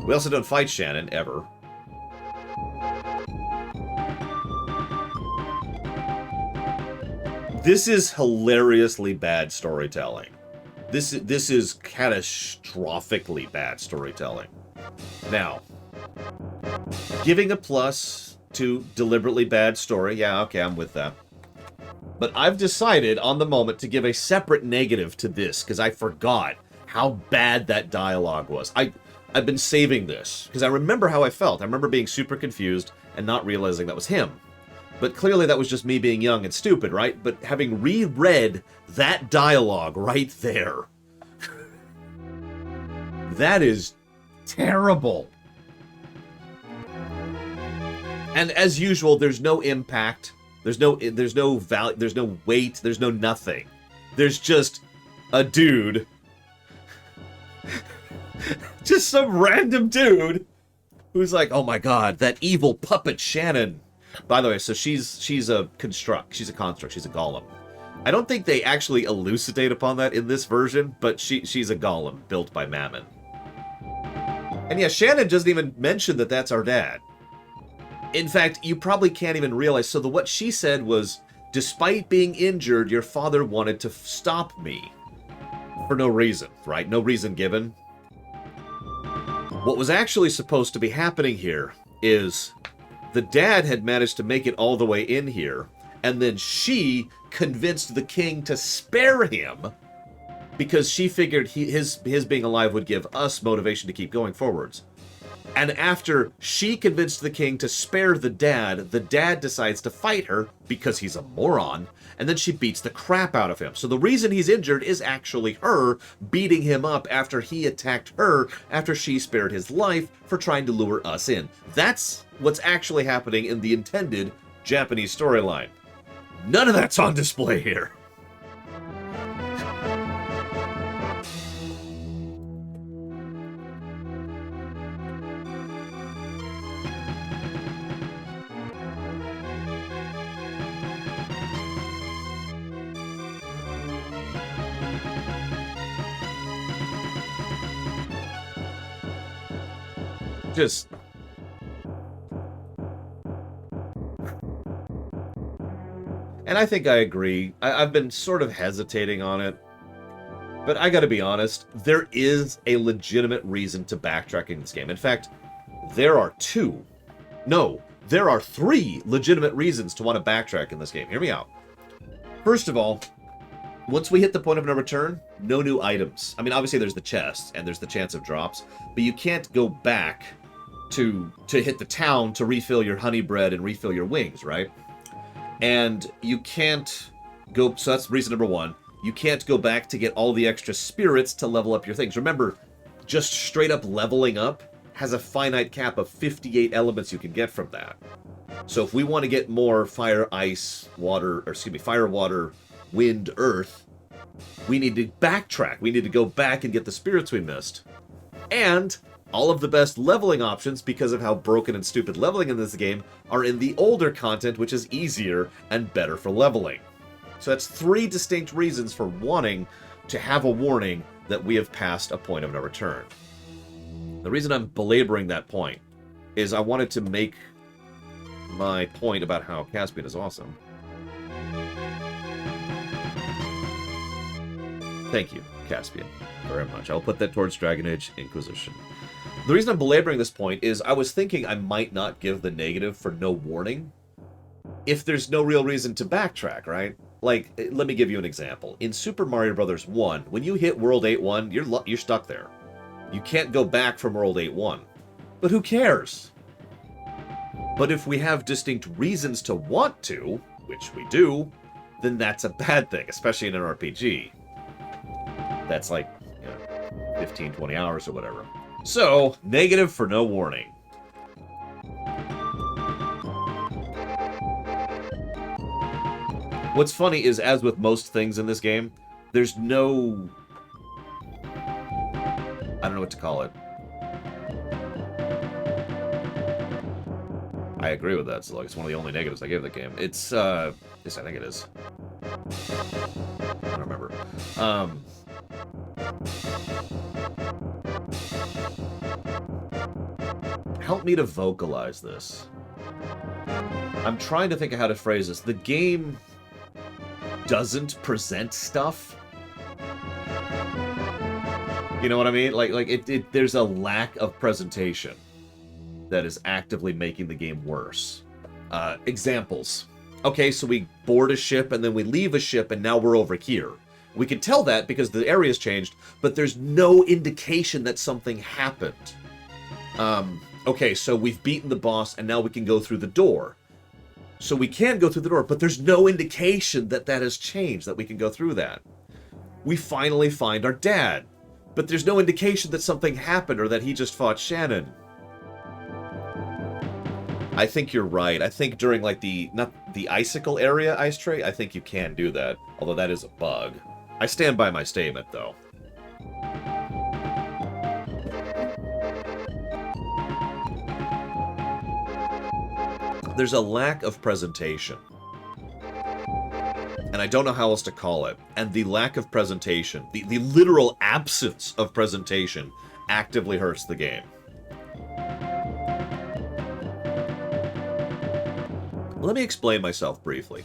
We also don't fight Shannon, ever. This is hilariously bad storytelling. This is catastrophically bad storytelling. Now, giving a plus to deliberately bad story, yeah, okay, I'm with that. But I've decided on the moment to give a separate negative to this, because I forgot how bad that dialogue was. I've been saving this, because I remember how I felt. I remember being super confused and not realizing that was him. But clearly that was just me being young and stupid, right? But having reread that dialogue right there, that is terrible. And as usual, there's no impact. There's no value. There's no weight. There's no nothing. There's just a dude, just some random dude, who's like, "Oh my god, that evil puppet Shannon." By the way, so she's a construct. She's a construct. She's a golem. I don't think they actually elucidate upon that in this version, but she's a golem built by Mammon. And yeah, Shannon doesn't even mention that that's our dad. In fact, you probably can't even realize. So what she said was, despite being injured, your father wanted to stop me. For no reason, right? No reason given. What was actually supposed to be happening here is the dad had managed to make it all the way in here, and then she convinced the king to spare him because she figured his being alive would give us motivation to keep going forwards. And after she convinced the king to spare the dad decides to fight her because he's a moron, and then she beats the crap out of him. So the reason he's injured is actually her beating him up after he attacked her after she spared his life for trying to lure us in. That's what's actually happening in the intended Japanese storyline. None of that's on display here. Just And I think I agree. I've been sort of hesitating on it. But I gotta be honest, there is a legitimate reason to backtrack in this game. In fact, there are there are 3 legitimate reasons to want to backtrack in this game. Hear me out. First of all, once we hit the point of no return, no new items. I mean, obviously there's the chest, and there's the chance of drops, but you can't go back to hit the town to refill your honey bread and refill your wings, right? And you can't go, so that's reason number 1. You can't go back to get all the extra spirits to level up your things. Remember, just straight up leveling up has a finite cap of 58 elements you can get from that. So if we want to get more fire, ice, water, or excuse me, fire, water, wind, earth, we need to backtrack. We need to go back and get the spirits we missed. And all of the best leveling options, because of how broken and stupid leveling in this game, are in the older content, which is easier and better for leveling. So that's 3 distinct reasons for wanting to have a warning that we have passed a point of no return. The reason I'm belaboring that point is I wanted to make my point about how Caspian is awesome. Thank you, Caspian, very much. I'll put that towards Dragon Age Inquisition. The reason I'm belaboring this point is I was thinking I might not give the negative for no warning if there's no real reason to backtrack, right? Like, let me give you an example. In Super Mario Bros. 1, when you hit World 8-1, you're stuck there. You can't go back from World 8-1. But who cares? But if we have distinct reasons to want to, which we do, then that's a bad thing, especially in an RPG. That's like, 15, 20 hours or whatever. So, negative for no warning. What's funny is, as with most things in this game, there's no... I don't know what to call it. I agree with that, so it's one of the only negatives I give the game. It's, yes, I think it is. I don't remember. Help me to vocalize this. I'm trying to think of how to phrase this. The game doesn't present stuff. You know what I mean? Like there's a lack of presentation that is actively making the game worse. Examples. Okay, so we board a ship and then we leave a ship and now we're over here. We can tell that because the area's changed, but there's no indication that something happened. Okay, so we've beaten the boss and now we can go through the door. So we can go through the door, but there's no indication that that has changed, that we can go through that. We finally find our dad, but there's no indication that something happened or that he just fought Shannon. I think you're right. I think during, like, not the icicle area ice tray, I think you can do that, although that is a bug. I stand by my statement, though. There's a lack of presentation. And I don't know how else to call it. And the lack of presentation, the literal absence of presentation, actively hurts the game. Let me explain myself briefly.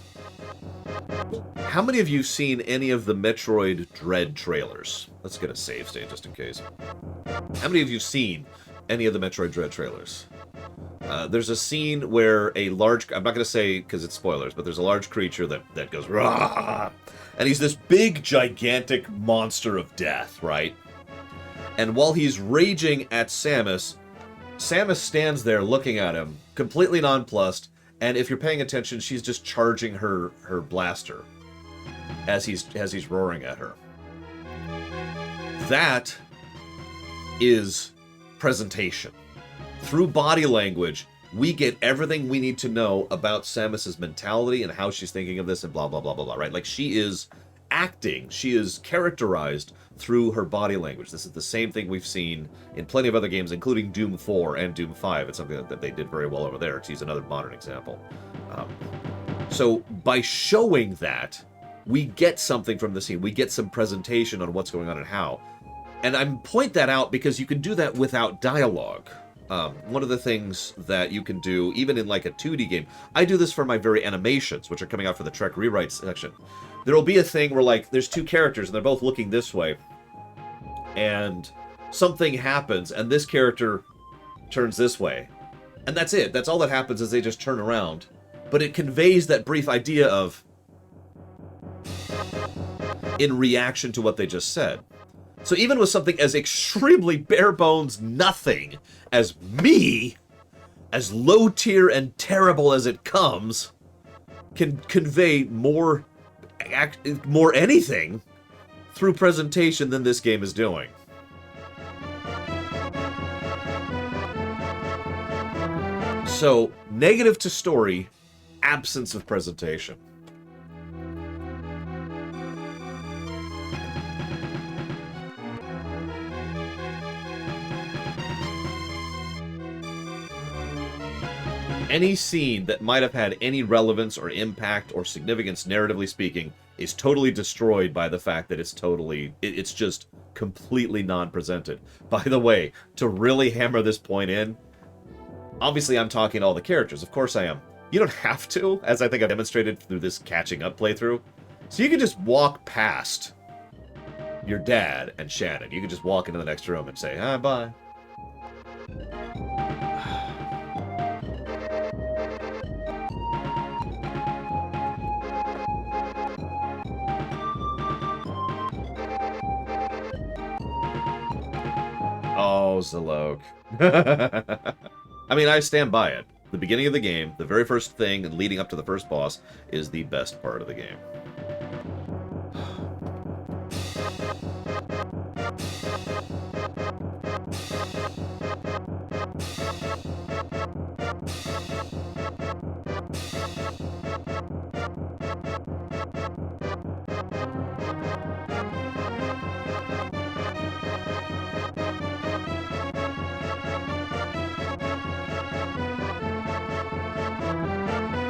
How many of you seen any of the Metroid Dread trailers? Let's get a save state just in case. How many of you seen any of the Metroid Dread trailers? There's a scene where a large... I'm not going to say because it's spoilers, but there's a large creature that goes... Rah! And he's this big, gigantic monster of death, right? And while he's raging at Samus, Samus stands there looking at him, completely nonplussed, and if you're paying attention, she's just charging her blaster as he's roaring at her. That is presentation. Through body language, we get everything we need to know about Samus's mentality and how she's thinking of this and blah, blah, blah, blah, blah, right? Like, she is acting. She is characterized through her body language. This is the same thing we've seen in plenty of other games, including Doom 4 and Doom 5. It's something that they did very well over there, to use another modern example. So by showing that, we get something from the scene. We get some presentation on what's going on and how. And I point that out because you can do that without dialogue. one of the things that you can do, even in like a 2D game, I do this for my very animations, which are coming out for the Trek Rewrite section. There will be a thing where, like, there's two characters, and they're both looking this way, and something happens, and this character turns this way. And that's it. That's all that happens is they just turn around. But it conveys that brief idea of in reaction to what they just said. So even with something as extremely bare bones nothing as me, as low tier and terrible as it comes, can convey more anything through presentation than this game is doing. So, negative to story, absence of presentation. Any scene that might have had any relevance or impact or significance, narratively speaking, is totally destroyed by the fact that it's just completely non-presented. By the way, to really hammer this point in, obviously I'm talking to all the characters. Of course I am. You don't have to, as I think I've demonstrated through this catching up playthrough. So you can just walk past your dad and Shannon. You can just walk into the next room and say, "Hi, bye." Oh, Zalok. I mean, I stand by it. The beginning of the game, the very first thing and leading up to the first boss, is the best part of the game.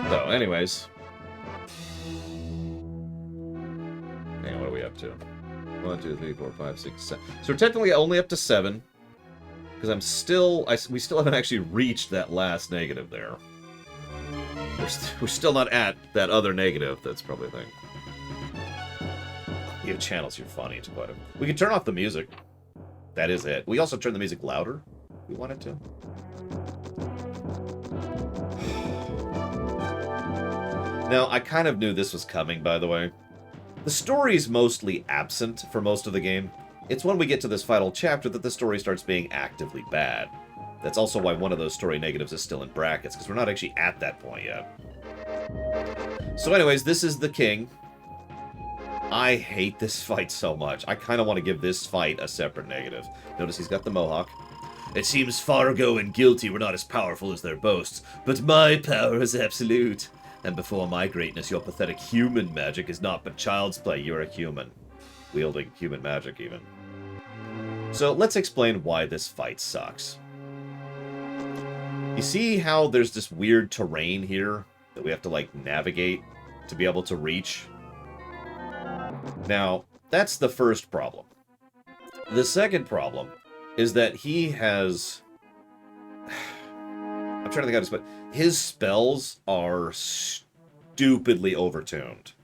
So, anyways. Man, what are we up to? 1, 2, 3, 4, 5, 6, 7. So we're technically only up to 7. Because we still haven't actually reached that last negative there. We're still not at that other negative. That's probably a thing. You have channels, you're funny. It's quite a... We can turn off the music. That is it. We also turn the music louder if we wanted to. Now, I kind of knew this was coming, by the way. The story is mostly absent for most of the game. It's when we get to this final chapter that the story starts being actively bad. That's also why one of those story negatives is still in brackets, because we're not actually at that point yet. So anyways, this is the king. I hate this fight so much. I kind of want to give this fight a separate negative. Notice he's got the mohawk. It seems Fargo and Guilty were not as powerful as their boasts, but my power is absolute. And before my greatness, your pathetic human magic is not but child's play. You're a human. Wielding human magic, even. So, let's explain why this fight sucks. You see how there's this weird terrain here that we have to, like, navigate to be able to reach? Now, that's the first problem. The second problem is that he has... I'm trying to think how to explain. His spells are stupidly overtuned.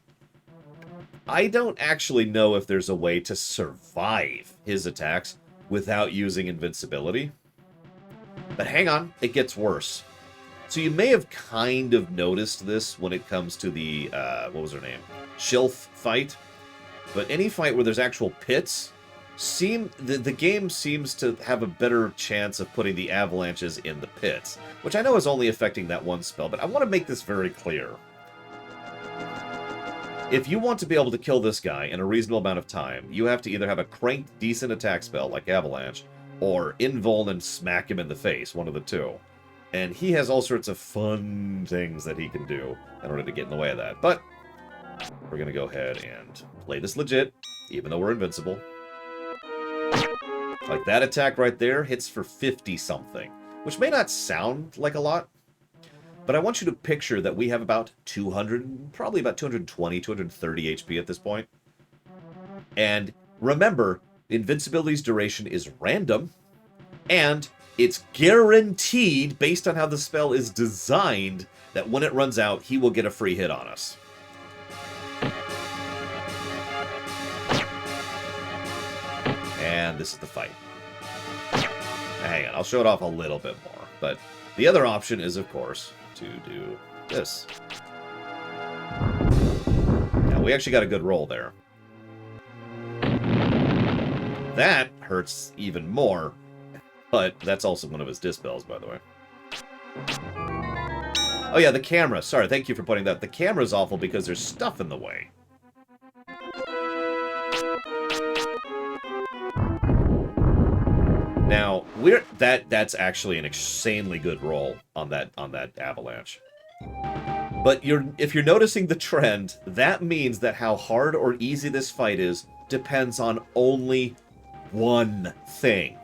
I don't actually know if there's a way to survive his attacks without using invincibility. But hang on, it gets worse. So you may have kind of noticed this when it comes to the, what was her name? Shilf fight. But any fight where there's actual pits, the game seems to have a better chance of putting the avalanches in the pits, which I know is only affecting that one spell, but I want to make this very clear. If you want to be able to kill this guy in a reasonable amount of time, you have to either have a cranked decent attack spell like Avalanche, or invuln and smack him in the face, one of the two. And he has all sorts of fun things that he can do in order to get in the way of that. But we're going to go ahead and play this legit, even though we're invincible. Like that attack right there hits for 50-something, which may not sound like a lot, but I want you to picture that we have about 200, probably about 220, 230 HP at this point. And remember, invincibility's duration is random, and It's guaranteed, based on how the spell is designed, that when it runs out, he will get a free hit on us. And this is the fight. Now, hang on, I'll show it off a little bit more. But the other option is, of course, to do this. Now, we actually got a good roll there. That hurts even more, but that's also one of his dispels, by the way. Oh yeah, the camera. Sorry, thank you for pointing that out. The camera's awful because there's stuff in the way. Now, that's actually an insanely good roll on that avalanche. But if you're noticing the trend, that means that how hard or easy this fight is depends on only one thing.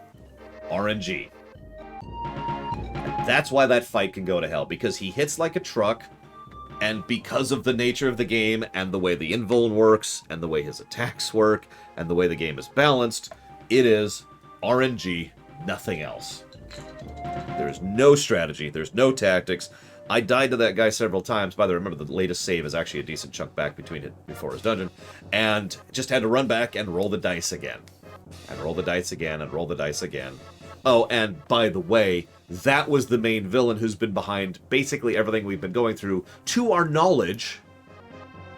RNG. That's why that fight can go to hell, because he hits like a truck, and because of the nature of the game, and the way the invuln works, and the way his attacks work, and the way the game is balanced, it is RNG, nothing else. There's no strategy, there's no tactics. I died to that guy several times. By the way, remember the latest save is actually a decent chunk back before his dungeon, and just had to run back and roll the dice again. And roll the dice again, and roll the dice again. Oh, and by the way, that was the main villain who's been behind basically everything we've been going through, to our knowledge,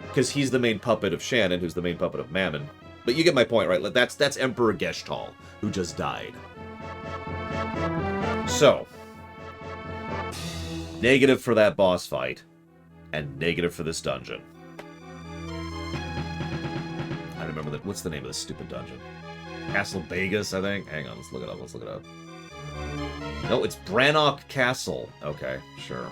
because he's the main puppet of Shannon, who's the main puppet of Mammon. But you get my point, right? That's Emperor Geshtal, who just died. So, negative for that boss fight, and negative for this dungeon. I remember that. What's the name of this stupid dungeon? Castle Vegas, I think. Hang on, let's look it up. No, it's Brannock Castle. Okay, sure.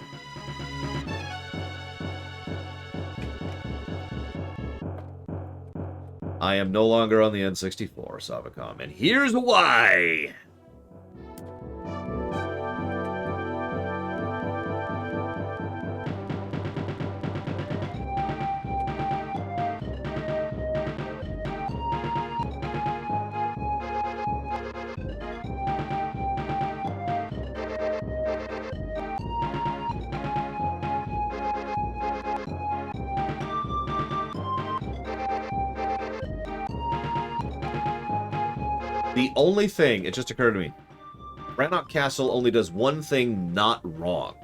I am no longer on the N64, Savacom, and here's why! The only thing, it just occurred to me, Brannock Castle only does one thing not wrong.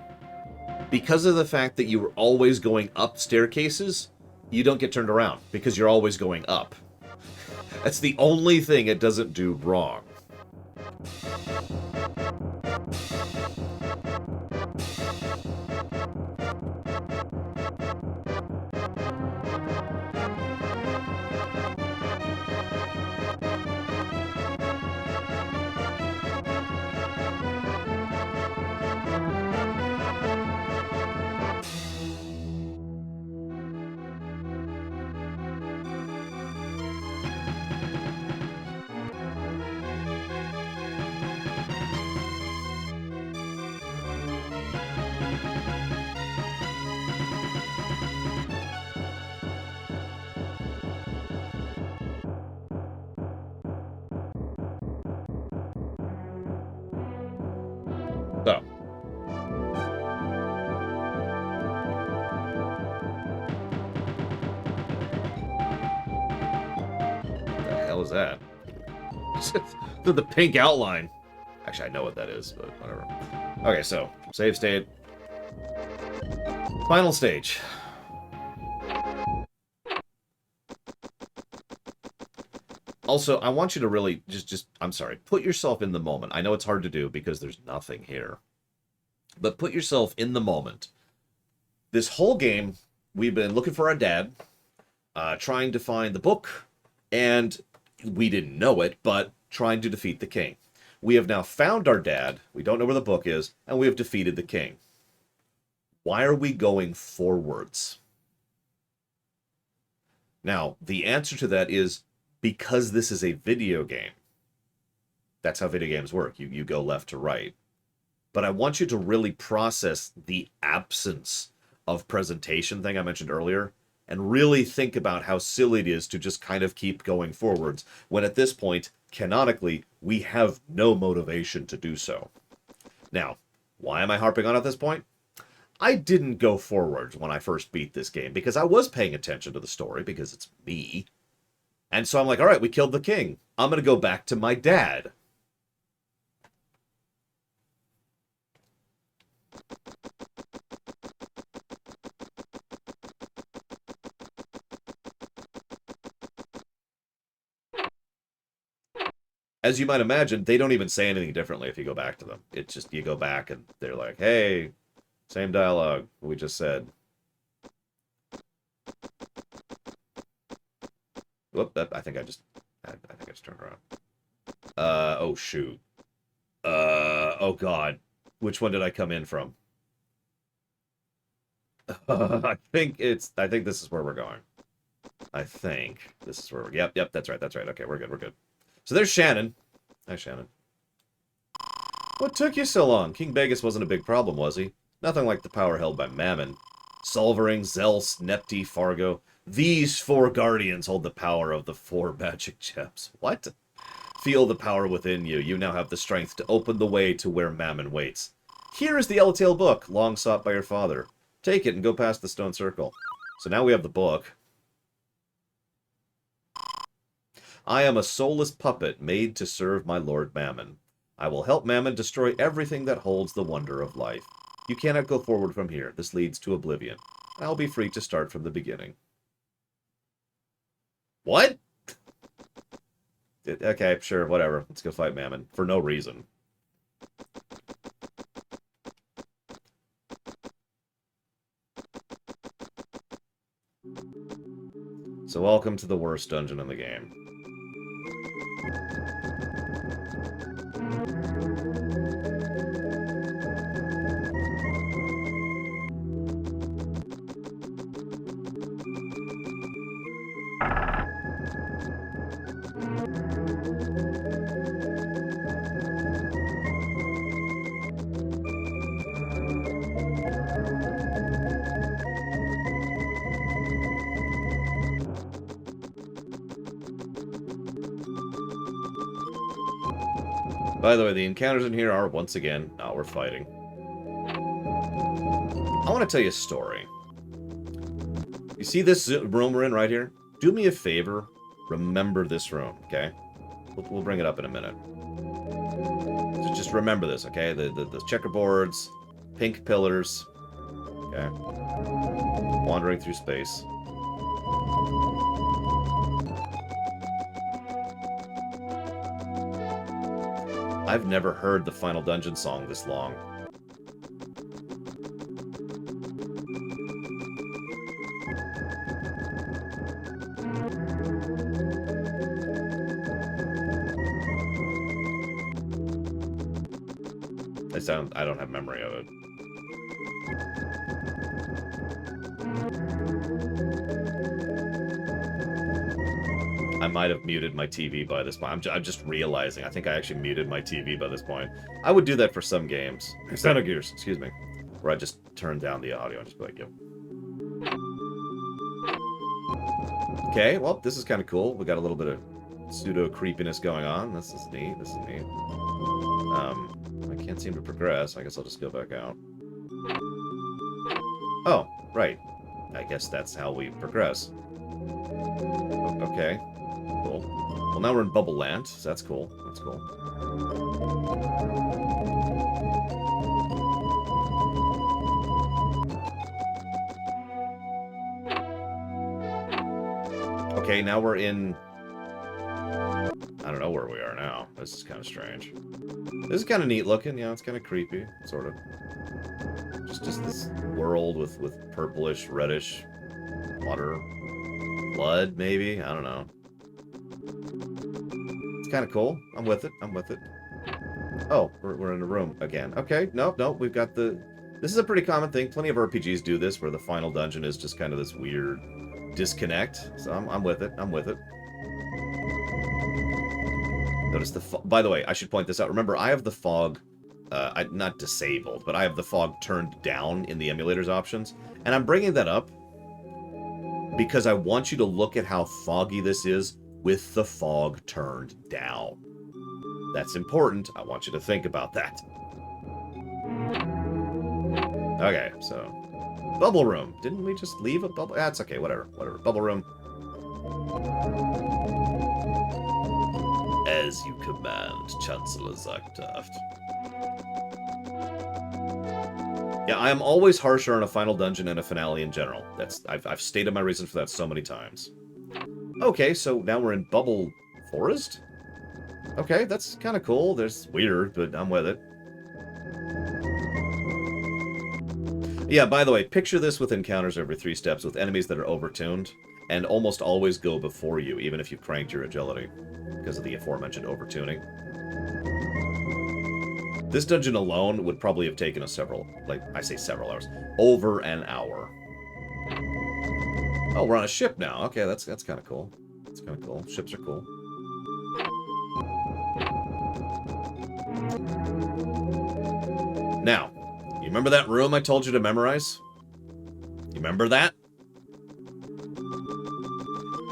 Because of the fact that you were always going up staircases, you don't get turned around, because you're always going up. That's the only thing it doesn't do wrong. So. What the hell is that? The pink outline. Actually, I know what that is, but whatever. Okay, so, save state. Final stage. Also, I want you to really I'm sorry, put yourself in the moment. I know it's hard to do because there's nothing here. But put yourself in the moment. This whole game, we've been looking for our dad, trying to find the book, and we didn't know it, but trying to defeat the king. We have now found our dad, we don't know where the book is, and we have defeated the king. Why are we going forwards? Now, the answer to that is because this is a video game. That's how video games work. You go left to right. But I want you to really process the absence of presentation thing I mentioned earlier, and really think about how silly it is to just kind of keep going forwards, when at this point, canonically, we have no motivation to do so. Now, why am I harping on at this point? I didn't go forward when I first beat this game because I was paying attention to the story because it's me. And so I'm like, all right, we killed the king. I'm going to go back to my dad. As you might imagine, they don't even say anything differently if you go back to them. It's just, you go back and they're like, hey, same dialogue we just said. Whoop, I think I just turned around. Oh shoot. Oh god. Which one did I come in from? I think this is where we're going. I think this is where we're... Yep, that's right. Okay, we're good. So there's Shannon. Hi, Shannon. What took you so long? King Vegas wasn't a big problem, was he? Nothing like the power held by Mammon. Solvering, Zels, Nepti, Fargo. These 4 guardians hold the power of the 4 magic gems. What? Feel the power within you. You now have the strength to open the way to where Mammon waits. Here is the Elatail book, long sought by your father. Take it and go past the stone circle. So now we have the book. I am a soulless puppet made to serve my lord Mammon. I will help Mammon destroy everything that holds the wonder of life. You cannot go forward from here. This leads to oblivion. I'll be free to start from the beginning. What? Okay, sure, whatever. Let's go fight Mammon. For no reason. So welcome to the worst dungeon in the game. By the way, the encounters in here are, once again, not worth fighting. I want to tell you a story. You see this room we're in right here? Do me a favor. Remember this room, okay? We'll bring it up in a minute. So just remember this, okay? The checkerboards, pink pillars, okay? Wandering through space. I've never heard the Final Dungeon song this long. I don't have memory of it. I might have muted my TV by this point. I'm just realizing. I think I actually muted my TV by this point. I would do that for some games. Xenogears, excuse me. Where I just turn down the audio and just be like, yo. Okay, well, this is kind of cool. We got a little bit of pseudo-creepiness going on. This is neat. I can't seem to progress. I guess I'll just go back out. Oh, right. I guess that's how we progress. Okay. Cool. Well, now we're in Bubble Land, so that's cool. That's cool. Okay, now we're in... I don't know where we are now. This is kind of strange. This is kind of neat looking. Yeah, it's kind of creepy, sort of. Just this world with purplish, reddish water. Blood, maybe? I don't know. It's kind of cool. I'm with it. Oh, we're in a room again. Okay, nope, we've got the... This is a pretty common thing. Plenty of RPGs do this, where the final dungeon is just kind of this weird disconnect. So I'm with it. Notice the... By the way, I should point this out. Remember, I have the fog... not disabled, but I have the fog turned down in the emulator's options. And I'm bringing that up because I want you to look at how foggy this is with the fog turned down. That's important. I want you to think about that. Okay, so... Bubble room. Didn't we just leave a bubble? That's okay, whatever. Whatever. Bubble room. As you command, Chancellor Zagtaft. Yeah, I am always harsher on a final dungeon and a finale in general. I've stated my reason for that so many times. Okay, so now we're in Bubble Forest? Okay, that's kind of cool. There's weird, but I'm with it. Yeah, by the way, picture this with encounters every 3 steps with enemies that are overtuned, and almost always go before you, even if you've cranked your agility, because of the aforementioned overtuning. This dungeon alone would probably have taken us several, like, I say several hours, over an hour. Oh, we're on a ship now. Okay, that's kind of cool. That's kind of cool. Ships are cool. Now, you remember that room I told you to memorize? You remember that?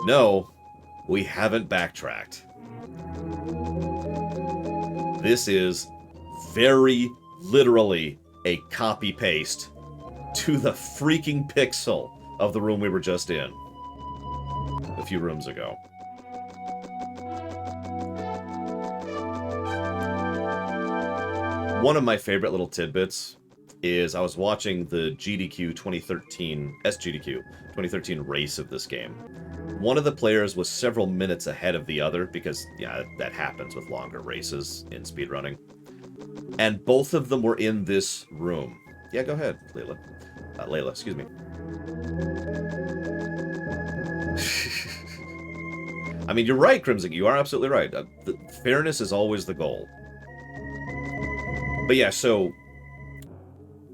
No, we haven't backtracked. This is very literally a copy-paste to the freaking pixel of the room we were just in a few rooms ago. One of my favorite little tidbits is I was watching the GDQ 2013, SGDQ 2013 race of this game. One of the players was several minutes ahead of the other because, yeah, that happens with longer races in speedrunning. And both of them were in this room. Yeah, go ahead, Layla. Layla, excuse me. I mean, you're right, Crimson. You are absolutely right. Fairness is always the goal. But yeah, so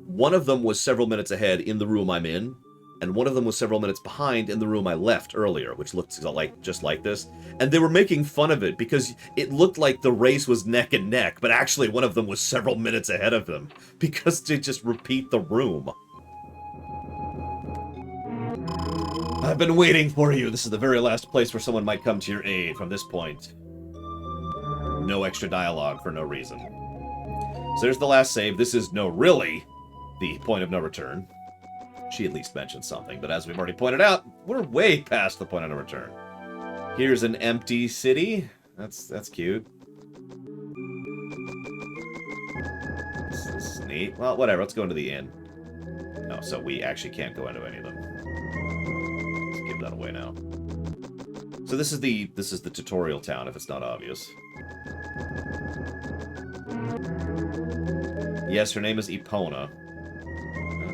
one of them was several minutes ahead in the room I'm in, and one of them was several minutes behind in the room I left earlier, which looked like just like this. And they were making fun of it because it looked like the race was neck and neck, but actually one of them was several minutes ahead of them because they just repeat the room. I've been waiting for you. This is the very last place where someone might come to your aid from this point. No extra dialogue for no reason. So there's the last save. This is really the point of no return. She at least mentioned something, but as we've already pointed out, we're way past the point of no return. Here's an empty city. That's cute. This is neat. Well, whatever. Let's go into the inn. No, so we actually can't go into any of them. Let's give that away now. So this is the tutorial town, if it's not obvious. Yes, her name is Epona.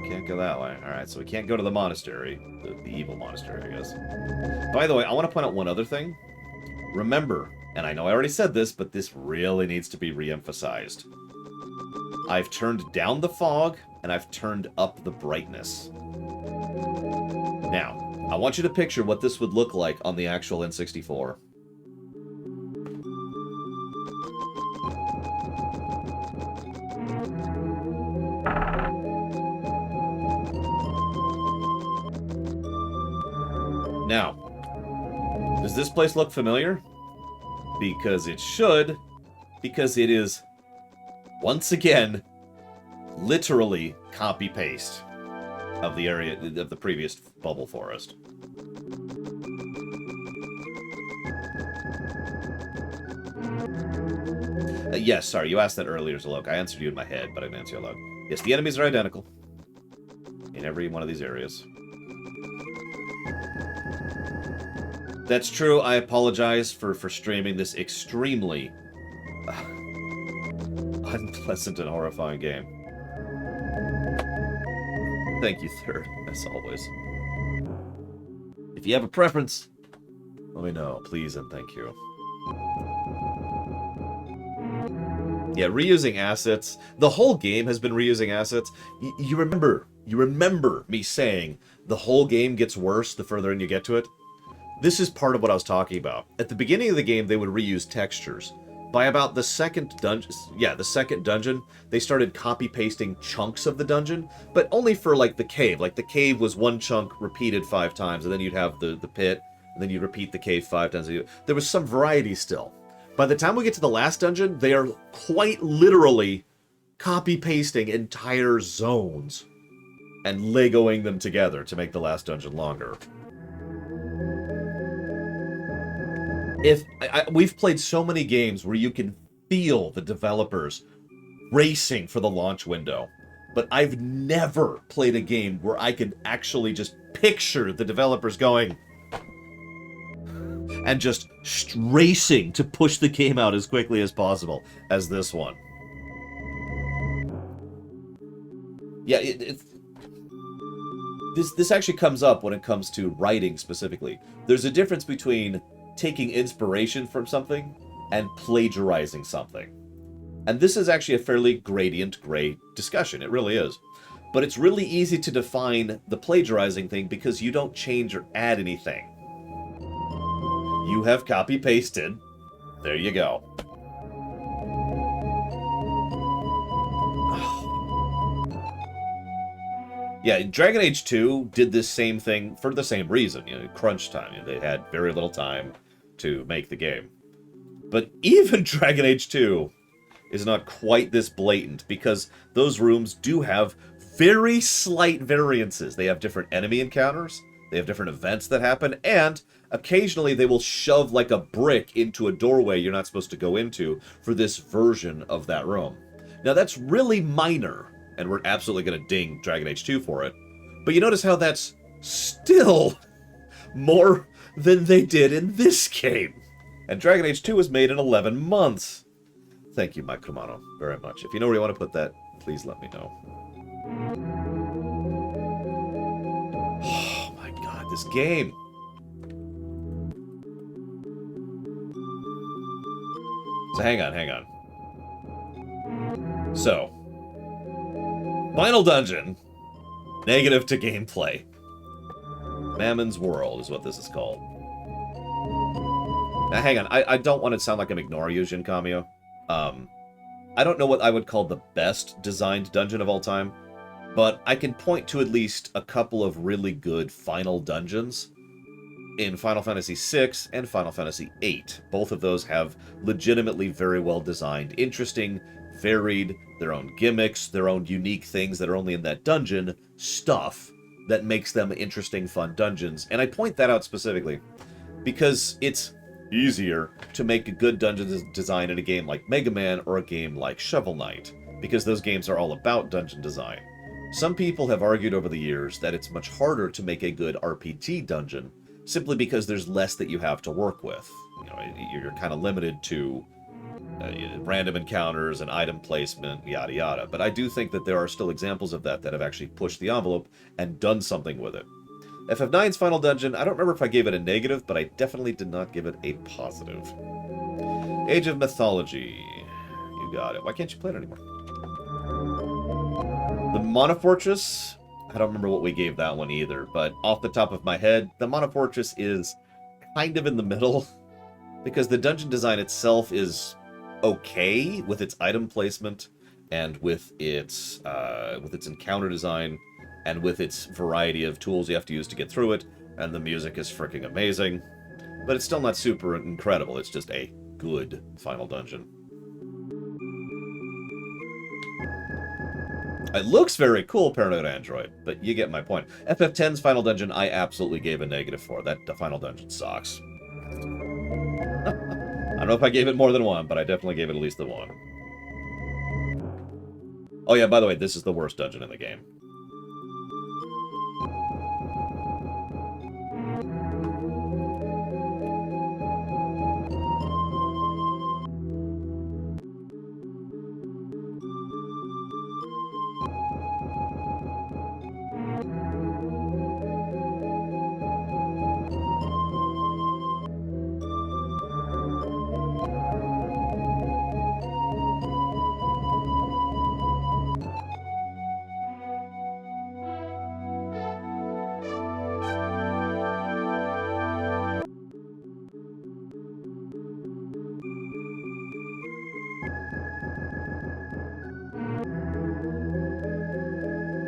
Can't go that way. Alright, so we can't go to the monastery. The evil monastery, I guess. By the way, I want to point out one other thing. Remember, and I know I already said this, but this really needs to be re-emphasized. I've turned down the fog, and I've turned up the brightness. Now, I want you to picture what this would look like on the actual N64. Now, does this place look familiar? Because it should, because it is, once again, literally copy-paste of the area of the previous bubble forest. Yes, sorry, you asked that earlier, Zalok. I answered you in my head, but I didn't answer you aloud. Yes, the enemies are identical in every one of these areas. That's true. I apologize for streaming this extremely unpleasant and horrifying game. Thank you, Third, as always. If you have a preference, let me know, please and thank you. Yeah, reusing assets. The whole game has been reusing assets. You remember me saying the whole game gets worse the further in you get to it? This is part of what I was talking about. At the beginning of the game, they would reuse textures. By about the second dungeon, they started copy-pasting chunks of the dungeon, but only for, like, the cave. Like, the cave was one chunk repeated 5 times, and then you'd have the pit, and then you'd repeat the cave 5 times. There was some variety still. By the time we get to the last dungeon, they are quite literally copy-pasting entire zones and Legoing them together to make the last dungeon longer. We've played so many games where you can feel the developers racing for the launch window, but I've never played a game where I can actually just picture the developers going and just racing to push the game out as quickly as possible as this one. Yeah, this actually comes up when it comes to writing specifically. There's a difference between taking inspiration from something and plagiarizing something. And this is actually a fairly gradient gray discussion. It really is. But it's really easy to define the plagiarizing thing because you don't change or add anything. You have copy-pasted. There you go. Yeah, Dragon Age 2 did this same thing for the same reason. Crunch time. They had very little time to make the game. But even Dragon Age 2 is not quite this blatant because those rooms do have very slight variances. They have different enemy encounters, they have different events that happen, and occasionally they will shove like a brick into a doorway you're not supposed to go into for this version of that room. Now that's really minor, and we're absolutely going to ding Dragon Age 2 for it, but you notice how that's still more than they did in this game. And Dragon Age 2 was made in 11 months. Thank you, Mike Romano, very much. If you know where you want to put that, please let me know. Oh my god, this game. So hang on. So, final dungeon, negative to gameplay. Mammon's World is what this is called. Now hang on, I don't want to sound like I'm ignoring you, Jin Kamiyo. I don't know what I would call the best designed dungeon of all time, but I can point to at least a couple of really good final dungeons in Final Fantasy VI and Final Fantasy VIII. Both of those have legitimately very well designed, interesting, varied, their own gimmicks, their own unique things that are only in that dungeon, stuff that makes them interesting, fun dungeons. And I point that out specifically because it's easier to make a good dungeon design in a game like Mega Man or a game like Shovel Knight, because those games are all about dungeon design. Some people have argued over the years that it's much harder to make a good RPG dungeon, simply because there's less that you have to work with. You're kind of limited to random encounters and item placement, yada yada. But I do think that there are still examples of that have actually pushed the envelope and done something with it. FF9's final dungeon, I don't remember if I gave it a negative, but I definitely did not give it a positive. Age of Mythology. You got it. Why can't you play it anymore? The Mana Fortress, I don't remember what we gave that one either, but off the top of my head, the Mana Fortress is kind of in the middle, because the dungeon design itself is okay with its item placement and with its encounter design and with its variety of tools you have to use to get through it, and the music is freaking amazing. But it's still not super incredible, it's just a good final dungeon. It looks very cool, Paranoid Android, but you get my point. FF10's final dungeon, I absolutely gave a negative for. The final dungeon sucks. I don't know if I gave it more than one, but I definitely gave it at least the one. Oh yeah, by the way, this is the worst dungeon in the game.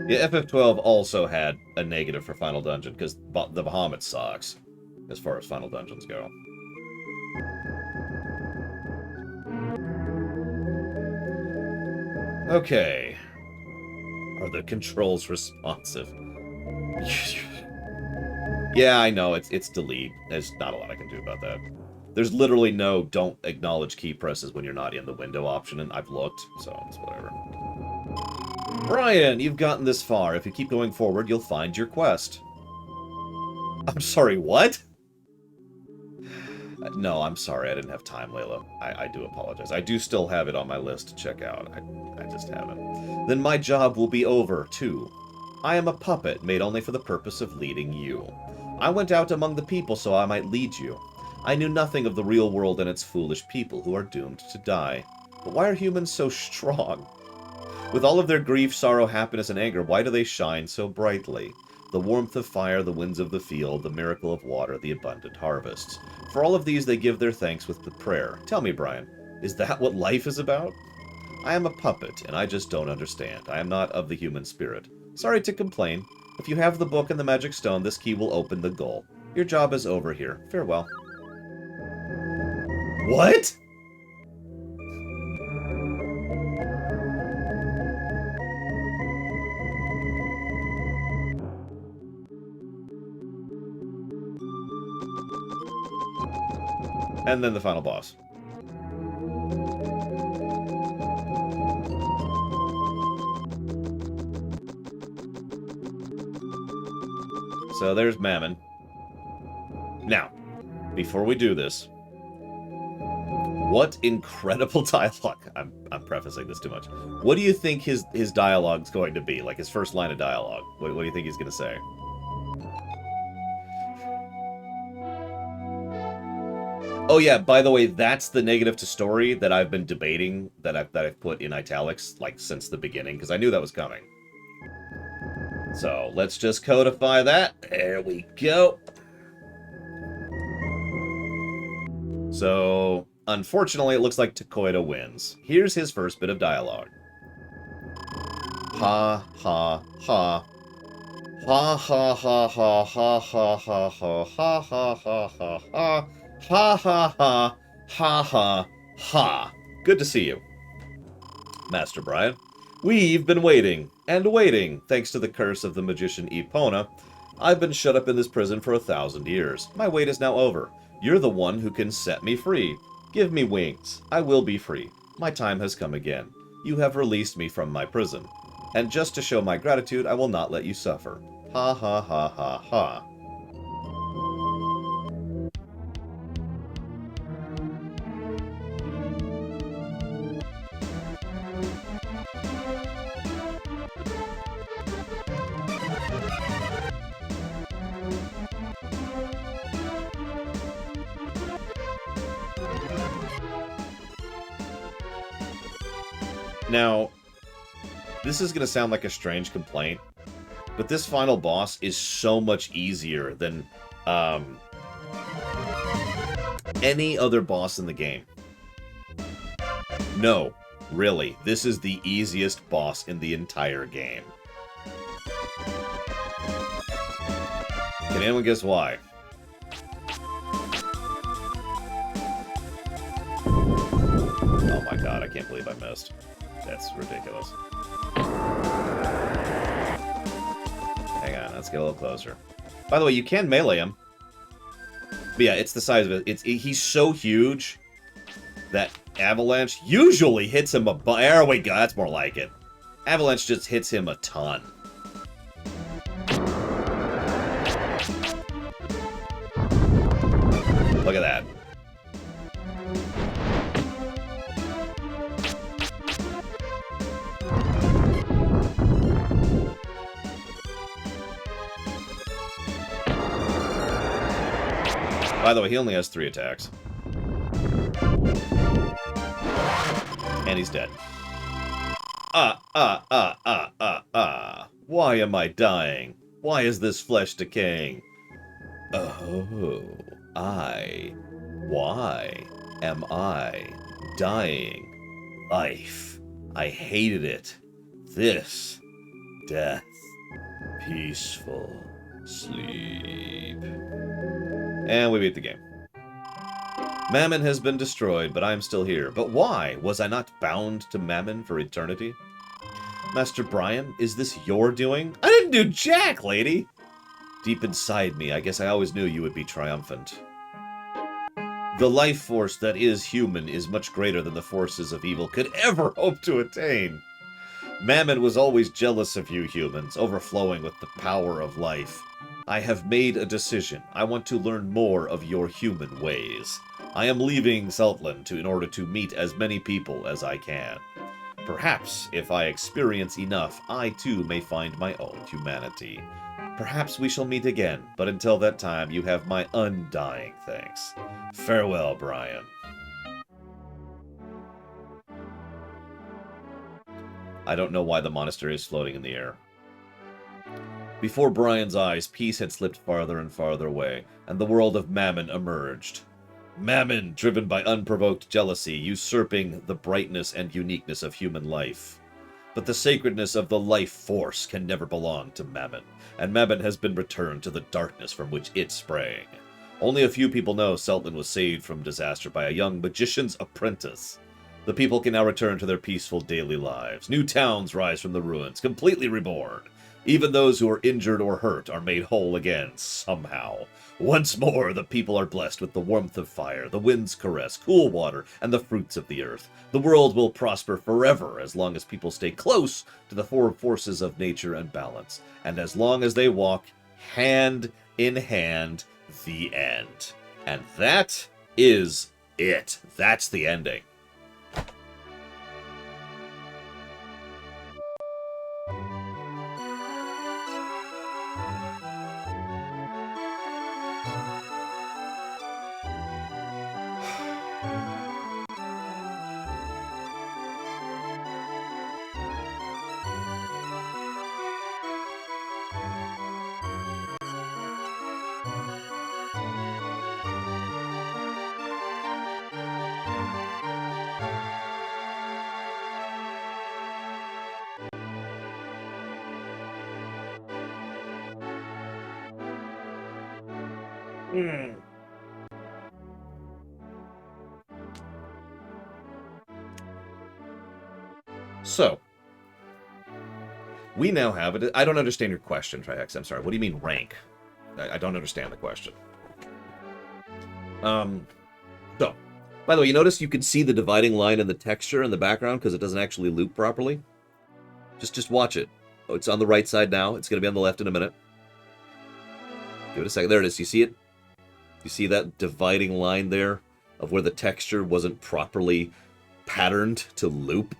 Yeah, FF12 also had a negative for Final Dungeon, because the Bahamut sucks, as far as Final Dungeons go. Okay. Are the controls responsive? Yeah, I know. It's delete. There's not a lot I can do about that. There's literally no don't acknowledge key presses when you're not in the window option, and I've looked, so it's whatever. Brian, you've gotten this far. If you keep going forward, you'll find your quest. I'm sorry, what? No, I'm sorry. I didn't have time, Layla. I do apologize. I do still have it on my list to check out. I just haven't. Then my job will be over, too. I am a puppet made only for the purpose of leading you. I went out among the people so I might lead you. I knew nothing of the real world and its foolish people who are doomed to die. But why are humans so strong? With all of their grief, sorrow, happiness, and anger, why do they shine so brightly? The warmth of fire, the winds of the field, the miracle of water, the abundant harvests. For all of these they give their thanks with the prayer. Tell me, Brian, is that what life is about? I am a puppet, and I just don't understand. I am not of the human spirit. Sorry to complain. If you have the book and the magic stone, this key will open the goal. Your job is over here. Farewell. What? And then the final boss. So there's Mammon. Now, before we do this, what incredible dialogue. I'm prefacing this too much. What do you think his dialogue's going to be? Like his first line of dialogue. What do you think he's going to say? Oh yeah, by the way, that's the negative to story that I've been debating, that I've put in italics, like, since the beginning, because I knew that was coming. So, let's just codify that. There we go. So, unfortunately, it looks like Takoida wins. Here's his first bit of dialogue. Ha, ha, ha. Ha, ha, ha, ha, ha, ha, ha, ha, ha, ha, ha, ha, ha. Ha ha ha, ha ha ha. Good to see you, Master Brian. We've been waiting, and waiting, thanks to the curse of the magician Epona. I've been shut up in this prison for 1,000 years. My wait is now over. You're the one who can set me free. Give me wings. I will be free. My time has come again. You have released me from my prison. And just to show my gratitude, I will not let you suffer. Ha ha ha ha ha. Now, this is going to sound like a strange complaint, but this final boss is so much easier than any other boss in the game. No, really, this is the easiest boss in the entire game. Can anyone guess why? Oh my god, I can't believe I missed. That's ridiculous. Hang on, let's get a little closer. By the way, you can melee him. But yeah, it's the size of it. He's so huge that Avalanche usually hits him there we go, that's more like it. Avalanche just hits him a ton. Look at that. By the way, he only has 3 attacks. And he's dead. Why am I dying? Why is this flesh decaying? Oh, why am I dying? Life. I hated it. This. Death. Peaceful. Sleep. And we beat the game. Mammon has been destroyed, but I am still here. But why? Was I not bound to Mammon for eternity? Master Brian, is this your doing? I didn't do jack, lady! Deep inside me, I guess I always knew you would be triumphant. The life force that is human is much greater than the forces of evil could ever hope to attain. Mammon was always jealous of you humans, overflowing with the power of life. I have made a decision. I want to learn more of your human ways. I am leaving Seltland in order to meet as many people as I can. Perhaps, if I experience enough, I too may find my own humanity. Perhaps we shall meet again, but until that time you have my undying thanks. Farewell, Brian. I don't know why the monastery is floating in the air. Before Brian's eyes, peace had slipped farther and farther away, and the world of Mammon emerged. Mammon, driven by unprovoked jealousy, usurping the brightness and uniqueness of human life. But the sacredness of the life force can never belong to Mammon, and Mammon has been returned to the darkness from which it sprang. Only a few people know Seltland was saved from disaster by a young magician's apprentice. The people can now return to their peaceful daily lives. New towns rise from the ruins, completely reborn. Even those who are injured or hurt are made whole again, somehow. Once more, the people are blessed with the warmth of fire, the wind's caress, cool water, and the fruits of the earth. The world will prosper forever as long as people stay close to the four forces of nature and balance, and as long as they walk hand in hand, the end. And that is it. That's the ending. So, we now have it. I don't understand your question, Trihex. I'm sorry. What do you mean rank? I don't understand the question. So, by the way, you notice you can see the dividing line in the texture in the background because it doesn't actually loop properly. Just watch it. Oh, it's on the right side now. It's going to be on the left in a minute. Give it a second. There it is. You see it? You see that dividing line there of where the texture wasn't properly patterned to loop?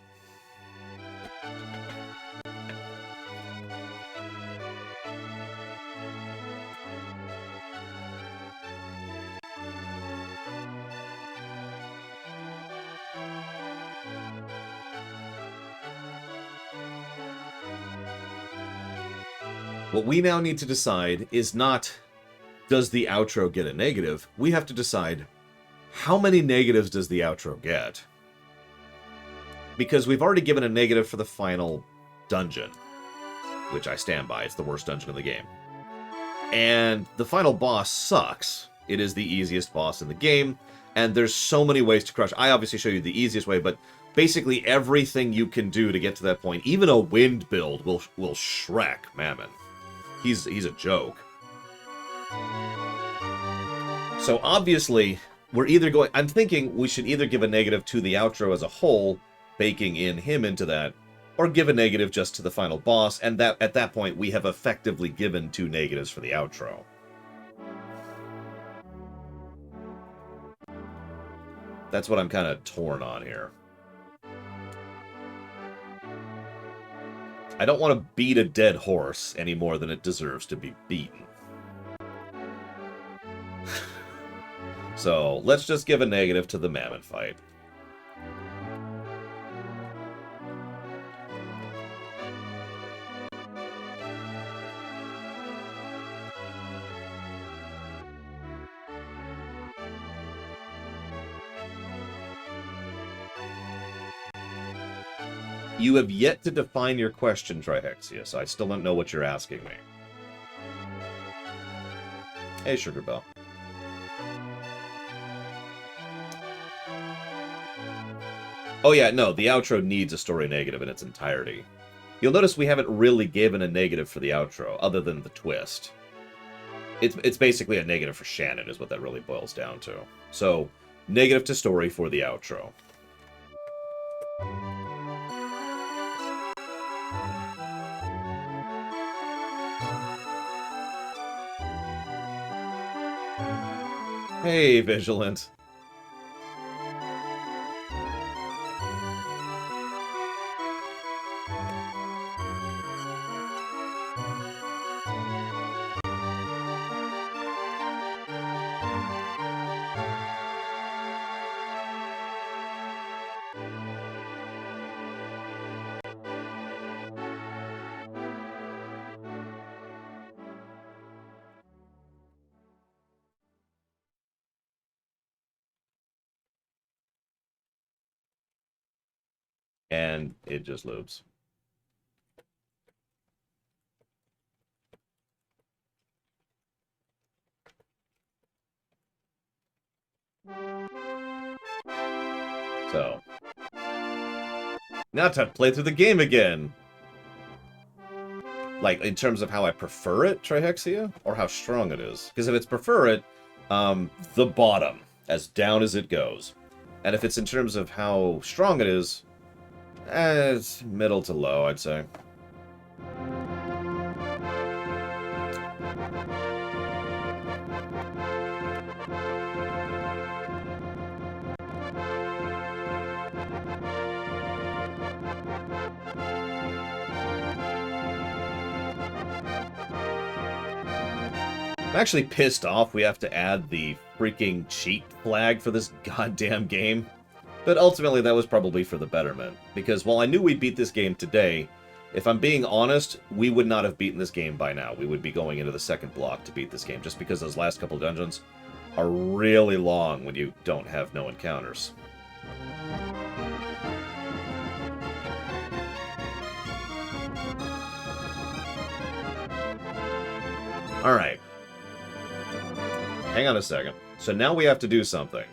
What we now need to decide is not, does the outro get a negative? We have to decide, how many negatives does the outro get? Because we've already given a negative for the final dungeon, which I stand by. It's the worst dungeon in the game. And the final boss sucks. It is the easiest boss in the game, and there's so many ways to crush. I obviously show you the easiest way, but basically everything you can do to get to that point, even a wind build, will Shrek Mammon. He's a joke. So obviously, we're either going... I'm thinking we should either give a negative to the outro as a whole, baking in him into that, or give a negative just to the final boss, and that at that point we have effectively given 2 negatives for the outro. That's what I'm kind of torn on here. I don't want to beat a dead horse any more than it deserves to be beaten. So, let's just give a negative to the Mammon fight. You have yet to define your question, Trihexia, so I still don't know what you're asking me. Hey, Sugar Bell. Oh yeah, no, the outro needs a story negative in its entirety. You'll notice we haven't really given a negative for the outro, other than the twist. It's basically a negative for Shannon, is what that really boils down to. So, negative to story for the outro. Hey, Vigilant. And it just loops. So, now to play through the game again. Like, in terms of how I prefer it, Trihexia, or how strong it is. Because if it's prefer it, the bottom, as down as it goes. And if it's in terms of how strong it is, it's middle to low, I'd say. I'm actually pissed off we have to add the freaking cheat flag for this goddamn game. But ultimately, that was probably for the betterment. Because while I knew we'd beat this game today, if I'm being honest, we would not have beaten this game by now. We would be going into the second block to beat this game, just because those last couple dungeons are really long when you don't have no encounters. Alright. Hang on a second. So now we have to do something.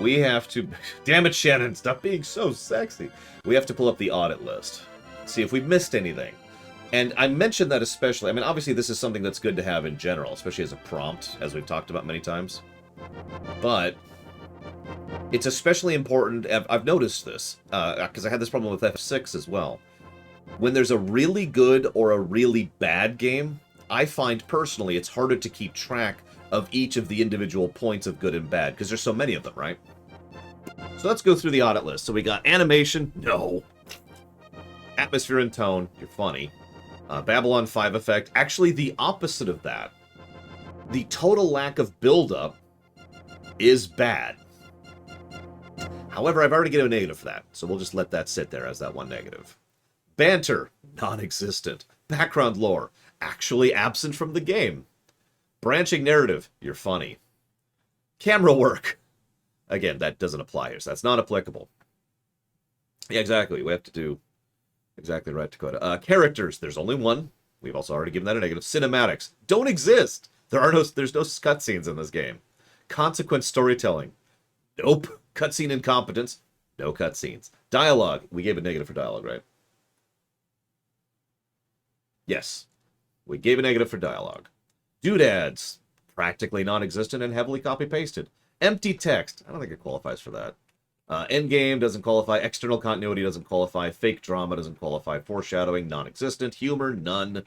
We have to... Damn it, Shannon! Stop being so sexy! We have to pull up the audit list. See if we've missed anything. And I mentioned that especially... I mean, obviously this is something that's good to have in general, especially as a prompt, as we've talked about many times. But... it's especially important... I've noticed this, because I had this problem with F6 as well. When there's a really good or a really bad game, I find personally it's harder to keep track of each of the individual points of good and bad, because there's so many of them, right? So let's go through the audit list. So we got animation, no. Atmosphere and tone, you're funny. Babylon 5 effect, actually the opposite of that. The total lack of build-up is bad. However, I've already given a negative for that, so we'll just let that sit there as that one negative. Banter, non-existent. Background lore, actually absent from the game. Branching narrative, you're funny. Camera work. Again, that doesn't apply here, so that's not applicable. Yeah, exactly. We have to do exactly right, Dakota. Characters, there's only one. We've also already given that a negative. Cinematics, don't exist. There's no cutscenes in this game. Consequent storytelling, nope. Cutscene incompetence, no cutscenes. Dialogue, we gave a negative for dialogue, right? Yes. We gave a negative for dialogue. Doodads, practically non-existent and heavily copy-pasted. Empty text, I don't think it qualifies for that. Endgame doesn't qualify. External continuity doesn't qualify. Fake drama doesn't qualify. Foreshadowing, non-existent. Humor, none.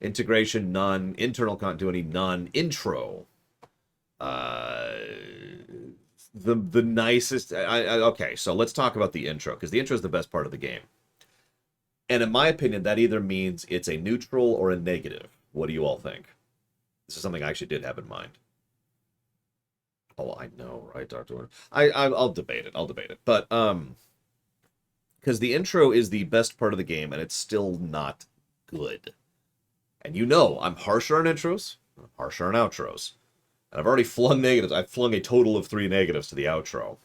Integration, none. Internal continuity, none. Intro. The nicest... okay, so let's talk about the intro, because the intro is the best part of the game. And in my opinion, that either means it's a neutral or a negative. What do you all think? This is something I actually did have in mind. Oh, I know, right, Dr. I'll debate it. I'll debate it. But, because the intro is the best part of the game, and it's still not good. And you know, I'm harsher on intros, I'm harsher on outros. And I've already flung negatives. I've flung a total of 3 negatives to the outro.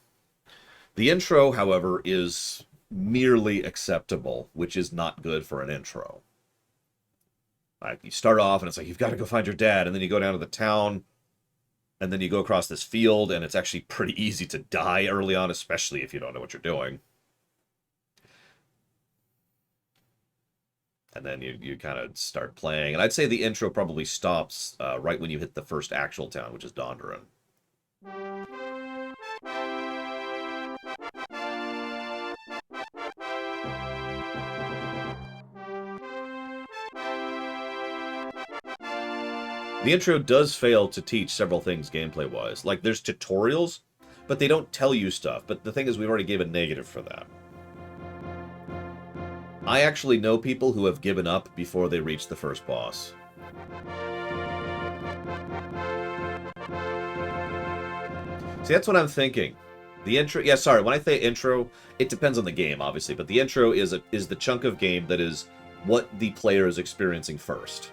The intro, however, is merely acceptable, which is not good for an intro. Like, you start off, and it's like, you've got to go find your dad, and then you go down to the town, and then you go across this field, and it's actually pretty easy to die early on, especially if you don't know what you're doing. and then you kind of start playing. And I'd say the intro probably stops right when you hit the first actual town, which is Dondaran. The intro does fail to teach several things gameplay-wise. Like, there's tutorials, but they don't tell you stuff. But the thing is, we already gave a negative for that. I actually know people who have given up before they reach the first boss. See, that's what I'm thinking. The intro... Yeah, sorry, when I say intro, it depends on the game, obviously. But the intro is the chunk of game that is what the player is experiencing first.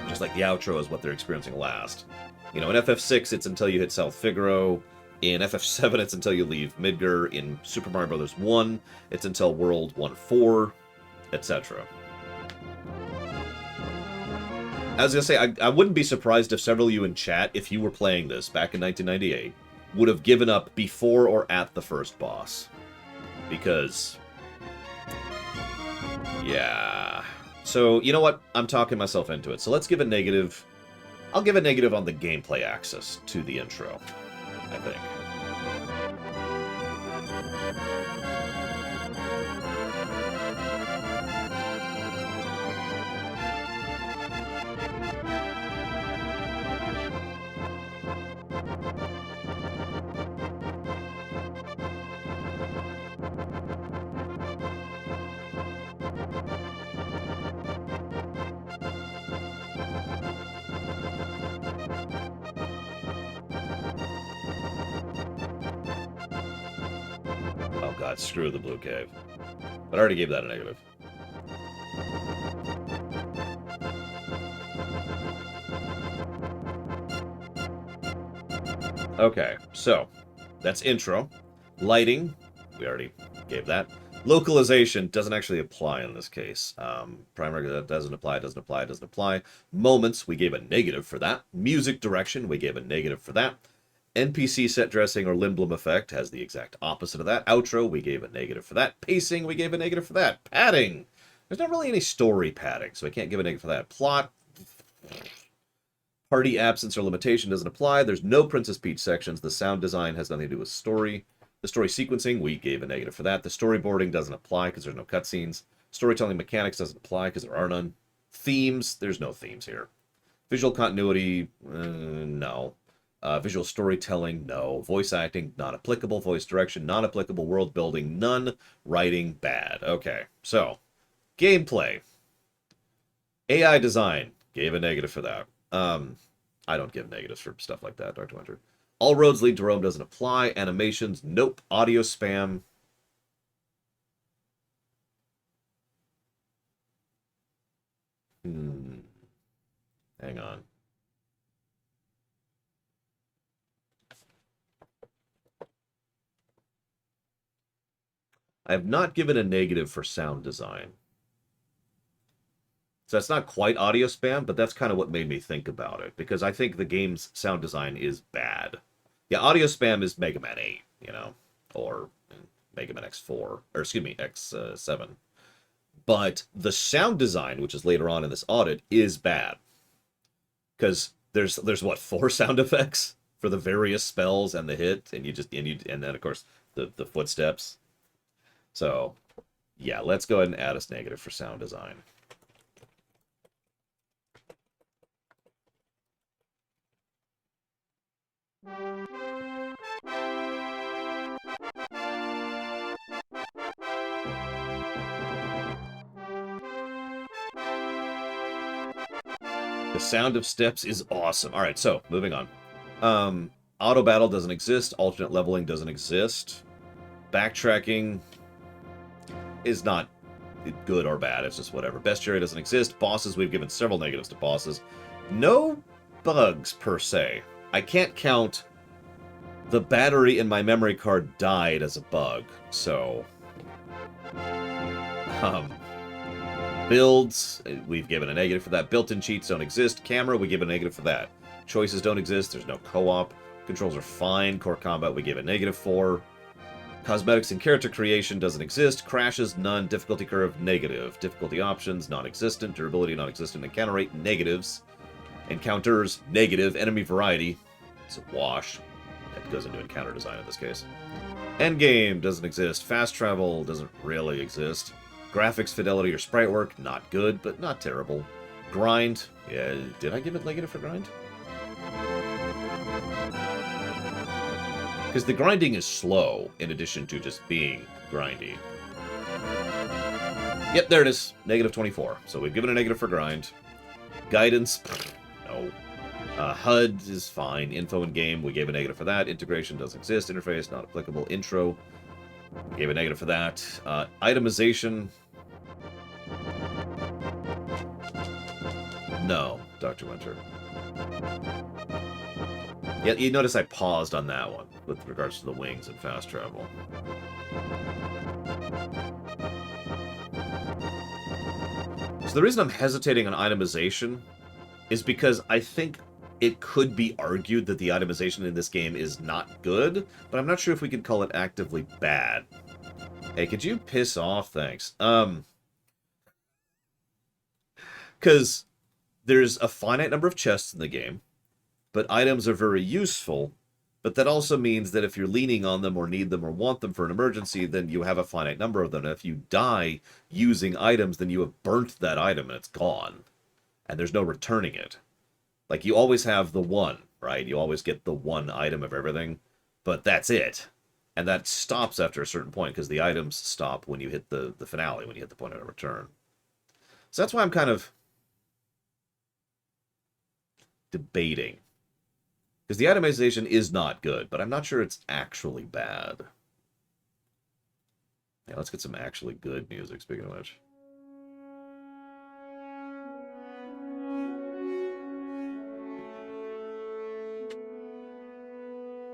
Just like the outro is what they're experiencing last. You know, in FF6, it's until you hit South Figaro. In FF7, it's until you leave Midgar. In Super Mario Bros. 1, it's until World 1-4, etc. I was going to say, I wouldn't be surprised if several of you in chat, if you were playing this back in 1998, would have given up before or at the first boss. Because... yeah... So, you know what? I'm talking myself into it. So let's give a negative... I'll give a negative on the gameplay axis to the intro, I think. Screw the Blue Cave. But I already gave that a negative. Okay, so that's intro. Lighting, we already gave that. Localization doesn't actually apply in this case. Primary doesn't apply. Moments, we gave a negative for that. Music direction, we gave a negative for that. NPC set dressing or Limblom effect has the exact opposite of that. Outro, we gave a negative for that. Pacing, we gave a negative for that. Padding, there's not really any story padding, so I can't give a negative for that. Plot, party absence or limitation doesn't apply. There's no Princess Peach sections. The sound design has nothing to do with story. The story sequencing, we gave a negative for that. The storyboarding doesn't apply because there's no cutscenes. Storytelling mechanics doesn't apply because there are none. Themes, there's no themes here. Visual continuity, no. Visual storytelling, no. Voice acting, not applicable. Voice direction, not applicable. World building, none. Writing, bad. Okay, so gameplay. AI design, gave a negative for that. I don't give negatives for stuff like that, Dr. Winter. All roads lead to Rome doesn't apply. Animations, nope. Audio spam. Hang on. I have not given a negative for sound design. So that's not quite audio spam, but that's kind of what made me think about it, because I think the game's sound design is bad. Yeah, audio spam is Mega Man 8, you know, or Mega Man X4, or excuse me, X7. But the sound design, which is later on in this audit, is bad. Because there's what, 4 sound effects for the various spells and the hit, and then of course the footsteps. So, yeah, let's go ahead and add us negative for sound design. The sound of steps is awesome. All right, so moving on. Auto battle doesn't exist. Alternate leveling doesn't exist. Backtracking is not good or bad. It's just whatever. Bestiary doesn't exist. Bosses, we've given several negatives to bosses. No bugs, per se. I can't count the battery in my memory card died as a bug, so... Builds, we've given a negative for that. Built-in cheats don't exist. Camera, we give a negative for that. Choices don't exist. There's no co-op. Controls are fine. Core combat, we give a negative for. Cosmetics and character creation doesn't exist. Crashes, none. Difficulty curve, negative. Difficulty options, non-existent. Durability, non-existent. Encounter rate, negatives. Encounters, negative. Enemy variety, it's a wash. That goes into encounter design in this case. Endgame doesn't exist. Fast travel doesn't really exist. Graphics, fidelity, or sprite work, not good, but not terrible. Grind, yeah, did I give it negative for grind? Because the grinding is slow, in addition to just being grindy. Yep, there it is. Negative 24. So we've given a negative for grind. Guidance, no. HUD is fine. Info in game, we gave a negative for that. Integration doesn't exist. Interface, not applicable. Intro, we gave a negative for that. Itemization, no, Dr. Winter. Yeah, you notice I paused on that one with regards to the wings and fast travel. So the reason I'm hesitating on itemization is because I think it could be argued that the itemization in this game is not good, but I'm not sure if we could call it actively bad. Hey, could you piss off? Thanks. Because there's a finite number of chests in the game, but items are very useful, but that also means that if you're leaning on them or need them or want them for an emergency, then you have a finite number of them. And if you die using items, then you have burnt that item and it's gone. And there's no returning it. Like, you always have the one, right? You always get the one item of everything, but that's it. And that stops after a certain point, because the items stop when you hit the finale, when you hit the point of no return. So that's why I'm kind of debating. Because the itemization is not good, but I'm not sure it's actually bad. Yeah, let's get some actually good music, speaking of which.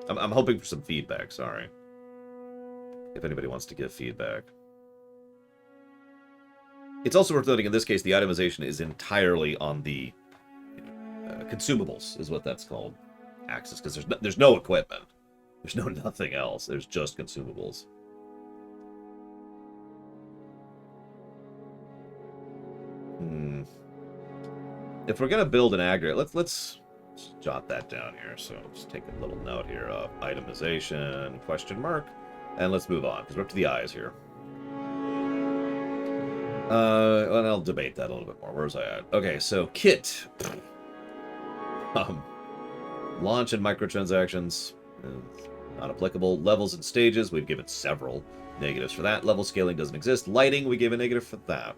I'm hoping for some feedback, sorry. If anybody wants to give feedback. It's also worth noting, in this case, the itemization is entirely on the consumables, is what that's called. Axis, because there's no equipment. There's no nothing else. There's just consumables. If we're gonna build an aggregate, let's jot that down here. So just take a little note here of itemization, question mark, and let's move on, because we're up to the eyes here. And I'll debate that a little bit more. Where's I at? Okay, so kit. Launch and microtransactions, not applicable. Levels and stages, we've given several negatives for that. Level scaling doesn't exist. Lighting, we gave a negative for that.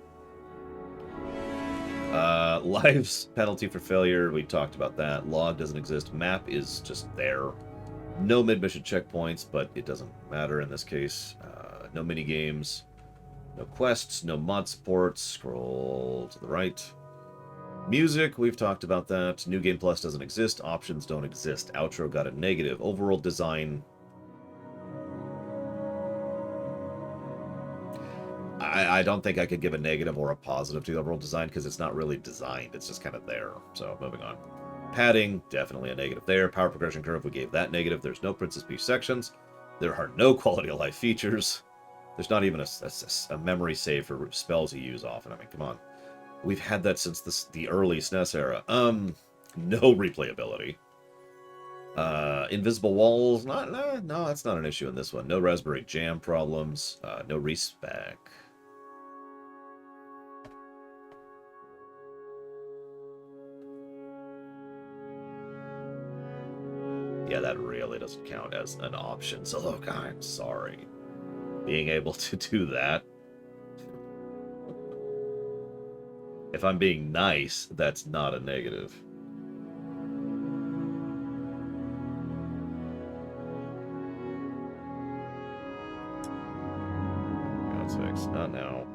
Lives, penalty for failure, we talked about that. Log doesn't exist. Map is just there. No mid-mission checkpoints, but it doesn't matter in this case. No mini-games. No quests, no mod supports. Scroll to the right. Music, we've talked about that. New Game Plus doesn't exist. Options don't exist. Outro got a negative. Overall design, I don't think I could give a negative or a positive to the overall design, because it's not really designed. It's just kind of there. So, moving on. Padding, definitely a negative there. Power progression curve, we gave that negative. There's no Princess Peach sections. There are no quality of life features. There's not even a memory save for spells you use often. I mean, come on. We've had that since the early SNES era. No replayability. Invisible walls, no, that's not an issue in this one. No Raspberry Jam problems. No respec. Yeah, that really doesn't count as an option. So look, I'm sorry. Being able to do that. If I'm being nice, that's not a negative. God's sakes, not now.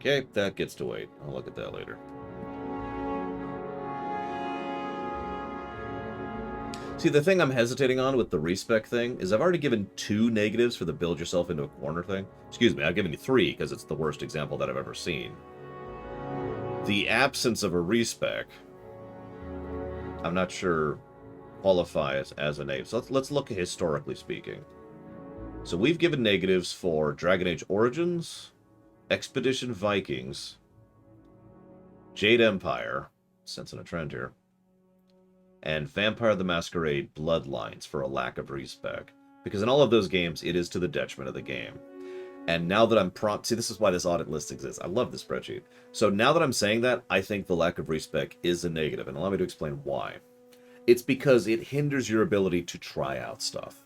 Okay, that gets to wait. I'll look at that later. See, the thing I'm hesitating on with the respec thing is I've already given 2 negatives for the build yourself into a corner thing. Excuse me, I've given you 3 because it's the worst example that I've ever seen. The absence of a respec, I'm not sure qualifies as a negative. So let's look historically speaking. So we've given negatives for Dragon Age Origins, Expedition Vikings, Jade Empire, sensing a trend here, and Vampire the Masquerade Bloodlines for a lack of respec. Because in all of those games, it is to the detriment of the game. And now that I'm see, this is why this audit list exists. I love this spreadsheet. So now that I'm saying that, I think the lack of respec is a negative, and allow me to explain why. It's because it hinders your ability to try out stuff.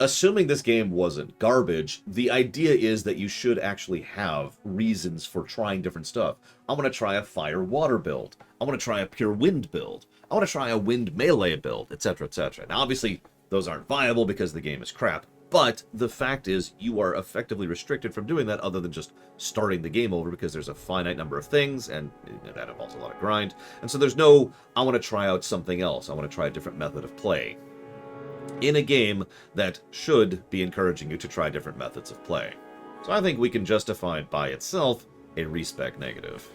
Assuming this game wasn't garbage, the idea is that you should actually have reasons for trying different stuff. I want to try a fire-water build. I want to try a pure wind build. I want to try a wind melee build, etc., etc. Now, obviously, those aren't viable because the game is crap, but the fact is you are effectively restricted from doing that other than just starting the game over because there's a finite number of things, and that involves a lot of grind. And so there's no, I want to try out something else. I want to try a different method of play in a game that should be encouraging you to try different methods of play. So I think we can justify by itself a respec negative.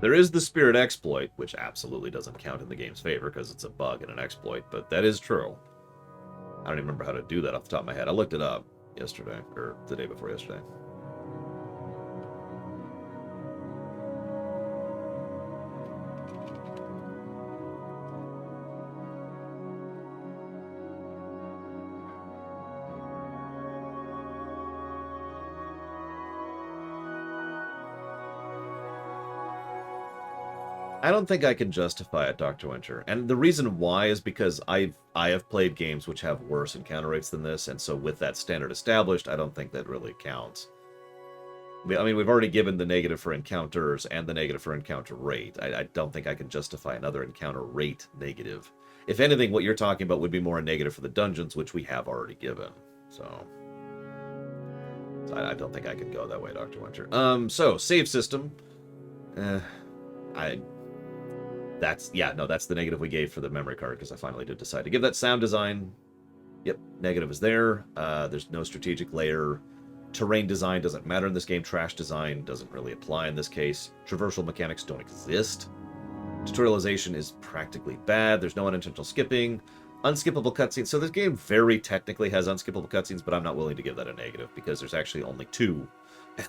There is the Spirit exploit, which absolutely doesn't count in the game's favor because it's a bug and an exploit, but that is true. I don't even remember how to do that off the top of my head. I looked it up yesterday, or the day before yesterday. I don't think I can justify it, Dr. Winter. And the reason why is because I have played games which have worse encounter rates than this, and so with that standard established, I don't think that really counts. I mean, we've already given the negative for encounters and the negative for encounter rate. I don't think I can justify another encounter rate negative. If anything, what you're talking about would be more a negative for the dungeons, which we have already given. So I don't think I can go that way, Dr. Winter. So, save system. That's the negative we gave for the memory card, because I finally did decide to give that. Sound design. Yep, negative is there. There's no strategic layer. Terrain design doesn't matter in this game. Trash design doesn't really apply in this case. Traversal mechanics don't exist. Tutorialization is practically bad. There's no unintentional skipping. Unskippable cutscenes. So this game very technically has unskippable cutscenes, but I'm not willing to give that a negative, because there's actually only 2, and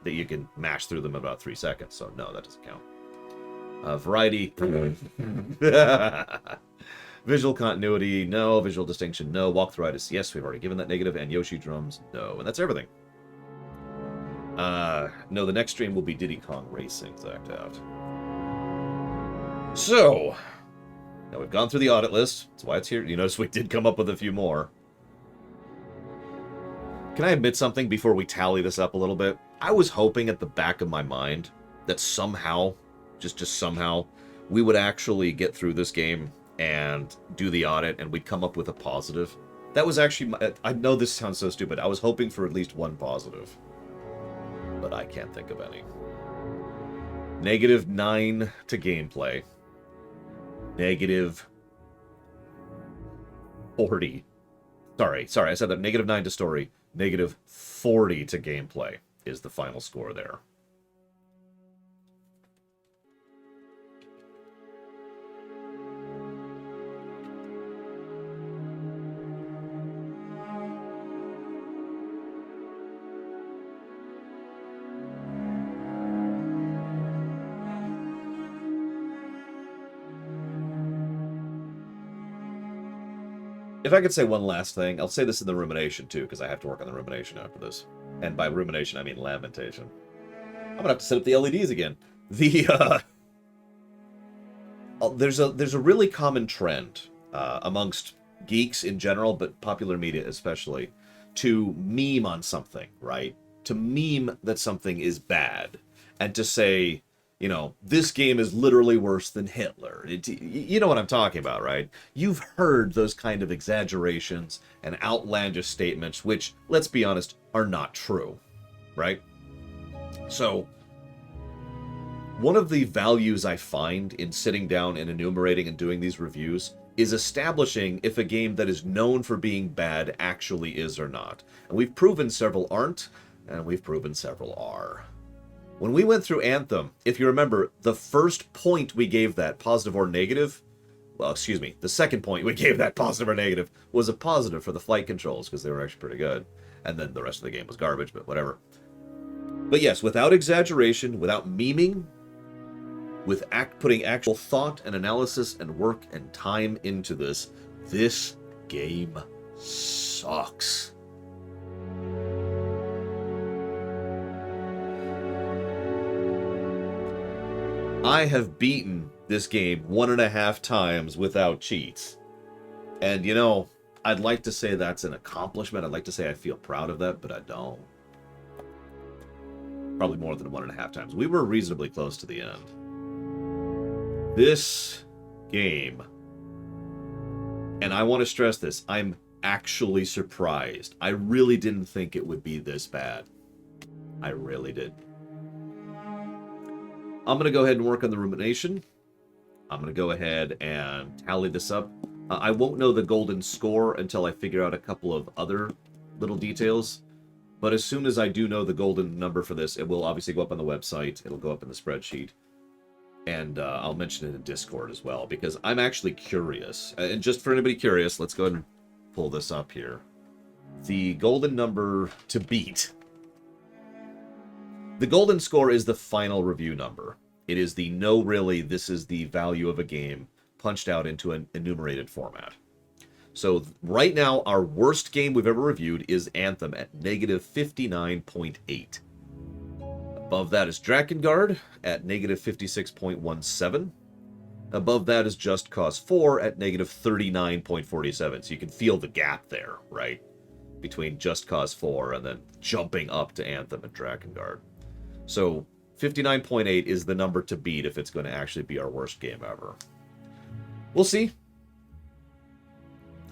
that you can mash through them in about 3 seconds. So no, that doesn't count. Variety. Visual continuity, no. Visual distinction, no. Walkthroughitis, yes, we've already given that negative. And Yoshi drums, no. And that's everything. No, the next stream will be Diddy Kong Racing, Zacked Out. So, now we've gone through the audit list. That's why it's here. You notice we did come up with a few more. Can I admit something before we tally this up a little bit? I was hoping at the back of my mind that somehow, just somehow, we would actually get through this game and do the audit and we'd come up with a positive. That was actually, I know this sounds so stupid, I was hoping for at least one positive. But I can't think of any. -9 to gameplay. -40. Sorry, I said that. -9 to story. -40 to gameplay is the final score there. If I could say one last thing, I'll say this in the rumination too, because I have to work on the rumination after this. And by rumination, I mean lamentation. I'm gonna have to set up the LEDs again. There's a really common trend amongst geeks in general, but popular media especially, to meme on something, right? To meme that something is bad, and to say, you know, this game is literally worse than Hitler. You know what I'm talking about, right? You've heard those kind of exaggerations and outlandish statements, which, let's be honest, are not true, right? So, one of the values I find in sitting down and enumerating and doing these reviews is establishing if a game that is known for being bad actually is or not. And we've proven several aren't, and we've proven several are. When we went through Anthem, if you remember, the first point we gave that, positive or negative, well, excuse me, the second point we gave that, positive or negative, was a positive for the flight controls, because they were actually pretty good. And then the rest of the game was garbage, but whatever. But yes, without exaggeration, without memeing, with putting actual thought and analysis and work and time into this game sucks. I have beaten this game 1.5 times without cheats. And, you know, I'd like to say that's an accomplishment. I'd like to say I feel proud of that, but I don't. Probably more than 1.5 times. We were reasonably close to the end. This game, and I want to stress this, I'm actually surprised. I really didn't think it would be this bad. I really did. I'm going to go ahead and work on the rumination. I'm going to go ahead and tally this up. I won't know the golden score until I figure out a couple of other little details. But as soon as I do know the golden number for this, it will obviously go up on the website. It'll go up in the spreadsheet. And I'll mention it in Discord as well, because I'm actually curious. And just for anybody curious, let's go ahead and pull this up here. The golden number to beat. The golden score is the final review number. It is the no, really, this is the value of a game punched out into an enumerated format. So right now, our worst game we've ever reviewed is Anthem at negative 59.8. Above that is Drakengard at negative 56.17. Above that is Just Cause 4 at negative 39.47. So you can feel the gap there, right? Between Just Cause 4 and then jumping up to Anthem and Drakengard. So 59.8 is the number to beat if it's going to actually be our worst game ever. We'll see.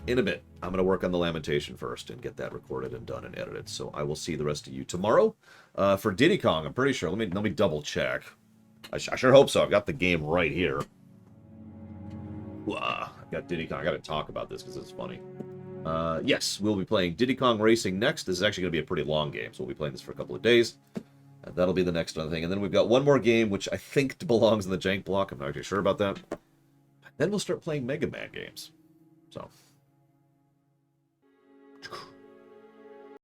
In a bit. I'm going to work on the Lamentation first and get that recorded and done and edited. So I will see the rest of you tomorrow for Diddy Kong. I'm pretty sure. Let me double check. I sure hope so. I've got the game right here. I've got Diddy Kong. I got to talk about this because it's funny. Yes, we'll be playing Diddy Kong Racing next. This is actually going to be a pretty long game, so we'll be playing this for a couple of days. That'll be the next other thing. And then we've got one more game, which I think belongs in the jank block. I'm not actually sure about that. Then we'll start playing Mega Man games. So...